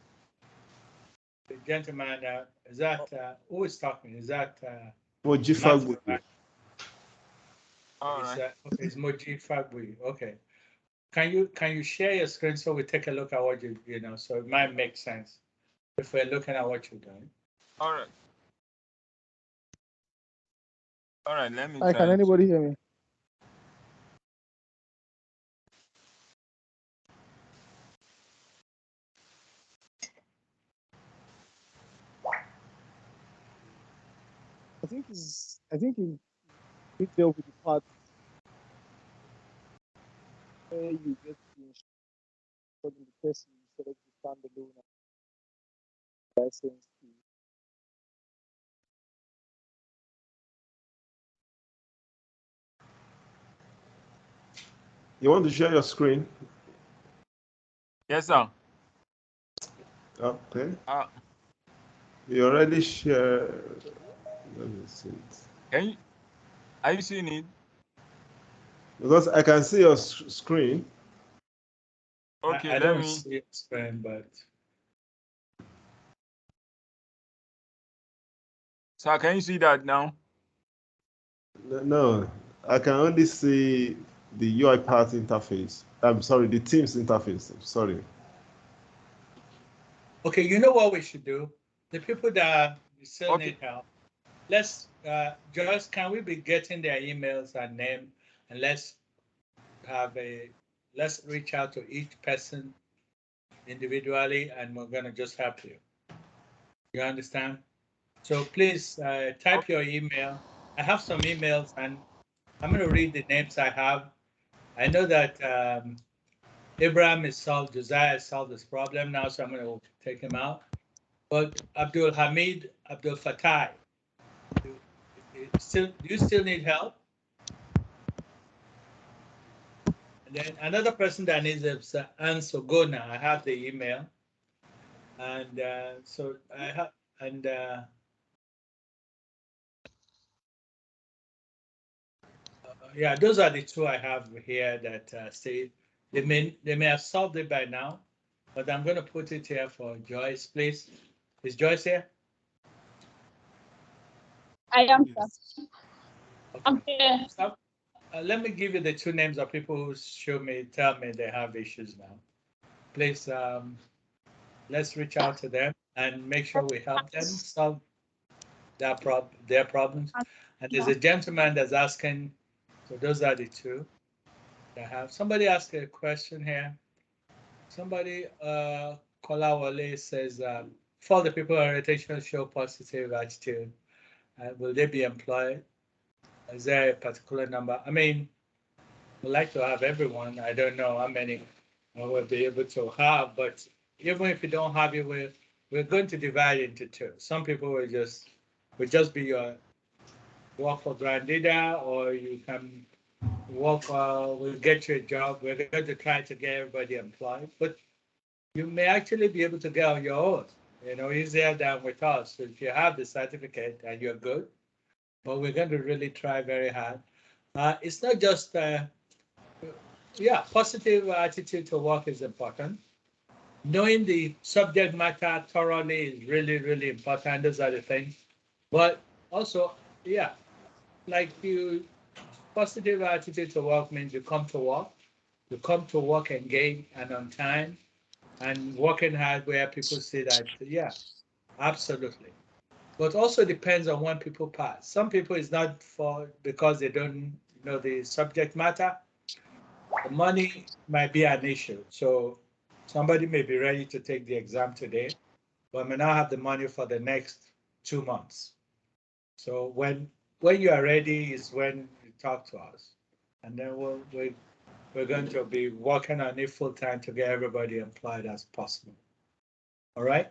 F: gentleman? Is that who is talking? Is that
B: Moji Fagui?
L: All right.
F: Okay, it's Moji Fagui. Okay. Can you share your screen so we take a look at what you know? So it might make sense if we're looking at what you're doing.
L: All right. All right. Let me.
P: Hi, can anybody hear me? I think we deal with the part where you get the instruction from the person instead of the standalone license fee.
B: You want to share your screen?
L: Yes, sir.
B: Okay. You already share. Let me see it.
L: Are you seeing it?
B: Because I can see your screen.
L: Okay,
F: I don't see your screen, but.
L: Sir, can you see that now?
B: No, I can only see the UiPath interface. I'm sorry, the Teams interface. I'm sorry.
F: Okay, you know what we should do? The people that still need help, let's just can we be getting their emails and name, and let's reach out to each person individually, and we're gonna just help you. You understand? So please type your email. I have some emails and I'm going to read the names I have. I know that Abraham is solved, Josiah has solved this problem now, so I'm going to take him out. But Abdul Hamid, Abdul Fatai, do you still need help? And then another person that needs is Anne Sogona. I have the email. And so I have, and yeah, those are the two I have here that say they may have solved it by now, but I'm going to put it here for Joyce, please. Is Joyce here?
M: I am, sir.
F: Okay.
M: I'm here.
F: So, let me give you the two names of people who tell me they have issues now. Please, let's reach out to them and make sure we help them solve their problems. And there's a gentleman that's asking, so those are the two that have. Somebody asked a question here. Somebody, Kolawale says, for the people orientation show positive attitude, will they be employed? Is there a particular number? I mean, we'd like to have everyone. I don't know how many we'll be able to have, but even if you don't have it, we're going to divide into two. Some people will just be your work for Grand Leader, or you can work, we'll get you a job. We're going to try to get everybody employed, but you may actually be able to get on your own, easier than with us. So if you have the certificate and you're good, but we're going to really try very hard. It's not just, positive attitude to work is important. Knowing the subject matter thoroughly is really, really important. Those are the things. But also, like positive attitude to work means you come to work engaged and on time and working hard where people see that, absolutely. But also depends on when people pass. Some people it's not because they don't know the subject matter. The money might be an issue. So somebody may be ready to take the exam today, but may not have the money for the next 2 months. So when you are ready is when you talk to us, and then we're going to be working on it full time to get everybody employed as possible. All right.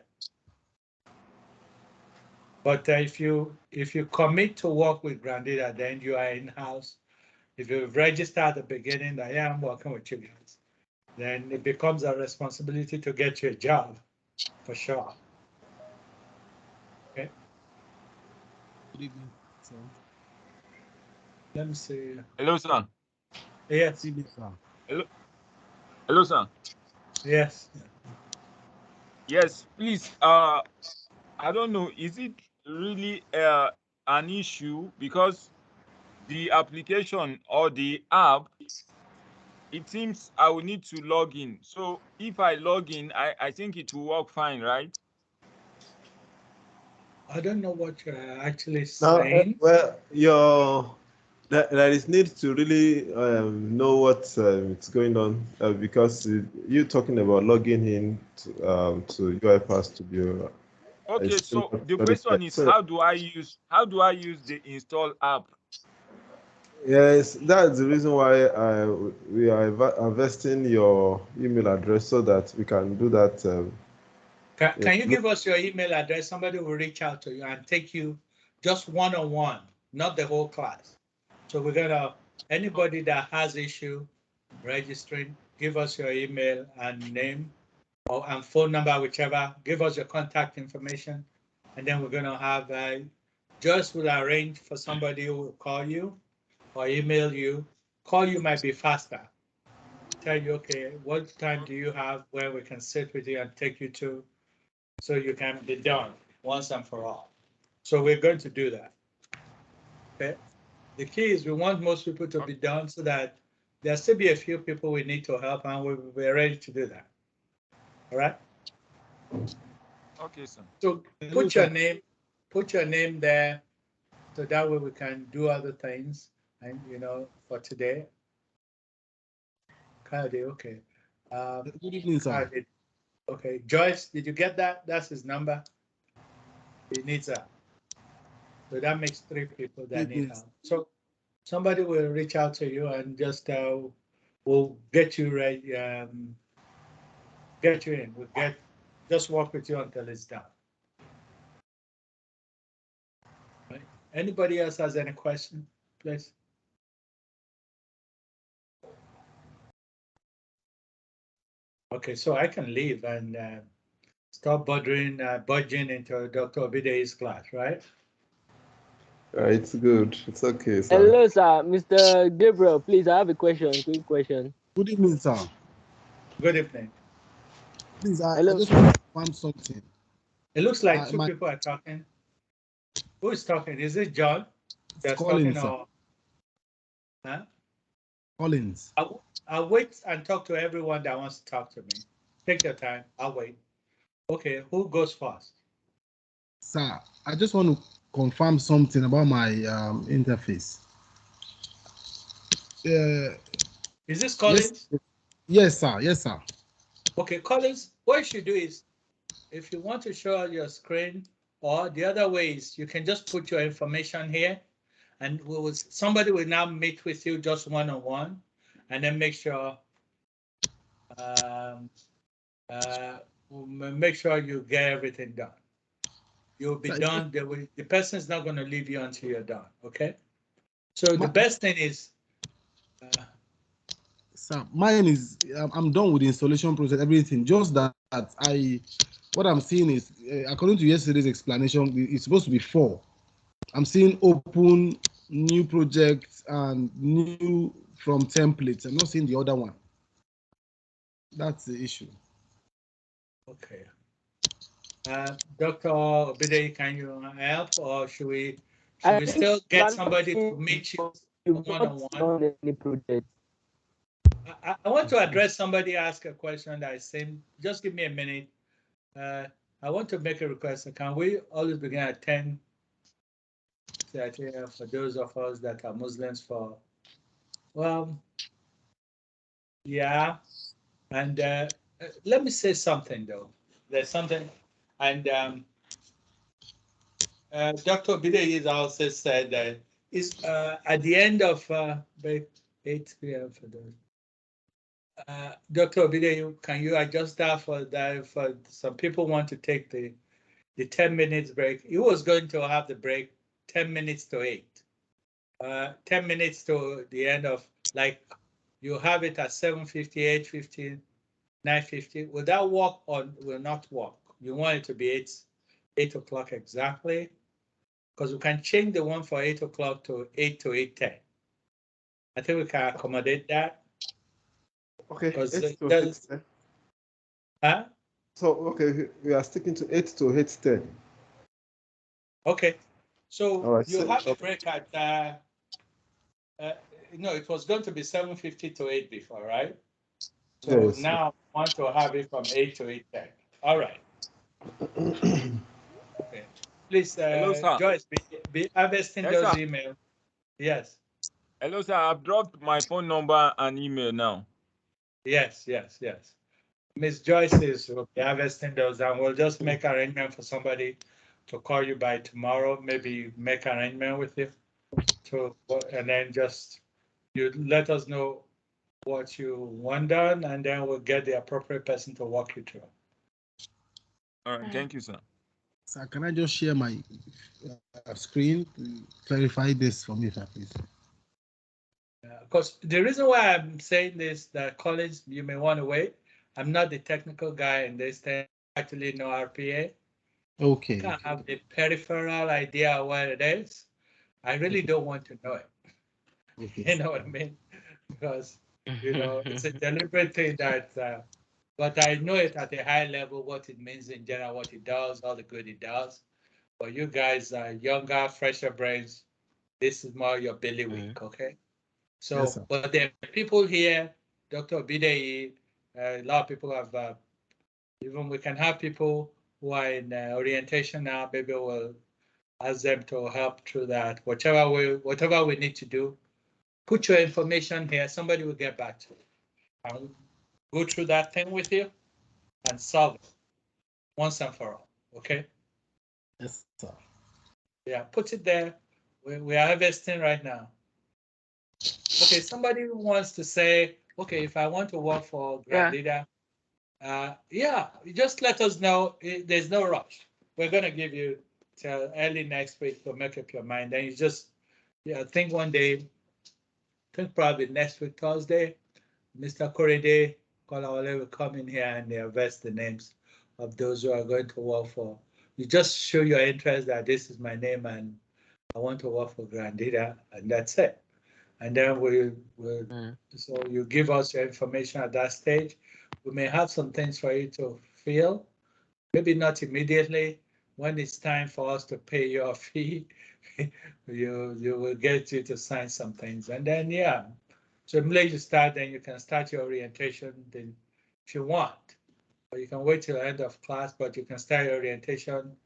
F: But if you commit to work with Grandida, then you are in house. If you register at the beginning that I'm working with you guys, then it becomes a responsibility to get you a job, for sure. Okay.
H: Good evening, sir.
F: Let me see.
L: Hello, sir.
F: Yes.
H: Good evening, sir.
L: Hello, sir.
F: Yes.
L: Yes, please. I don't know. Is it really an issue because the application or the app? It seems I will need to log in. So if I log in, I think it will work fine, right?
F: I don't know what you're actually
B: Now,
F: saying.
B: well, there is need to really know what is going on because you're talking about logging in to UiPath Studio.
L: Okay, so the
B: very
L: question is,
B: so,
L: how do I use the install app?
B: yes, that's the reason why we are investing your email address so that we can do that.
F: Can you give us your email address? Somebody will reach out to you and take you just one-on-one, not the whole class. So we're gonna, anybody that has issue registering, give us your email and name and phone number, whichever, give us your contact information. And then we're gonna have, Joyce will arrange for somebody who will call you or email you. Call you might be faster. Tell you, okay, what time do you have where we can sit with you and take you to so you can be done once and for all. So we're going to do that. Okay. The key is we want most people to be done so that there'll still be a few people we need to help, and we're ready to do that. All right.
L: Okay, sir.
F: So put your name there, so that way we can do other things. And for today. Kade, okay.
H: Good evening, sir.
F: Okay, Joyce, did you get that? That's his number. He needs help. So that makes 3 people that need help. So somebody will reach out to you and just we'll get you right, get you in. We'll just work with you until it's done. Right. Anybody else has any question, please? Okay, so I can leave and stop budging into Dr. Obide's class, right?
B: It's good. It's okay, sir.
D: Hello, sir. Mr. Gabriel, please, I have a question. Quick question.
I: Good evening, sir.
F: Good evening.
I: Please, I just want to confirm something.
F: It looks like 2 people are talking. Who is talking? Is it John that's
I: Collins,
F: talking, or? Huh?
I: Collins.
F: I'll wait and talk to everyone that wants to talk to me. Take your time. I'll wait. Okay, who goes first?
I: Sir, I just want to confirm something about my interface.
F: Is this Collins?
I: Yes, sir. Yes, sir.
F: Okay, Collins, what you should do is, if you want to show your screen, or the other way is you can just put your information here, and somebody will now meet with you just one-on-one, and then make sure you get everything done. You'll be done. The person is not going to leave you until you're done. Okay. So the best thing is.
I: Sir, mine is I'm done with the installation process, everything. Just that what I'm seeing is according to yesterday's explanation, it's supposed to be 4. I'm seeing open, new projects, and new from templates. I'm not seeing the other one. That's the issue.
F: Okay. Dr. Obide, can you help, or should we still get somebody to meet you one-on-one? I want to address somebody ask a question that I seen. Just give me a minute. I want to make a request. Can we always begin at 10? For those of us that are Muslims, yeah. And let me say something though. There's something, and Dr. Bide also said that it's at the end of 8 p.m. for those. Dr. Bide, can you adjust that for some people want to take the 10 minutes break? He was going to have the break 10 minutes to 8. 10 minutes to the end of, like, you have it at 7:50, 8:50, 9:50. Will that work or will not work? You want it to be 8 o'clock exactly? Because we can change the one for 8 o'clock to 8 to 8:10. I think we can accommodate that.
B: Okay, 8 to 8:10.
F: Huh?
B: So, okay, we are sticking to 8 to 8:10.
F: Okay, so
B: right,
F: you have a break at, no, it was going to be 7:50 to 8 before, right? So
B: yes.
F: Now I want to have it from 8 to 8:10. All right. Okay. Please,
L: Hello, sir.
F: Joyce, be harvesting
L: Yes,
F: those
L: sir.
F: emails. Yes.
L: Hello, sir. I've dropped my phone number and email now.
F: Yes. Miss Joyce will be harvesting those, and we'll just make arrangement for somebody to call you by tomorrow. Maybe make arrangement with you and then just you let us know what you want done, and then we'll get the appropriate person to walk you through.
L: All right. Thank you, sir.
I: Sir, can I just share my screen to clarify this for me, sir, please?
F: Because the reason why I'm saying this, that Collins, you may want to wait. I'm not the technical guy in this thing. Actually, no RPA.
I: Okay.
F: I can't have the peripheral idea of what it is. I really don't want to know it. Okay. You know what I mean? Because it's a deliberate thing that. But I know it at a high level, what it means in general, what it does, all the good it does. But you guys are younger, fresher brains. This is more your bailiwick, okay? So, yes, but there are people here, Dr. Bidei, a lot of people have, even we can have people who are in orientation now, maybe we'll ask them to help through that. Whatever we need to do, put your information here, somebody will get back to you. I'll go through that thing with you and solve it once and for all, okay?
B: Yes, sir.
F: Yeah, put it there. We are harvesting right now. Okay, somebody who wants to say, okay, if I want to work for Grand Leader, yeah, just let us know. There's no rush. We're gonna give you till early next week to make up your mind. Then you just, yeah, think one day, think probably next week, Thursday, Mr. Korede, Kolawole will come in here and they'll vest the names of those who are going to work for. You just show your interest that this is my name and I want to work for Grand Leader, and that's it. And then so you give us your information at that stage. We may have some things for you to fill, maybe not immediately. When it's time for us to pay your fee, you will get you to sign some things. And then, yeah, so the minute you start, then you can start your orientation then if you want. Or you can wait till the end of class, but you can start your orientation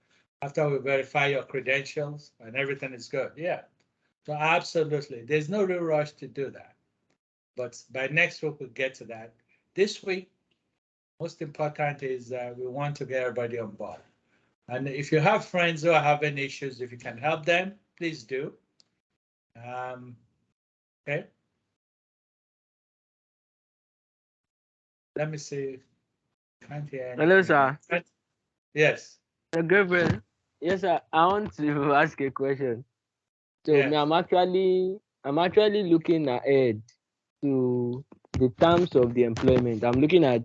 F: after we verify your credentials and everything is good. Yeah. So absolutely, there's no real rush to do that. But by next week, we'll get to that. This week, most important is we want to get everybody on board. And if you have friends who are having issues, if you can help them, please do. Okay. Let me see. Can't hear anything.
D: Hello, sir.
F: Yes.
D: Gabriel. Yes, sir. I want to ask a question. So
F: Yes.
D: I'm actually looking ahead to the terms of the employment. I'm looking at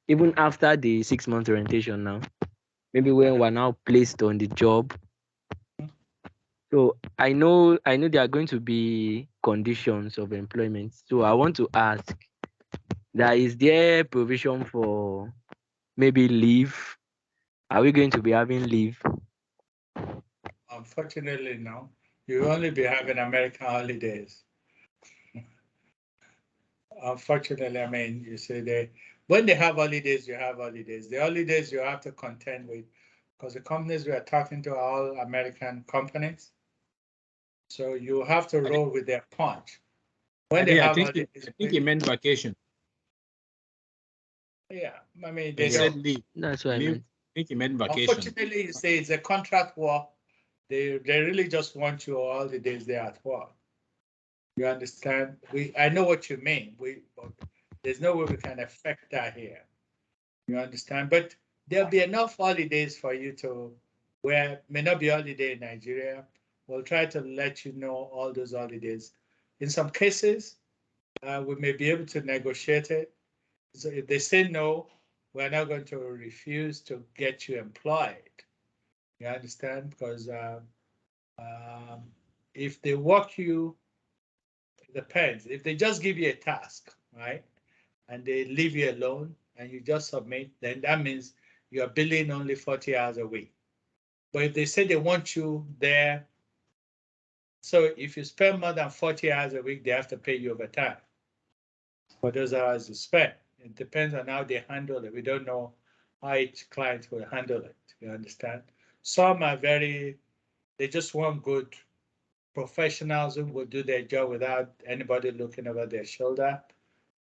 D: even after the 6 month orientation now. Maybe when we're now placed on the job. So I know there are going to be conditions of employment. So I want to ask that is there provision for maybe leave? Are we going to be having leave?
F: Unfortunately, no. You only be having American holidays. Unfortunately, I mean, you see, when they have holidays, you have holidays. The holidays you have to contend with, because the companies we are talking to are all American companies. So you have to roll with their punch. When they have holidays,
E: I think he meant vacation.
F: Yeah, I mean,
E: They said leave.
D: That's what I meant.
E: I think he meant vacation.
F: Unfortunately, you say it's a contract work. They really just want you all the days they're at work. You understand? I know what you mean. But there's no way we can affect that here. You understand? But there'll be enough holidays for you to where may not be holiday in Nigeria. We'll try to let you know all those holidays. In some cases, we may be able to negotiate it. So if they say no, we're not going to refuse to get you employed. You understand? Because if they work you, it depends. If they just give you a task, right, and they leave you alone and you just submit, then that means you're billing only 40 hours a week. But if they say they want you there, so if you spend more than 40 hours a week, they have to pay you overtime for those hours you spend. It depends on how they handle it. We don't know how each client will handle it. You understand? Some are they just want good professionals who will do their job without anybody looking over their shoulder.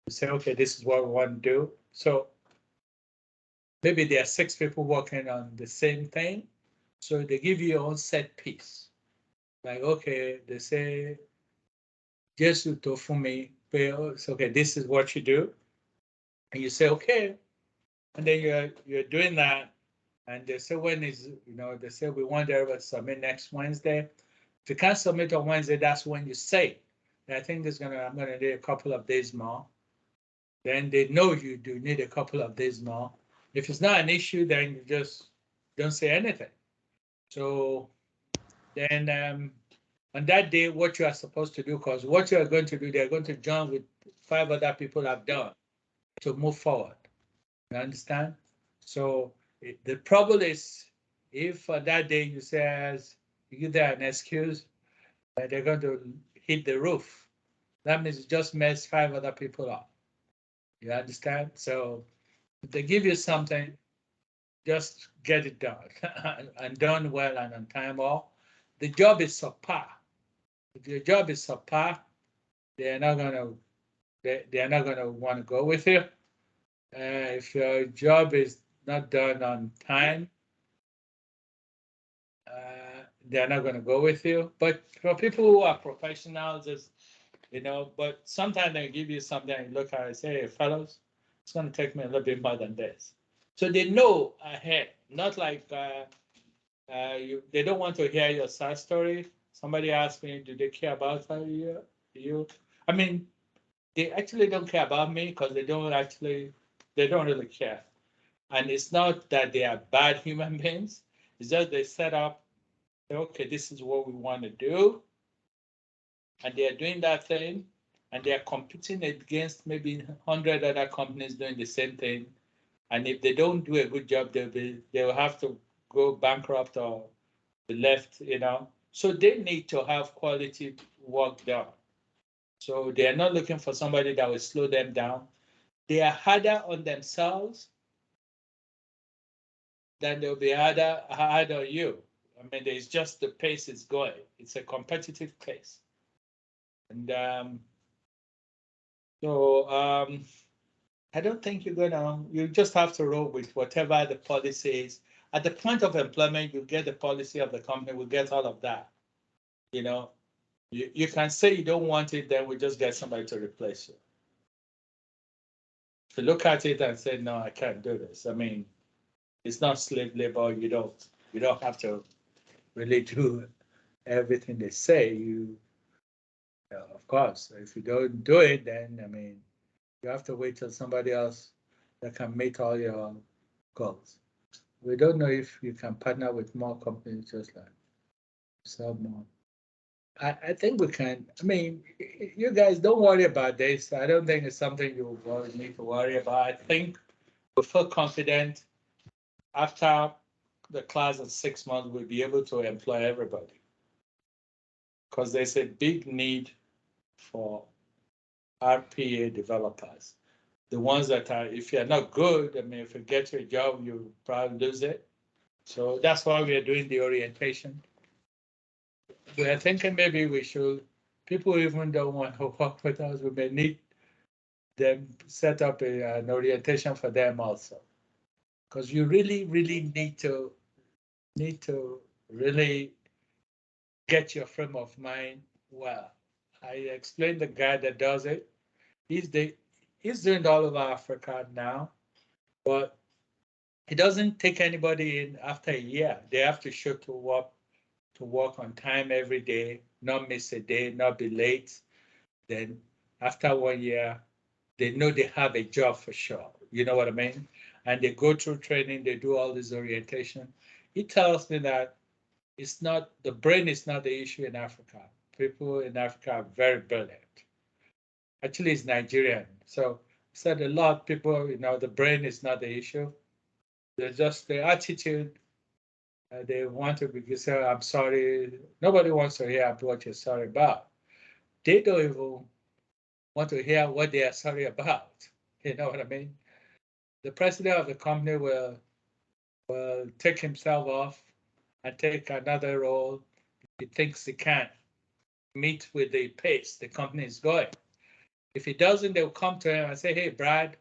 F: You say, okay, this is what we want to do. So maybe there are 6 people working on the same thing. So they give you your own set piece. Like, okay, they say, Jesus Tofumi, okay, this is what you do. And you say, okay. And then you're doing that. And they say, they say, we want everybody to submit next Wednesday. If you can't submit on Wednesday, that's when you say, I think I'm going to need a couple of days more. Then they know you do need a couple of days more. If it's not an issue, then you just don't say anything. So then on that day, what you are supposed to do, because what you are going to do, they're going to join with 5 other people have done to move forward. You understand? So the problem is, if that day you give them an excuse, they're going to hit the roof. That means you just mess 5 other people up. You understand? So if they give you something, just get it done and done well and on time. Or the job is subpar. If your job is subpar, they're not gonna want to go with you. If your job is not done on time, they're not going to go with you. But for people who are professionals, but sometimes they give you something and you look at it and say, hey, fellows, it's going to take me a little bit more than this. So they know ahead, not like they don't want to hear your side story. Somebody asked me, do they care about you? I mean, they actually don't care about me because they don't really care. And it's not that they are bad human beings. It's just they set up, okay, this is what we want to do. And they are doing that thing. And they are competing against maybe 100 other companies doing the same thing. And if they don't do a good job, they'll have to go bankrupt or be left, So they need to have quality work done. So they are not looking for somebody that will slow them down. They are harder on themselves than they'll be harder on you. I mean, it's just the pace is going. It's a competitive pace. And I don't think you just have to roll with whatever the policy is. At the point of employment, you get the policy of the company, we get all of that. You can say you don't want it, then we just get somebody to replace you. If you look at it and say, no, I can't do this. I mean, it's not slave labor. You don't have to really do everything they say. Of course, if you don't do it, then I mean, you have to wait till somebody else that can meet all your goals. We don't know if you can partner with more companies just like sell more. I think we can. I mean, you guys don't worry about this. I don't think it's something you need to worry about. I think we feel confident after the class in 6 months, we'll be able to employ everybody because there's a big need for RPA developers. The ones that are, if you're not good, I mean, if you get your job, you probably lose it. So that's why we are doing the orientation. We are thinking maybe we should, people even don't want to work with us, we may need them set up an orientation for them also. Because you really, really need to really get your frame of mind well. I explained the guy that does it. He's doing it all over Africa now, but he doesn't take anybody in after a year. They have to show to work on time every day, not miss a day, not be late. Then after 1 year, they know they have a job for sure. You know what I mean? And they go through training, they do all this orientation. He tells me that the brain is not the issue in Africa. People in Africa are very brilliant. Actually, it's Nigerian. So he said a lot of people, the brain is not the issue. They're just the attitude. They want to be say, I'm sorry. Nobody wants to hear what you're sorry about. They don't even want to hear what they are sorry about. You know what I mean? The president of the company will take himself off and take another role. He thinks he can meet with the pace the company is going. If he doesn't, they'll come to him and say, hey, Brad,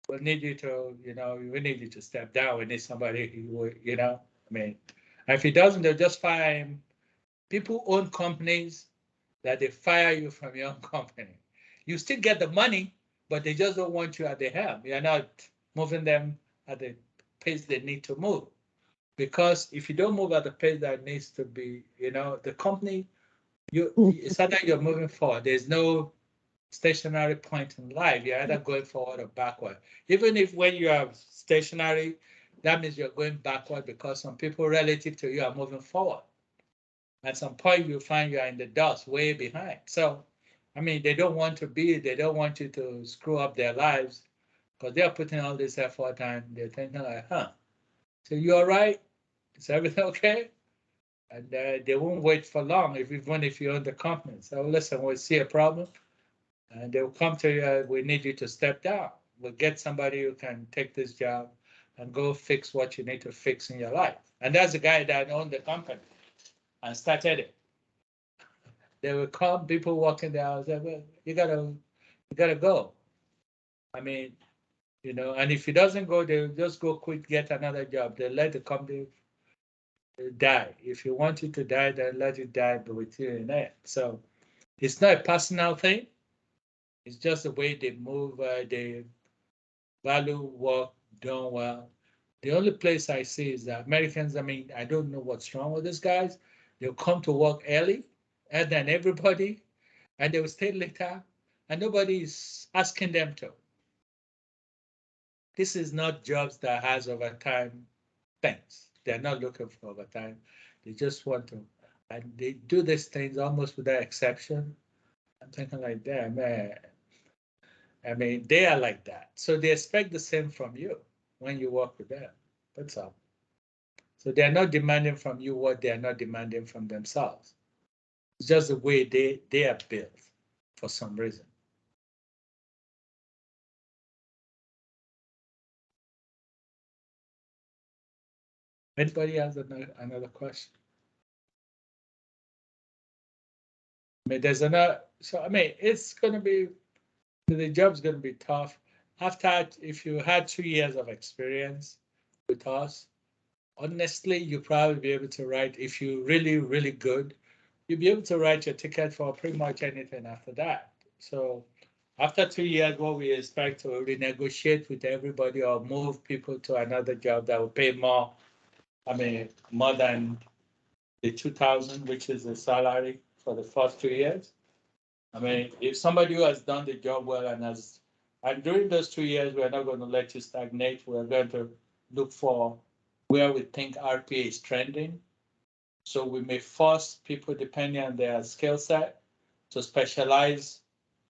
F: we need you to step down. We need somebody who, I mean, and if he doesn't, they'll just fire him. People own companies that they fire you from your own company. You still get the money, but they just don't want you at the helm. You're not moving them at the pace they need to move. Because if you don't move at the pace that needs to be, the company, it's either you're moving forward. There's no stationary point in life. You're either going forward or backward. Even if when you are stationary, that means you're going backward because some people relative to you are moving forward. At some point, you find you are in the dust, way behind. So, I mean, they don't want you to screw up their lives because they're putting all this effort and they're thinking like, so you're right? Is everything okay? And they won't wait for long, even if you own the company. So listen, we'll see a problem and they'll come to you, we need you to step down. We'll get somebody who can take this job and go fix what you need to fix in your life. And that's the guy that owned the company and started it. There will come people walking down and say, well, you gotta go. I mean, and if he doesn't go, they'll just go quick, get another job. They'll let the company die. If you want it to die, then let it die with you in it. So it's not a personal thing. It's just the way they move, they value work done well. The only place I see is that Americans, I mean, I don't know what's wrong with these guys. They'll come to work early, and then everybody, and they will stay later, and nobody is asking them to. This is not jobs that has overtime things. They're not looking for overtime. They just want to, and they do these things almost without exception. I'm thinking like, damn, man. I mean, they are like that. So they expect the same from you when you work with them. That's all. So they're not demanding from you what they're not demanding from themselves. It's just the way they are built for some reason. Anybody has another question? I mean, there's another, so I mean, it's gonna be, the job's gonna be tough. After, if you had 2 years of experience with us, honestly, you'll probably be able to write, if you're really, really good, you'll be able to write your ticket for pretty much anything after that. So after 2 years, what we expect to renegotiate with everybody or move people to another job that will pay more, I mean, more than the 2,000, which is the salary for the first 2 years. I mean, if somebody who has done the job well and during those 2 years, we're not going to let you stagnate. We're going to look for where we think RPA is trending. So we may force people, depending on their skill set, to specialize.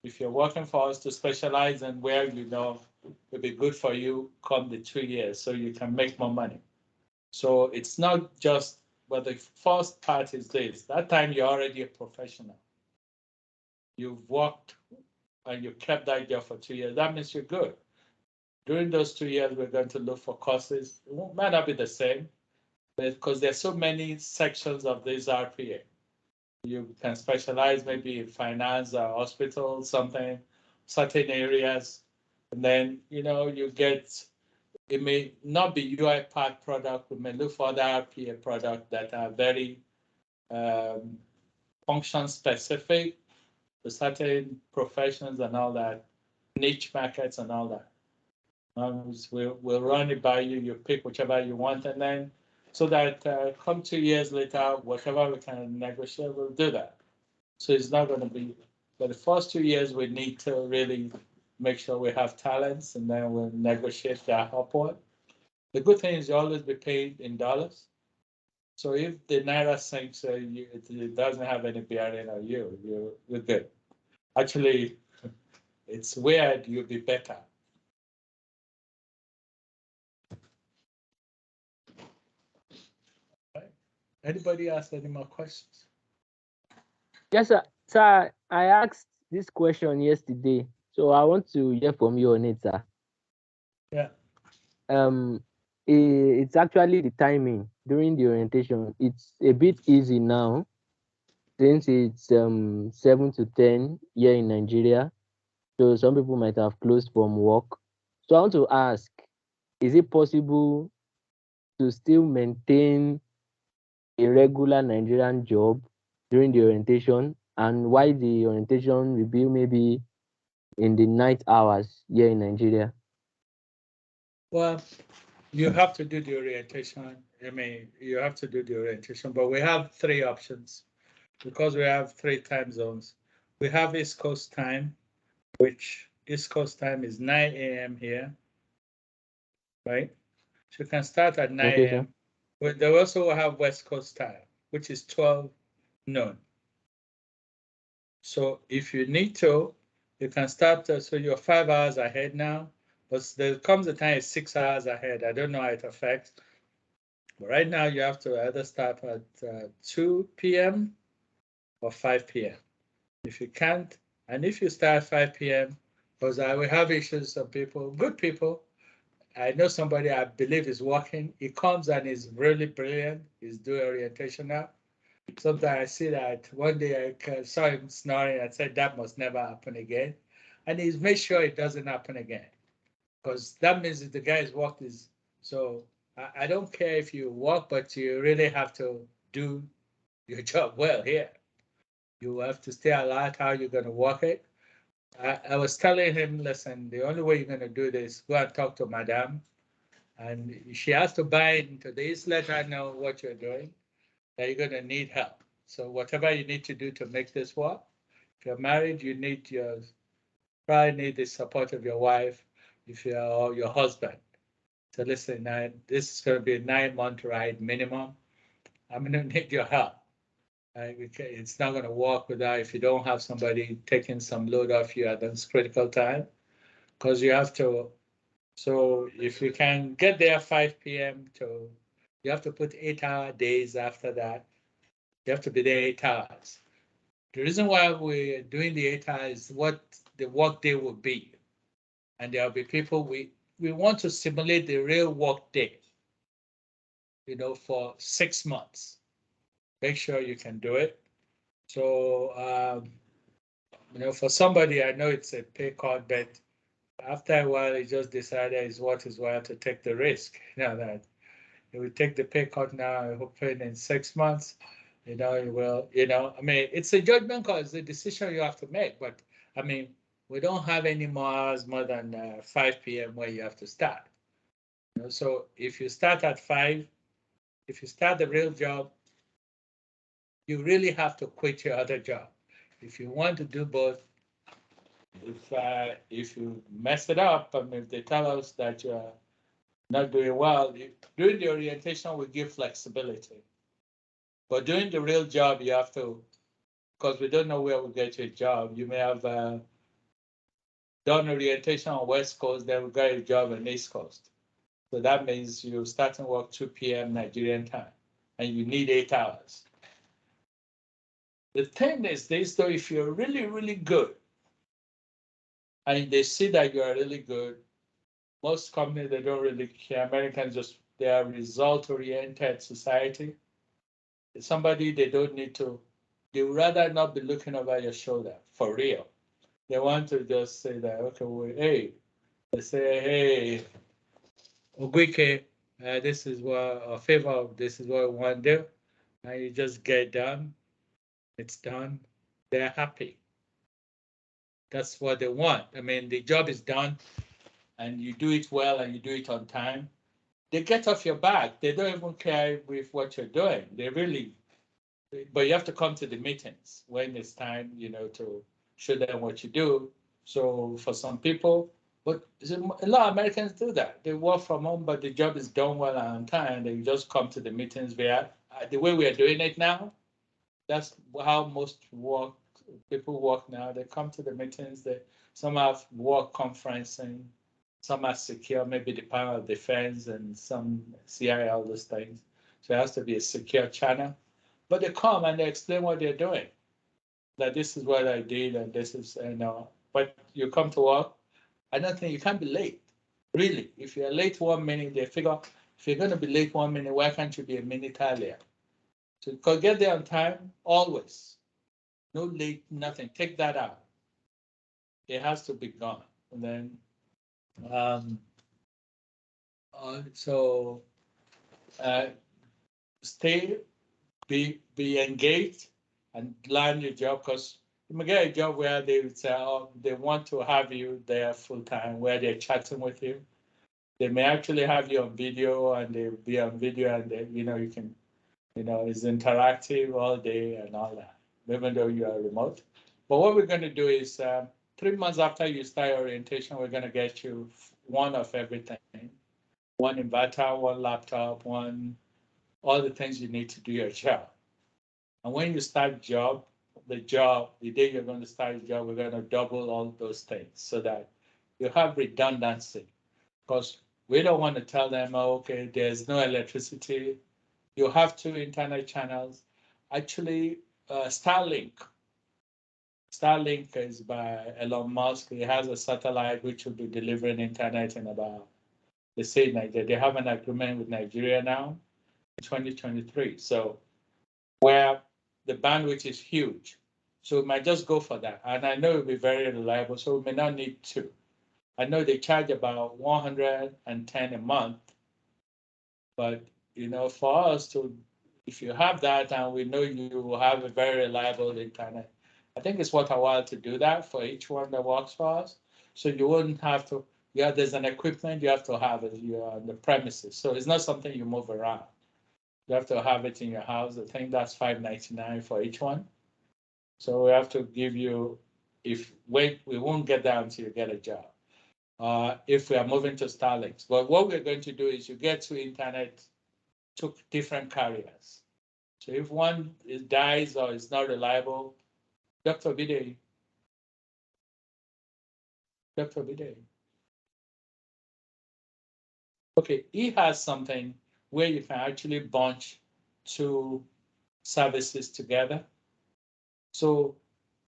F: If you're working for us, to specialize in where you know will be good for you come the 2 years, so you can make more money. So it's not just, but the first part is this. That time you're already a professional. You've worked and you kept that job for 2 years. That means you're good. During those 2 years, we're going to look for courses. It might not be the same, because there's so many sections of this RPA. You can specialize maybe in finance or hospital, something, certain areas. And then, you get, it may not be UiPath product. We may look for other RPA products that are very function specific to certain professions and all that, niche markets and all that. We'll run it by you. You pick whichever you want, and then so that come 2 years later, whatever we can negotiate, we'll do that. So it's not going to be, for the first 2 years, we need to really make sure we have talents, and then we'll negotiate that upward. The good thing is you always be paid in dollars. So if the Naira sinks, it doesn't have any bearing on you. You're good. Actually, it's weird, you'll be better. Anybody ask any more questions?
D: Yes, sir. Sir, I asked this question yesterday, so I want to hear from you on it, sir.
F: Yeah.
D: It's actually the timing during the orientation. It's a bit easy now since it's 7 to 10 here in Nigeria. So some people might have closed from work. So I want to ask, is it possible to still maintain a regular Nigerian job during the orientation, and why the orientation will be maybe in the night hours here in Nigeria?
F: Well, you have to do the orientation. I mean, you have to do the orientation, but we have 3 options because we have 3 time zones. We have East Coast time, which East Coast time is 9 a.m. here, right? So you can start at 9 a.m. But they also have West Coast time, which is 12 noon. So if you need to, you can start, so you're 5 hours ahead now, but there comes a time it's 6 hours ahead. I don't know how it affects. But right now you have to either start at 2 p.m. or 5 p.m. If you can't, and if you start 5 p.m., because I will have issues, some people, good people. I know somebody I believe is working. He comes and is really brilliant. He's doing orientation now. Sometimes I see that one day I saw him snoring. I said, that must never happen again. And he's made sure it doesn't happen again. Because that means that the guy's work is, so I don't care if you work, but you really have to do your job well here. You have to stay alert how you're going to work it. I was telling him, listen, the only way you're going to do this, go and talk to Madame, and she has to buy into this, let her know what you're doing, that you're going to need help. So whatever you need to do to make this work, if you're married, you need probably need the support of your wife, if you're or your husband. So listen, this is going to be a 9-month ride minimum. I'm going to need your help. It's not going to work without if you don't have somebody taking some load off you at this critical time, because you have to. So if you can get there 5 p.m. to, you have to put 8-hour days after that. You have to be there 8 hours. The reason why we're doing the 8 hours is what the work day will be, and there'll be people we want to simulate the real work day. For 6 months. Make sure you can do it. So, for somebody, I know it's a pay cut, but after a while, he just decided it's what is worth to take the risk. That he will take the pay cut now, I hope in 6 months, he will, I mean, it's a judgment call, it's a decision you have to make, but I mean, we don't have any more hours more than 5 p.m. where you have to start. So if you start at 5, if you start the real job, you really have to quit your other job. If you want to do both, if you mess it up, I mean, if they tell us that you're not doing well, during the orientation, we give flexibility. But doing the real job, you have to, because we don't know where we'll get your job. You may have done orientation on West Coast, then we got a job on East Coast. So that means you're starting work 2 p.m. Nigerian time, and you need 8 hours. The thing is this, though, if you're really, really good, and they see that you are really good, most companies, they don't really care. Americans they are result-oriented society. It's somebody they don't need to, they would rather not be looking over your shoulder, for real. They want to just say that, okay, well, hey, they say, hey, Ogwike, this is what, a favor of this is what we want to do. And you just get done. It's done. They're happy. That's what they want. I mean, the job is done and you do it well and you do it on time. They get off your back. They don't even care with what you're doing. They really, but you have to come to the meetings when it's time, to show them what you do. So for some people, but a lot of Americans do that. They work from home, but the job is done well and on time. They just come to the meetings the way we are doing it now. That's how most people work now. They come to the meetings. Some have work conferencing, some are secure, maybe Department of Defense and some CIA, all those things. So it has to be a secure channel. But they come and they explain what they're doing. That this is what I did and this is, but you come to work, I don't think you can't be late. Really, if you're late 1 minute, they figure if you're going to be late 1 minute, why can't you be a minute earlier? So get there on time, always. No late, nothing. Take that out. It has to be gone. And then, stay, be engaged, and learn your job, because you may get a job where they would say, oh, they want to have you there full time, where they're chatting with you. They may actually have you on video, and they'll be on video, and you can, it's interactive all day and all that, even though you are remote. But what we're going to do is 3 months after you start orientation, we're going to get you one of everything. One inverter, one laptop, all the things you need to do your job. And when you start the day you're going to start your job, we're going to double all those things so that you have redundancy. Because we don't want to tell them, oh, okay, there's no electricity. You have 2 internet channels. Actually, Starlink is by Elon Musk. He has a satellite which will be delivering internet in about, they say Nigeria. They have an agreement with Nigeria now in 2023. So where the bandwidth is huge. So we might just go for that. And I know it'll be very reliable, so we may not need 2. I know they charge about $110 a month But for us to, if you have that and we know you will have a very reliable internet, I think it's worth a while to do that for each one that works for us. So you wouldn't have to, there's an equipment you have to have as you're on the premises. So it's not something you move around. You have to have it in your house. I think that's $5.99 for each one. So we have to give you, we won't get that until you get a job. If we are moving to Starlinks. But what we're going to do is you get to internet to different carriers. So if one dies or is not reliable, Dr. Bide. Okay, he has something where you can actually bunch two services together. So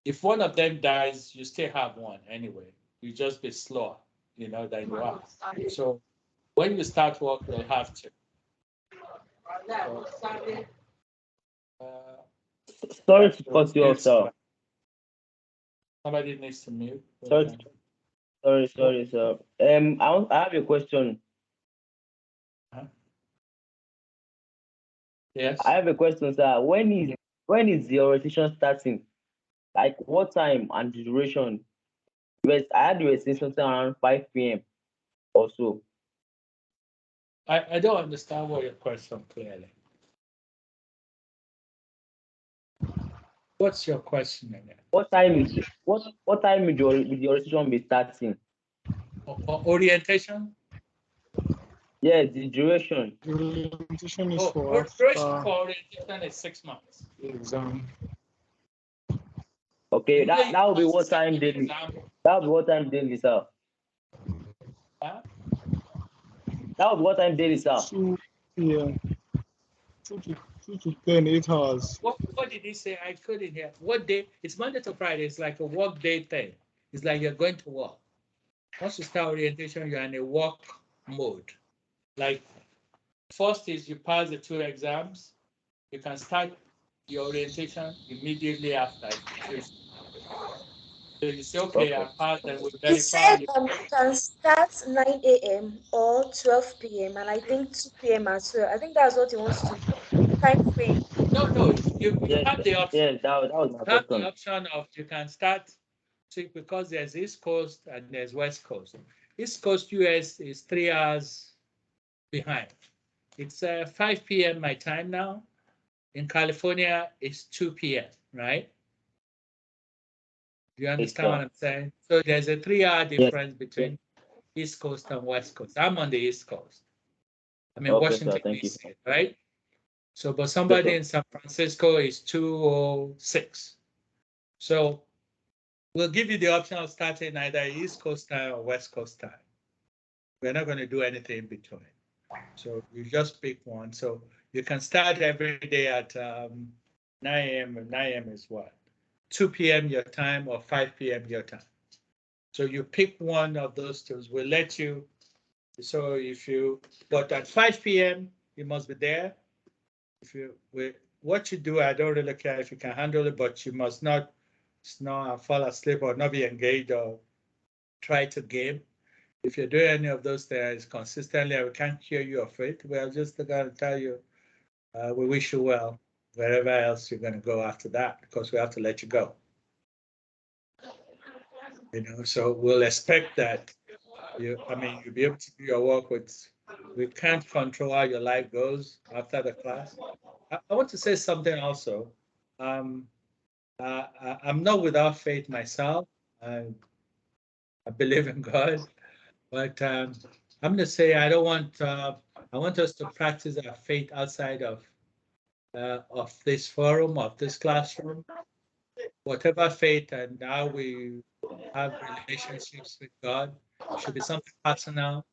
F: if one of them dies, you still have one anyway. You just be slower, than you are. So when you start work, you'll have to.
O: Sorry to cut you off, sir.
F: Somebody needs to mute.
O: Sorry, sir. I have a question.
F: Yes.
O: I have a question, sir. When is the orientation starting? Like what time and the duration? Yes, I had to say something around 5 p.m. or so.
F: I don't understand what your question clearly. What's your question again?
O: What time will the orientation be starting?
F: Orientation?
O: Yes, the duration.
Q: The orientation is
F: duration for orientation is 6 months.
Q: Exam.
O: Okay, that will be what time daily? That will be what time daily, sir?
F: Huh?
O: That will be what time daily, sir?
Q: 2 p.m. 2 to 10, 8 hours.
F: What did he say? I couldn't hear. What day? It's Monday to Friday. It's like a work day thing. It's like you're going to work. Once you start orientation, you're in a work mode. Like, first is you pass the 2 exams. You can start your orientation immediately after. So you say, okay, I passed, and we verify.
R: He said you can start 9 a.m. or 12 p.m. and I think 2 p.m. as well. I think that's what he wants to time frame.
F: No, you have the option.
O: Yes, that was my
F: have
O: question.
F: the option of you can start because there's East Coast and there's West Coast. East Coast US is 3 hours behind. It's 5 p.m. my time now. In California, it's 2 p.m., right? Do you understand what I'm saying? So there's a 3-hour difference between East Coast and West Coast. I'm on the East Coast. I'm in Washington, D.C., right? So, but somebody in San Francisco is 2:06. So we'll give you the option of starting either East Coast time or West Coast time. We're not going to do anything in between. So you just pick one. So you can start every day at 9 a.m. 9 a.m. is what? 2 p.m. your time or 5 p.m. your time. So you pick one of those two. We'll let you. So but at 5 p.m. you must be there. What you do, I don't really care if you can handle it, but you must not fall asleep or not be engaged or try to game. If you're doing any of those things consistently, we can't cure you of it. We're just going to tell you, we wish you well, wherever else you're going to go after that, because we have to let you go. So we'll expect that you'll be able to do your work we can't control how your life goes after the class. I want to say something also. I'm not without faith myself. I believe in God, but I'm going to say I don't want. I want us to practice our faith outside of this forum, of this classroom. Whatever faith and how we have relationships with God should be something personal.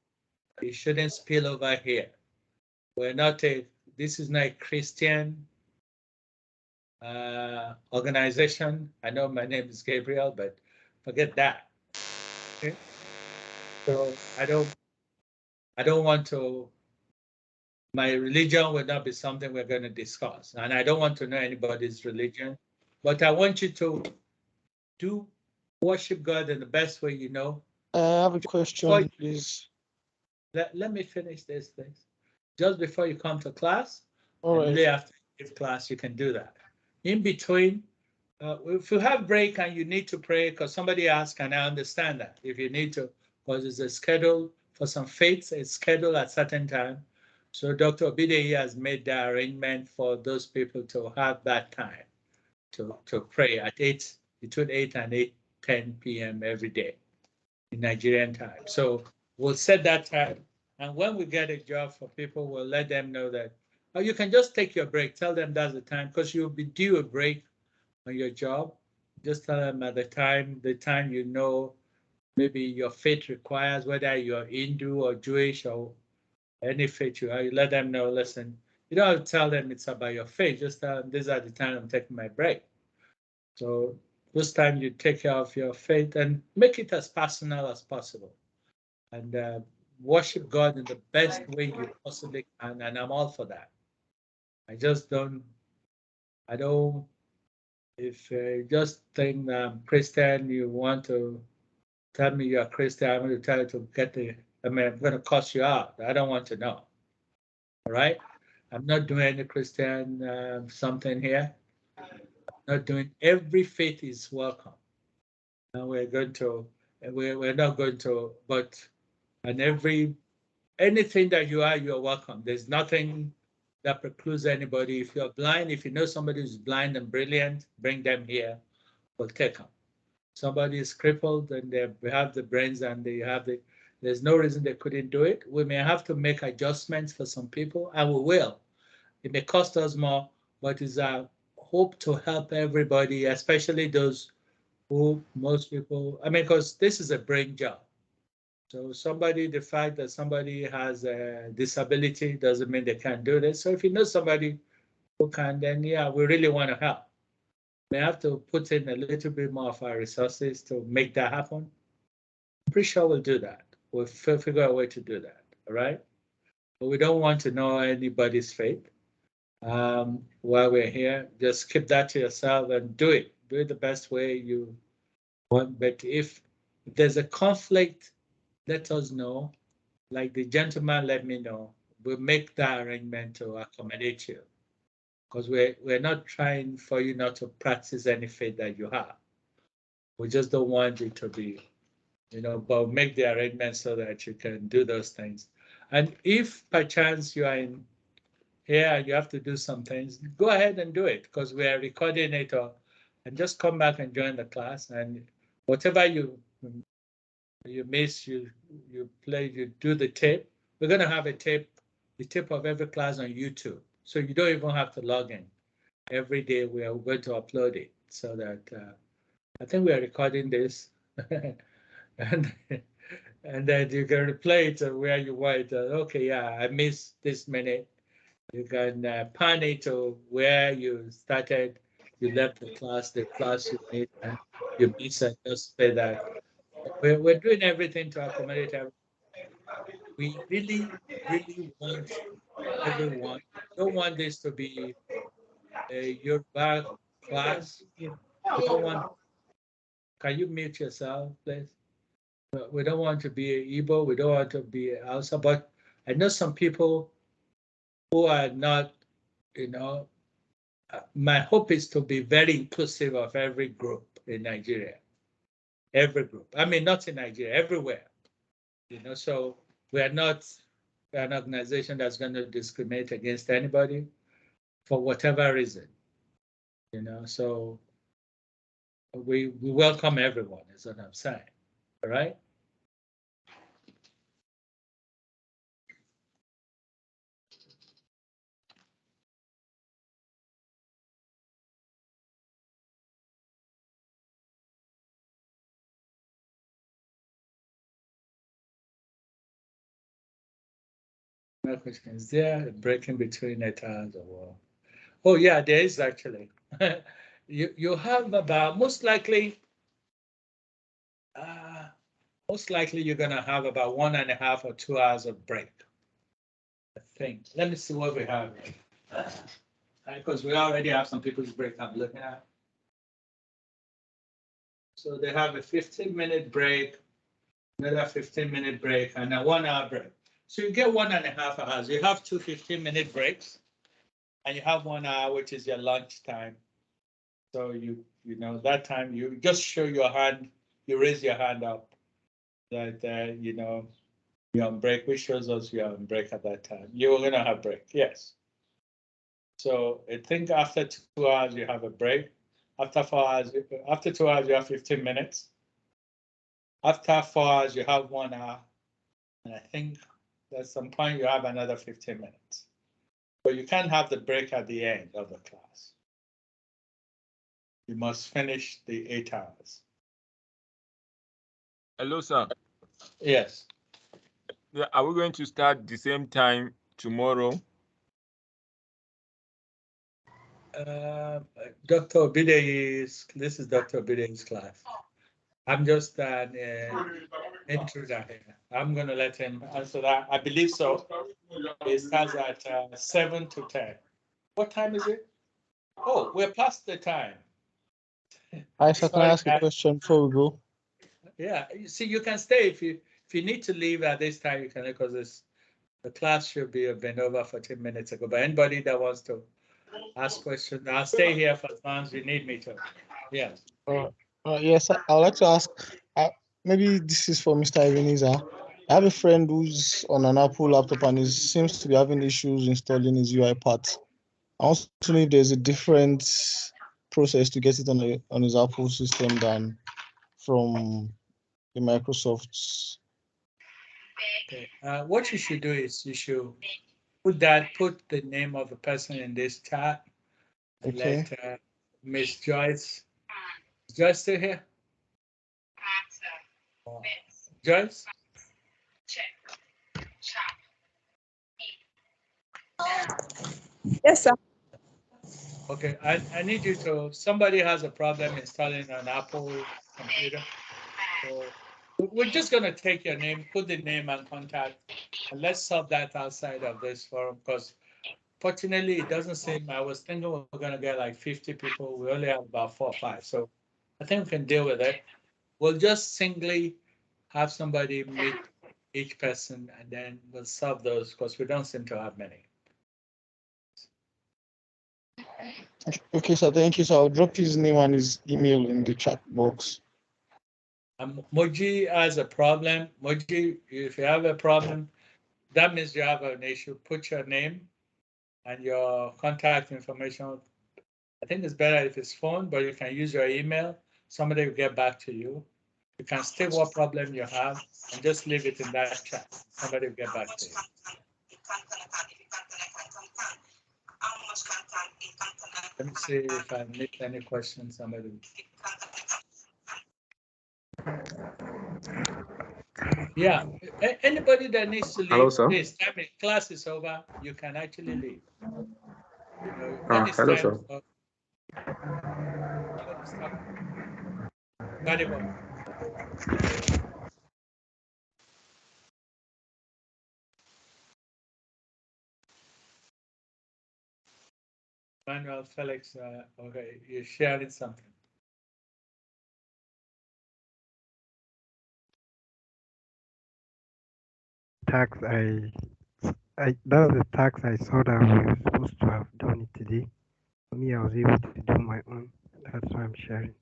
F: It shouldn't spill over here. This is not a Christian organization. I know my name is Gabriel, but forget that. Okay? So I don't want to, my religion will not be something we're going to discuss. And I don't want to know anybody's religion, but I want you to worship God in the best way you know.
Q: I have a question, please.
F: Let me finish this, please. just before you come to class,
I: All
F: and immediately
I: right.
F: after you give class, you can do that. In between, if you have break and you need to pray, because somebody asked, and I understand that if you need to, because it's a schedule for some faiths, it's scheduled at certain time. So Dr. Obide has made the arrangement for those people to have that time to pray at between 8 and 8:10 p.m. every day in Nigerian time. So we'll set that time. And when we get a job for people, we'll let them know that, oh, you can just take your break. Tell them that's the time, because you'll be due a break on your job. Just tell them at the time you know maybe your faith requires, whether you're Hindu or Jewish or any faith you are, you let them know, listen, you don't have to tell them it's about your faith. Just tell them these are the time I'm taking my break. So this time you take care of your faith and make it as personal as possible. And worship God in the best way you possibly can. And I'm all for that. I don't, if you just think I'm Christian, you want to tell me you're a Christian, I'm going to tell you to I'm going to cuss you out. I don't want to know. All right? I'm not doing any Christian something here. I'm not doing, every faith is welcome. And we're not going to, but, and anything that you are, you're welcome. There's nothing that precludes anybody. If you're blind, if you know somebody who's blind and brilliant, bring them here. We'll take them. Somebody is crippled and they have the brains and there's no reason they couldn't do it. We may have to make adjustments for some people, and we will. It may cost us more, but it's our hope to help everybody, especially those who most people, because this is a brain job. So the fact that somebody has a disability doesn't mean they can't do this. So if you know somebody who can, then yeah, we really want to help. We have to put in a little bit more of our resources to make that happen. I'm pretty sure we'll do that. We'll figure out a way to do that, all right? But we don't want to know anybody's fate while we're here. Just keep that to yourself and do it. Do it the best way you want. But if there's a conflict, let us know. Like the gentleman let me know. We'll make that arrangement to accommodate you. Because we're not trying for you not to practice any faith that you have. We just don't want you to be, but make the arrangements so that you can do those things. And if by chance you are in here and you have to do some things, go ahead and do it, because we are recording it, and just come back and join the class. And whatever you miss, you play, you do the tape. We're going to have the tape of every class on YouTube. So you don't even have to log in. Every day we are going to upload it, so that I think we are recording this. and then you can replay it where you want. Okay, yeah, I missed this minute. You can pan it to where you started. You left the class you made, and you miss and just say that. We're doing everything to accommodate everyone. We really, really want everyone. Don't want this to be a Yoruba class. We don't want. Can you mute yourself, please? We don't want to be an Igbo. We don't want to be an Hausa. But I know some people who are not, my hope is to be very inclusive of every group in Nigeria. Every group. Not in Nigeria, everywhere. So we are not an organization that's going to discriminate against anybody for whatever reason. So we welcome everyone, is what I'm saying. All right? My question is there a breaking between etals or what? Oh yeah, there is actually. you have about most likely you're gonna have about 1.5 or 2 hours of break. I think. Let me see what we have here. Because we already have some people's break I'm looking at. So they have a 15-minute break, another 15-minute break, and a 1 hour break. So you get 1.5 hours. You have two 15-minute breaks, and you have 1 hour, which is your lunch time. So you know that time you just show your hand, you raise your hand up that you know you're on break, which shows us you're on break at that time. You're gonna have break, yes. So I think after 2 hours you have a break. After 4 hours, after 2 hours you have 15 minutes. After 4 hours you have 1 hour, and I think at some point you have another 15 minutes. But you can't have the break at the end of the class. You must finish the 8 hours.
L: Hello, sir.
F: Yes.
L: Yeah, are we going to start the same time tomorrow?
F: Dr. Obide's, this is Dr. Obide's class. I'm just an intruder here. I'm going to let him answer that. I believe so. It starts at 7 to 10. What time is it? Oh, we're past the time.
P: Hi, sir. Can I ask a question before we go?
F: Yeah, you see, you can stay if you need to leave at this time. You can, because the class should have been over 14 minutes ago. But anybody that wants to ask questions, I'll stay here for as long as you need me to. Yes.
P: Yes, I would like to ask. Maybe this is for Mr. Ebenezer. I have a friend who's on an Apple laptop and he seems to be having issues installing his UiPath. I want to know if there's a different process to get it on his Apple system than from the Microsoft's.
F: Okay. What you should do is you should put the name of the person in this chat.
P: Okay.
F: Let Miss Joyce. Is Joyce still here? Joyce?
M: Yes, sir.
F: Okay, I need you to, somebody has a problem installing an Apple computer. So we're just going to take your name, put the name and contact, and let's solve that outside of this forum, because fortunately it doesn't seem, I was thinking we're going to get like 50 people. We only have about 4 or 5. So I think we can deal with it. We'll just singly have somebody meet each person and then we'll solve those because we don't seem to have many.
P: Okay, sir. Thank you. So I'll drop his name and his email in the chat box.
F: Moji has a problem. Moji, if you have a problem, that means you have an issue. Put your name and your contact information. I think it's better if it's phone, but you can use your email. Somebody will get back to you. You can state what problem you have and just leave it in that chat. Somebody will get back to you. Let me see if I missed any questions. Somebody. Yeah, anybody that needs to leave,
S: Hello, sir.
F: please, I mean, class is over. You can actually leave. You know, when it's
S: Hello,
F: time
S: sir.
F: for. Very well. Manuel Felix, okay, you're sharing something.
U: Tax that was the tax I saw that we were supposed to have done it today. For me, I was able to do my own. That's why I'm sharing.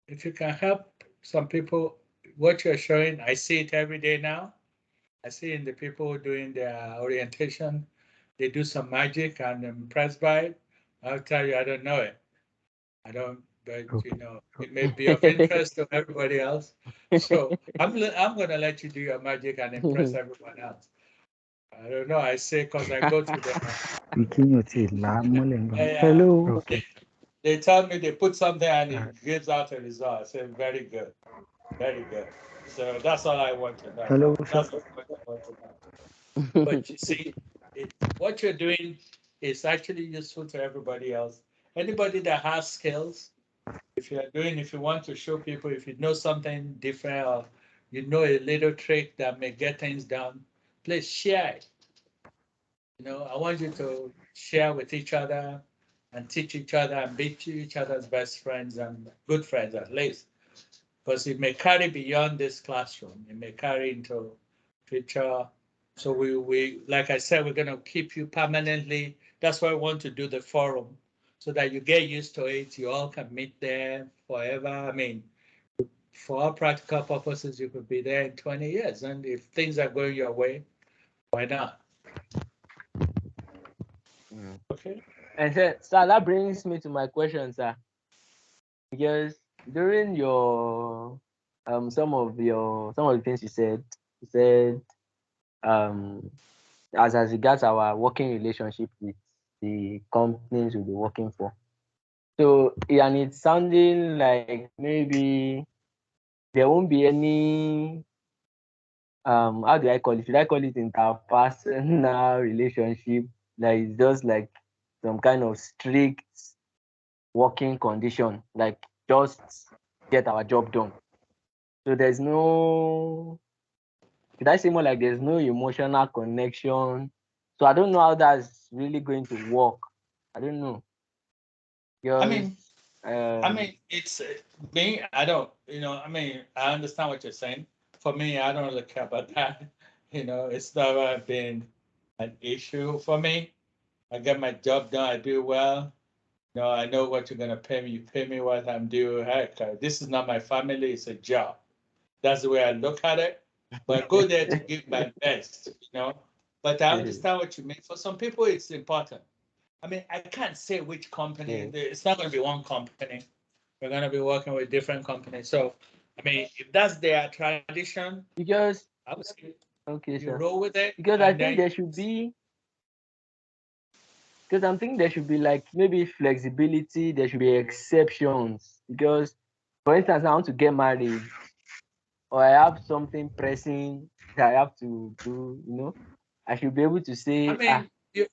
F: If you can help some people, what you're showing, I see it every day now. I see in the people doing their orientation, they do some magic and I'm impressed by it. I'll tell you, I don't know it. I don't, but you know, it may be of interest to everybody else. So I'm going to let you do your magic and impress everyone else. I don't know. I say because I go to the.
U: Hello. Okay.
F: They tell me they put something and it gives out a result. I say very good, very good. So that's all I want to know.
U: Hello,
F: That's all I want to know. But you see, what you're doing is actually useful to everybody else. Anybody that has skills, if you want to show people, if you know something different or you know a little trick that may get things done, please share it. You know, I want you to share with each other and teach each other and be each other's best friends and good friends at least. because it may carry beyond this classroom. It may carry into future. So we like I said, we're going to keep you permanently. That's why I want to do the forum, so that you get used to it. You all can meet there forever. I mean, for all practical purposes, you could be there in 20 years. And if things are going your way, why not? Okay.
D: And sir, that brings me to my question, sir. Because during your some of the things you said as regards our working relationship with the companies we'll be working for. So and it's sounding like maybe there won't be any how do I call it? Should I call it interpersonal relationship? Like it's just like some kind of strict working condition, like just get our job done. So there's no, should I say more like there's no emotional connection. So I don't know how that's really going to work. I don't know.
F: I mean, it's me. I don't, I mean, I understand what you're saying. For me, I don't really care about that. It's never been an issue for me. I get my job done. I do well. I know what you're gonna pay me. You pay me what I'm due. Heck, this is not my family. It's a job. That's the way I look at it. But I go there to give my best. But I understand what you mean. For some people, it's important. I mean, I can't say which company. It's not going to be one company. We're going to be working with different companies. So, I mean, if that's their tradition,
D: because
F: I would say
D: okay,
F: you
D: sir.
F: roll with it.
D: Because I think there should be. Because I'm thinking there should be like maybe flexibility. There should be exceptions. Because, for instance, I want to get married, or I have something pressing that I have to do. I should be able to say,
F: I mean, you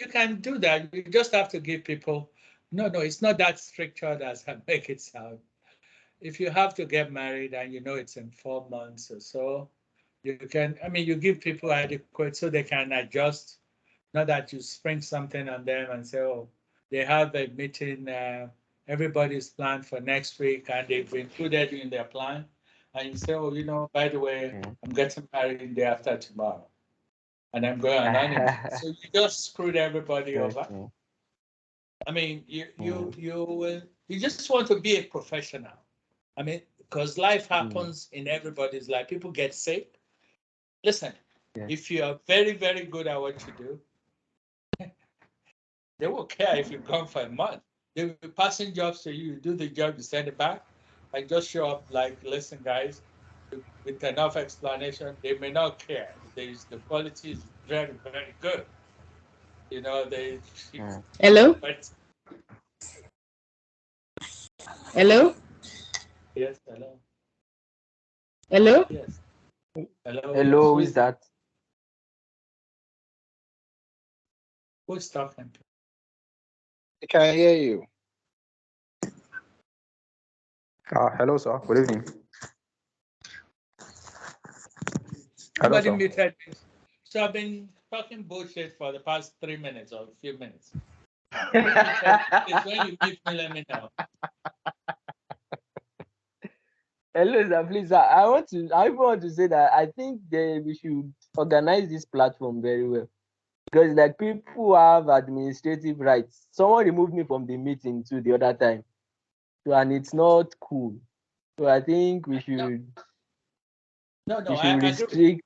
F: can do that. You just have to give people. No, it's not that structured as I make it sound. If you have to get married and it's in 4 months or so, you can. I mean, you give people adequate so they can adjust. Not that you spring something on them and say, oh, they have a meeting. Everybody's planned for next week, and they've included you in their plan. And you say, oh, by the way, I'm getting married the day after tomorrow, and I'm going on honeymoon. So you just screwed everybody over. I mean, you just want to be a professional. I mean, because life happens in everybody's life. People get sick. Listen, if you are very, very good at what you do, they won't care if you're gone for a month. They will be passing jobs to you. You do the job, you send it back, and just show up like, listen, guys, with enough explanation. They may not care. The quality is very, very good. They.
S: Hello?
F: But,
S: Hello?
F: yes, hello.
S: Hello?
F: Yes. Hello.
D: Hello, who is that?
F: Who's talking?
T: I can hear you. Hello, sir. Good evening. Hello,
F: Somebody
T: sir.
F: muted me. So I've been talking bullshit for the past 3 minutes or a few minutes. It's when you mute me, let me know.
D: Hello, sir. Please, sir. I want to say that I think we should organize this platform very well, because like people have administrative rights. Someone removed me from the meeting too the other time, so and it's not cool. So I think we should.
F: No,
D: we should
F: I
D: restrict.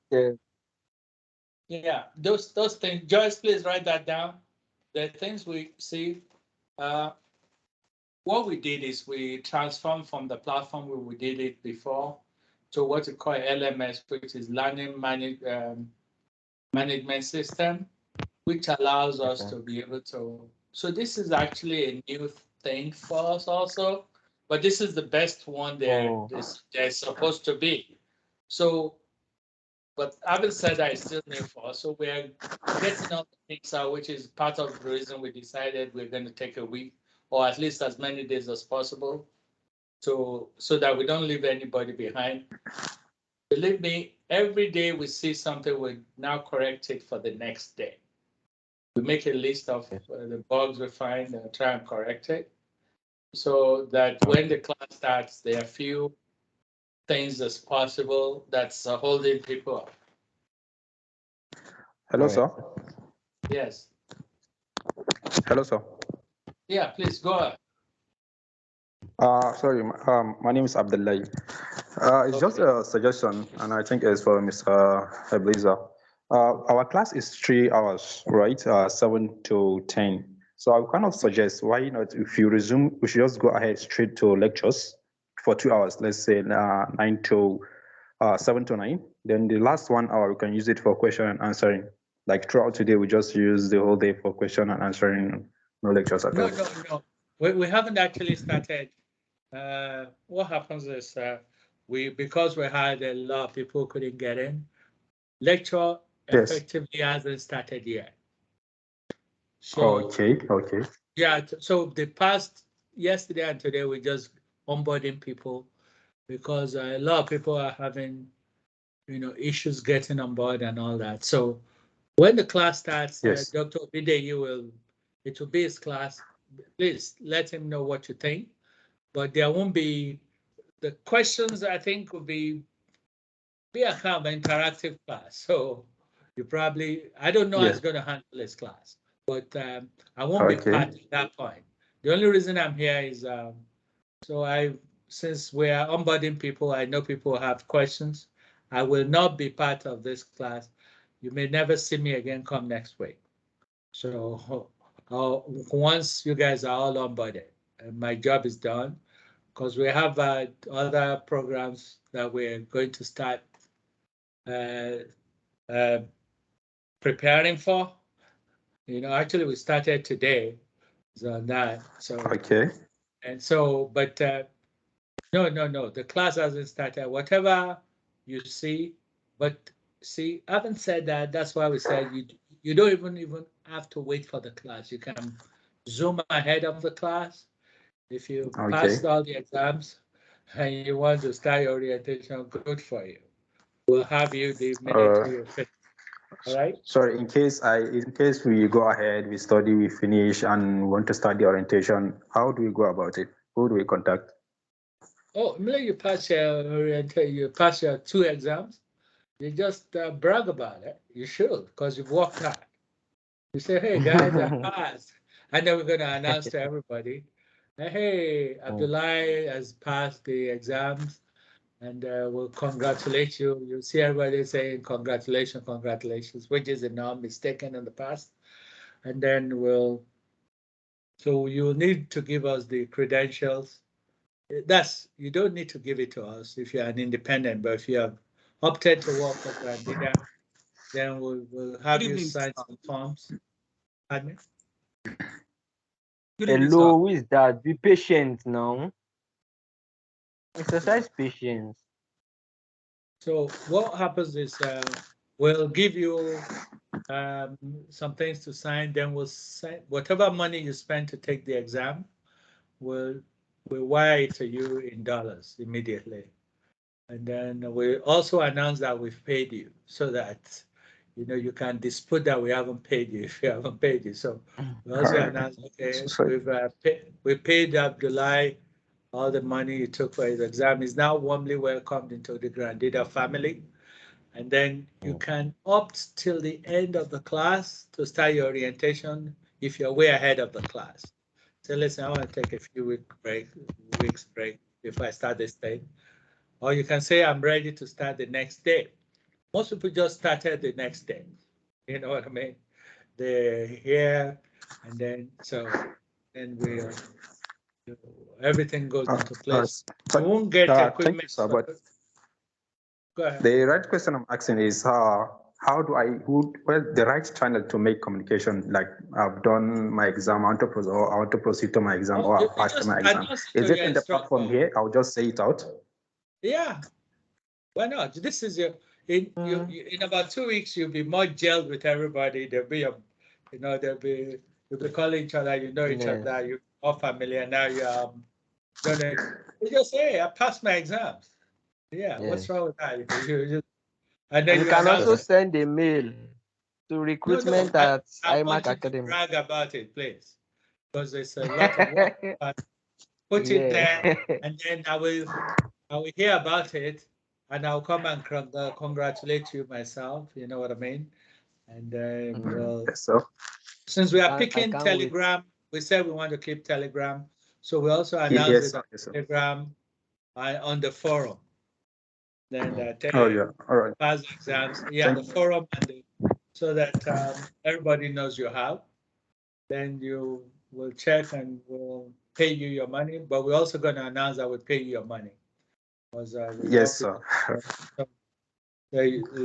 F: Yeah, those things. Joyce, please write that down. The things we see. What we did is we transformed from the platform where we did it before to what we call LMS, which is Learning Management System, which allows us to be able to. So this is actually a new thing for us also, but this is the best one they're supposed to be. So, but having said that, it's still new for us. So we're getting all the things out, which is part of the reason we decided we're going to take a week or at least as many days as possible so that we don't leave anybody behind. Believe me, every day we see something, we now correct it for the next day. We make a list of the bugs we find and try and correct it so that when the class starts, there are few things as possible that's holding people up.
T: Hello, sir.
F: Yes.
T: Hello, sir.
F: Yeah, please go ahead.
T: Sorry, my name is Abdullahi. It's just a suggestion, and I think it's for Mr. Ebenezer. Our class is 3 hours, right? 7 to 10. So I kind of suggest, why not, if you resume, we should just go ahead straight to lectures for 2 hours, let's say 9 to 7 to 9. Then the last 1 hour, we can use it for question and answering. Like throughout today, we just use the whole day for question and answering, no lectures at all.
F: No. We haven't actually started. What happens is because we had a lot of people couldn't get in, lecture effectively hasn't started yet. So,
T: okay.
F: Yeah, so the past yesterday and today we just onboarding people because a lot of people are having issues getting on board and all that. So when the class starts, Dr. Obide, it will be his class. Please let him know what you think. But there won't be the questions. I think will be a kind of interactive class. So you probably I don't know how it's going to handle this class, but I won't be part of that point. The only reason I'm here is since we are onboarding people, I know people have questions. I will not be part of this class. You may never see me again come next week. So once you guys are all onboarded, my job is done because we have other programs that we're going to start preparing for. Actually we started today on that. So and so, but no, the class hasn't started. Whatever you see, but see, I haven't said that. That's why we said you don't even have to wait for the class. You can zoom ahead of the class. If you passed all the exams and you want to start your orientation, good for you. We'll have you the minute we finish. All right.
T: Sorry, in case we go ahead, we study, we finish, and want to start the orientation, how do we go about it? Who do we contact?
F: Oh, immediately you pass your orientation, you pass your 2 exams, you just brag about it. You should, because you've worked hard. You say, hey guys, I passed. And then we're going to announce to everybody, hey, Abdullah has passed the exams, and we'll congratulate you. You'll see everybody saying congratulations, which is a norm mistaken in the past. And then so you'll need to give us the credentials. You don't need to give it to us if you're an independent, but if you have opted to work for Grandida, then we'll have you sign some forms. Pardon me?
D: Hello, who is that? Be patient now. Exercise patience.
F: So what happens is we'll give you some things to sign, then we'll sign whatever money you spend to take the exam, we'll wire it to you in dollars immediately. And then we also announce that we've paid you so that you can dispute that we haven't paid you if you haven't paid you. So we also announce, okay, we paid Abdullah all the money he took for his exam. He's now warmly welcomed into the Grandida family. And then you can opt till the end of the class to start your orientation if you're way ahead of the class. So listen, I want to take a few weeks break before I start this thing. Or you can say, I'm ready to start the next day. Most people just started the next day. You know what I mean? They're here, and then everything goes into place. You won't get equipment.
T: Thank you, sir,
F: go ahead.
T: The right question I'm asking is how do the right channel to make communication? Like I've done my exam, I want to proceed to my exam, or I've passed my exam. Is it in the platform here? I'll just say it out.
F: Yeah, why not? This is in about 2 weeks you'll be more gelled with everybody. There'll be you'll be calling each other, each other, you're all familiar. Now you just say, hey, I passed my exams. Yeah, what's wrong with that?
D: And you can also send a mail to recruitment at iMac Academy.
F: Brag about it, please, because there's a lot of work. Put it there, and then I I will hear about it, and I'll come and congratulate you myself. You know what I mean? And well,
T: Yes, sir.
F: since we are
D: I
F: picking
D: can't wait.
F: Telegram, we said we want to keep Telegram, so we also announced
T: Yes,
F: it
T: sir.
F: on
T: Yes, sir.
F: Telegram on the forum. Then
T: Oh, yeah. All right.
F: pass exams, yeah, the forum so that everybody knows you have. Then you will check and we'll pay you your money. But we're also going to announce that we pay you your money. Because we
T: Yes,
F: want
T: sir.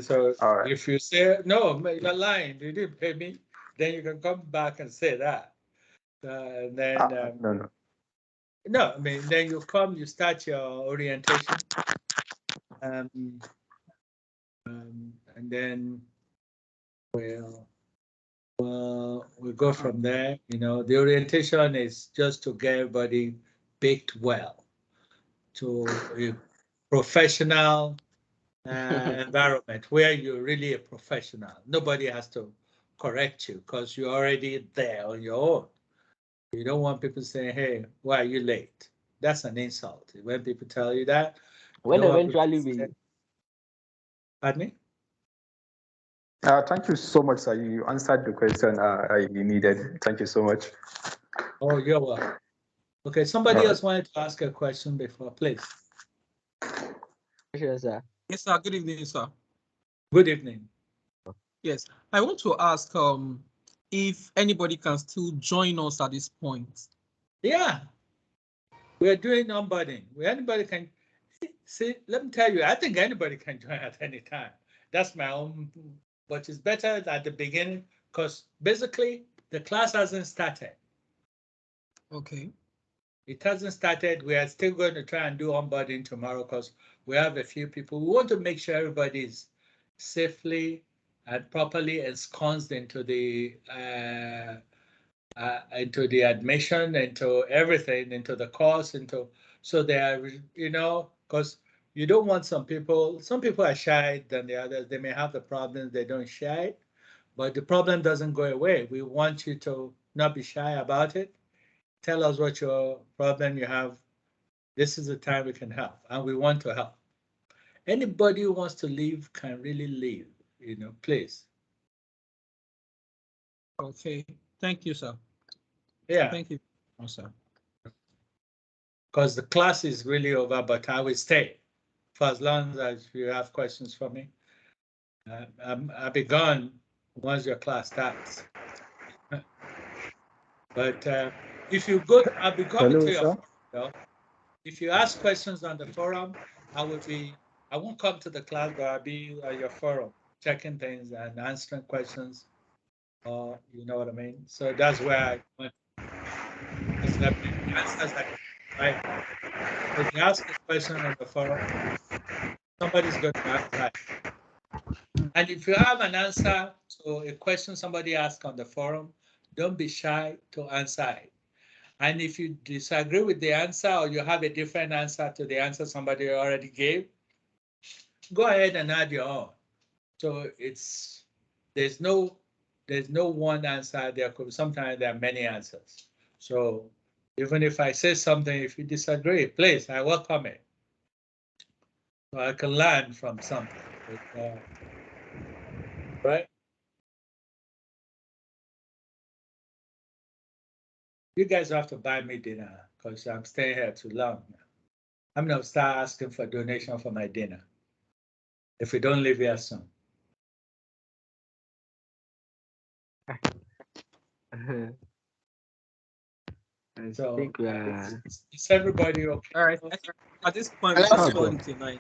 F: so
T: All right.
F: if you say no, you're lying, you didn't pay me, then you can come back and say that. And then
T: No.
F: no, I mean then you come, you start your orientation, and then we'll go from there. You know, the orientation is just to get everybody baked well to a professional environment where you're really a professional. Nobody has to correct you because you're already there on your own. You don't want people saying, hey, why are you late? That's an insult. When people tell you that, you
D: When
F: don't want people
D: eventually
F: to say,
D: we
F: pardon me?
T: Thank you so much, sir. You answered the question I needed. Thank you so much.
F: Oh, you're welcome. Okay, somebody else wanted to ask a question before, please.
D: Sure, sir.
J: Yes, sir. Good evening, sir.
F: Good evening.
J: Yes, I want to ask if anybody can still join us at this point.
F: Yeah, we're doing onboarding. Anybody can see. Let me tell you, I think anybody can join at any time. That's my own, but it's better at the beginning because basically the class hasn't started.
J: Okay.
F: It hasn't started. We are still going to try and do onboarding tomorrow because we have a few people. We want to make sure everybody is safely and properly ensconced into the admission, into everything, into the course, so they are, because you don't want some people are shy than the others. They may have the problems, they don't shy, but the problem doesn't go away. We want you to not be shy about it. Tell us what your problem you have. This is the time we can help, and we want to help. Anybody who wants to leave can really leave, please.
J: Okay. Thank you, sir.
F: Yeah.
J: Thank you, sir.
F: Because the class is really over, but I will stay for as long as you have questions for me. I'll be gone once your class starts. But if you go, I'll be coming to your forum, though. If you ask questions on the forum, I won't come to the class, but I'll be at your forum, checking things and answering questions. You know what I mean? So that's where I want answers right. If you ask a question on the forum, somebody's going to answer. And if you have an answer to a question somebody asked on the forum, don't be shy to answer it. And if you disagree with the answer or you have a different answer to the answer somebody already gave, go ahead and add your own. So there's no one answer. Sometimes there are many answers. So even if I say something, if you disagree, please, I welcome it. So I can learn from something. Right? You guys have to buy me dinner because I'm staying here too long now. I'm going to start asking for donation for my dinner if we don't leave here soon. So
D: think we are...
F: Is everybody okay?
J: All right. At this point, we just call it tonight.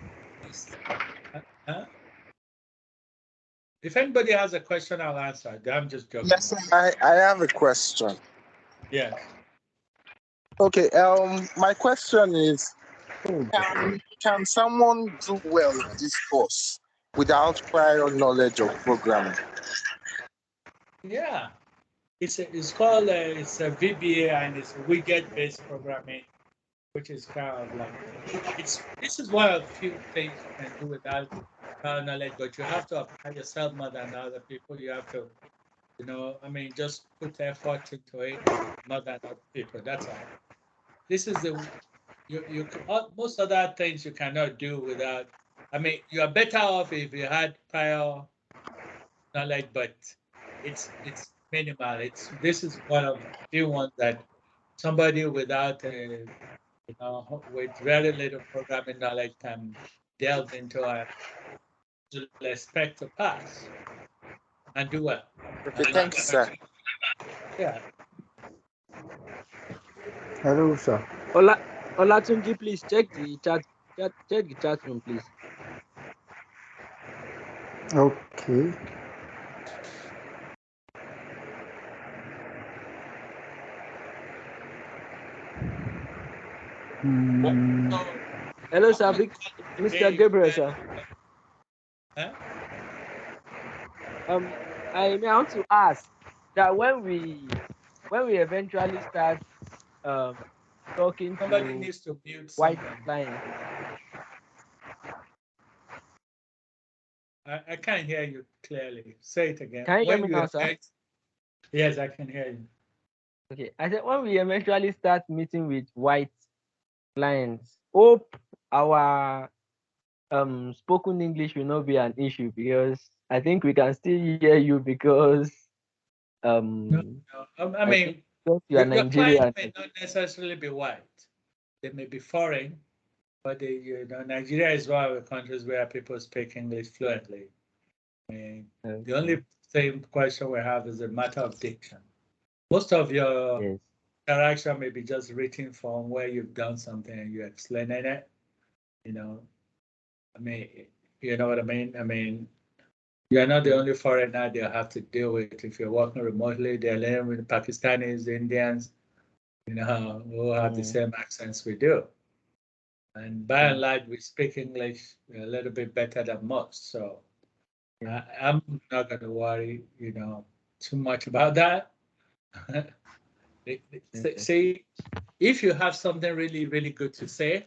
F: If anybody has a question, I'll answer. I'm just joking.
V: Yes, I have a question.
F: Yes.
V: Okay. My question is, can someone do well in this course without prior knowledge of programming?
F: Yeah. It's called it's a VBA and it's a widget-based programming, which is kind of like this is one of the few things you can do without prior knowledge, but you have to apply yourself more than other people. You have to, just put effort into it more than other people. That's all. This is most other things you cannot do without. I mean, you are better off if you had prior knowledge, but it's minimal. This is one of the few ones that somebody without with very little programming knowledge can delve into and to expect to pass and do well.
V: Okay, thank you, sir.
F: Yeah.
U: Hello, sir.
D: Olatunji, please check the check the chat room, please.
U: Okay.
D: Hello, sir. Mr. Gabriel, sir.
F: Huh?
D: I want to ask that when we eventually start talking
F: Somebody
D: to
F: needs to mute
D: white
F: something.
D: clients.
F: I can't hear you clearly. Say it again.
D: Can you hear
F: When
D: me
F: you
D: now, sir?
F: Yes, I can hear you.
D: Okay. I said when we eventually start meeting with white clients, hope our spoken English will not be an issue, because I think we can still hear you because
F: I mean,
D: you are
F: your clients
D: Nigerian.
F: may not necessarily be white. They may be foreign, but Nigeria is one of the countries where people speak English fluently. I mean, the only same question we have is a matter of diction. Most of your interaction may be just written form where you've done something and you're explaining it. I mean, you know what I mean? I mean, you're not the only foreigner they'll have to deal with. If you're working remotely, they're living with Pakistanis, Indians, who have the same accents we do. And by and large, we speak English a little bit better than most. So I'm not going to worry, too much about that. See, if you have something really, really good to say,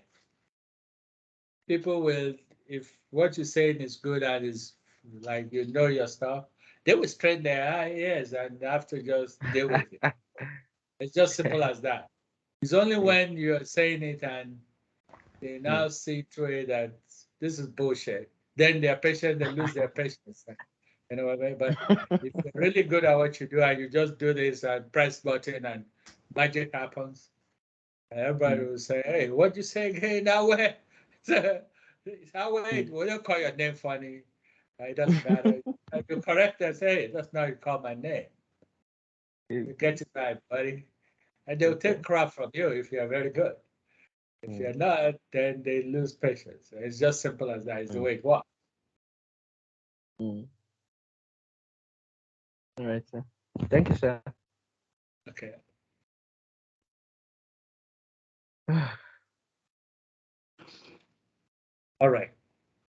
F: people will, if what you're saying is good and is like your stuff, they will straighten their ears and have to just deal with it. It's just simple as that. It's only when you're saying it and they now see through it that this is bullshit, then their patience, they lose their patience. You know what I mean? But if you're really good at what you do and you just do this and press button and magic happens, everybody will say, hey, what'd you say again? Now where? Now wait, we don't call your name funny. It doesn't matter. You correct us, hey, that's not you call my name. You get it right, buddy. And they'll take crap from you if you're very good. If you're not, then they lose patience. It's just simple as that. It's the way it works.
D: All right, sir. Thank you, sir.
F: Okay. All right.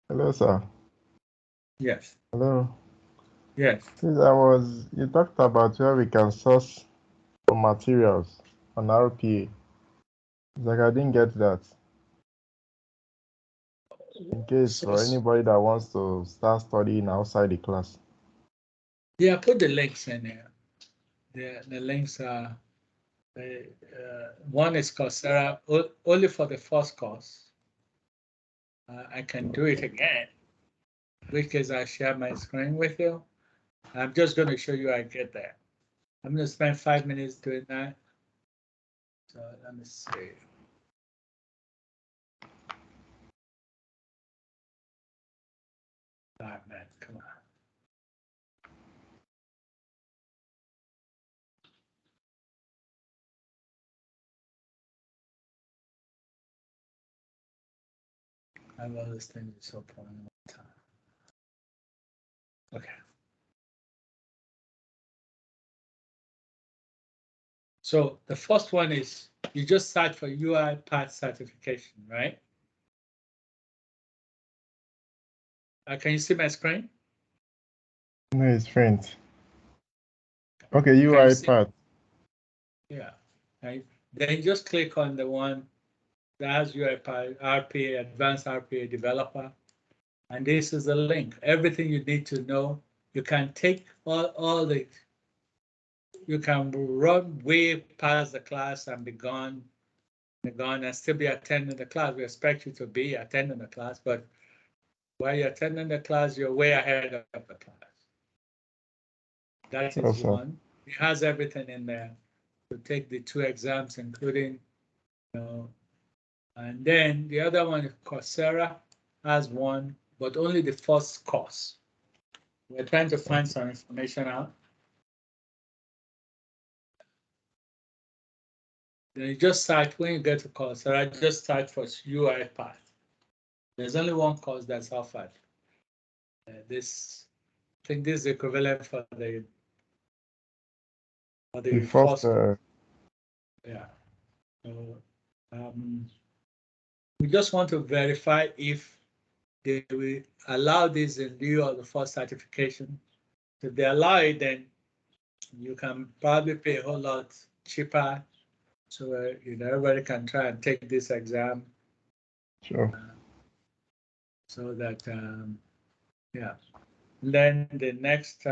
A: Hello, sir.
F: Yes.
A: Hello.
F: Yes.
A: Since you talked about where we can source for materials on RPA. It's like I didn't get that. In case for anybody that wants to start studying outside the class.
F: Yeah, put the links in there. The links are, one is Coursera, only for the first course. I can do it again, because I share my screen with you. I'm just going to show you how I get there. I'm going to spend 5 minutes doing that. So let me see. All right, man, come on. I have all these things open at one time. Okay. So the first one is you just search for UiPath certification, right? Can you see my screen?
A: No, it's faint. Okay, UiPath.
F: Yeah. Right. Then you just click on the one that has UiPath RPA, Advanced RPA Developer. And this is the link. Everything you need to know. You can take all the, you can run way past the class and be gone you're going to still be attending the class. We expect you to be attending the class, but while you're attending the class, you're way ahead of the class. That is
A: Awesome.
F: one. It has everything in there to take the 2 exams, including, and then the other one, Coursera, has one, but only the first course. We're trying to find some information out. Then you just start, when you get to Coursera, just start for UiPath. There's only one course that's offered. I think this is equivalent for the
A: first.
F: Yeah. So, we just want to verify if they will allow this in lieu of the first certification. If they allow it, then you can probably pay a whole lot cheaper, so everybody can try and take this exam.
A: Sure.
F: So that yeah. Then the next,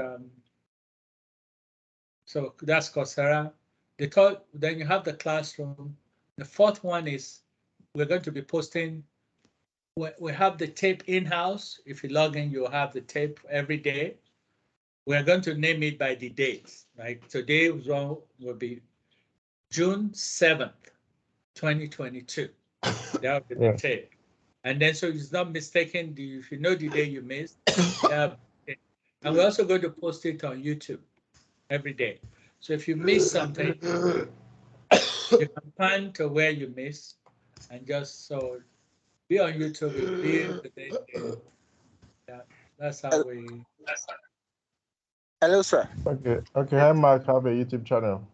F: so that's Coursera. The third, then you have the classroom. The fourth one is we're going to be posting. We have the tape in-house. If you log in, you'll have the tape every day. We're going to name it by the dates. Like today will be June 7th, 2022. That will be the tape. And then so it's not mistaken, if you know the day you missed. And we're also going to post it on YouTube every day. So if you miss something, you can pan to where you missed and just so be on YouTube, be within that's how we.
V: Hello, sir.
A: Okay. Hi, Mark. Have a YouTube channel.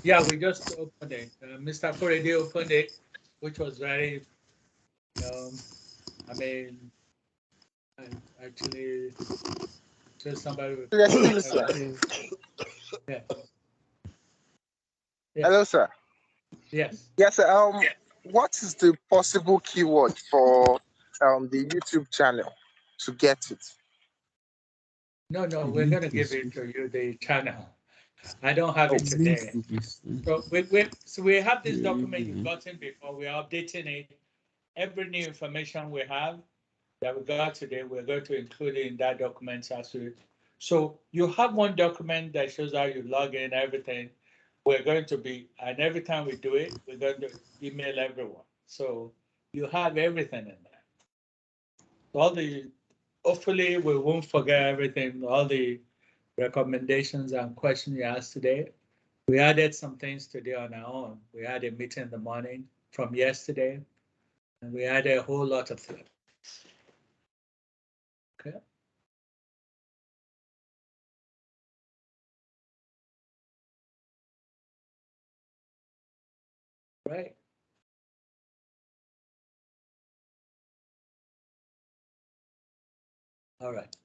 F: Yeah, we just opened it. Mr. Korede opened it, which was very, I mean, actually, just somebody.
V: Yes, sir.
F: Yeah.
V: Hello, sir.
F: Yes.
V: Yes, sir. What is the possible keyword for the YouTube channel to get it?
F: No, we're going to give it to you, the channel. I don't have it today. So we have this document you've gotten before. We're updating it. Every new information we have that we got today, we're going to include it in that document as well. So you have one document that shows how you log in, everything. We're going to be, and every time we do it, we're going to email everyone. So you have everything in there. Hopefully we won't forget everything, all the recommendations and questions you asked today. We added some things today on our own. We had a meeting in the morning from yesterday, and we added a whole lot of things. Okay. Right. All right.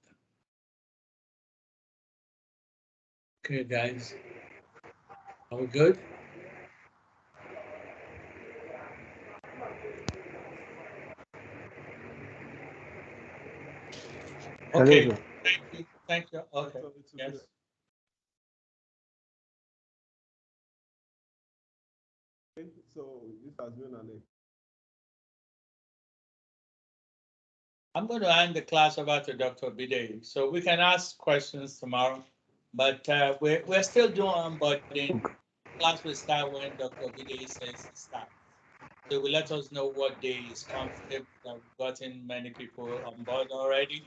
F: Okay, guys. Are we good? Okay. Thank you. Okay. Yes.
B: So this has been an.
F: I'm going to hand the class over to Dr. Bide, so we can ask questions tomorrow. But we're still doing onboarding. Class will start when Dr. Bide says to start. So will let us know what day is comfortable. That we've gotten many people on board already,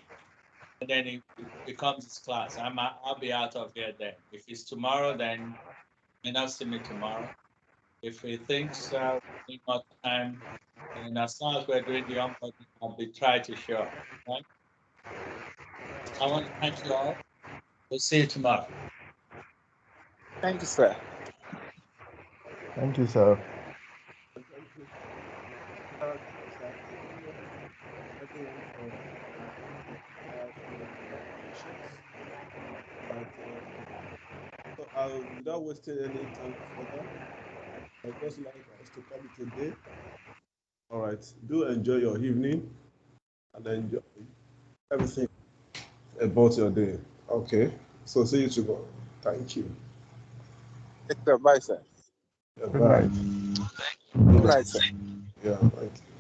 F: and then it becomes his class. I'll be out of here then. If it's tomorrow, then you may not see me tomorrow. If he thinks we need more time, and as long as we're doing the onboarding, I'll be trying to show up. Right? I want to thank you all. We'll see you tomorrow.
V: Thank you, sir.
A: Thank you, sir.
B: So without wasting any time further, I'd just like us to call it a day. All right. Do enjoy your evening and enjoy everything about your day. Okay. So see you tomorrow. Thank you.
V: Bye, sir.
A: Good night.
V: Good night, sir.
A: Yeah, thank you.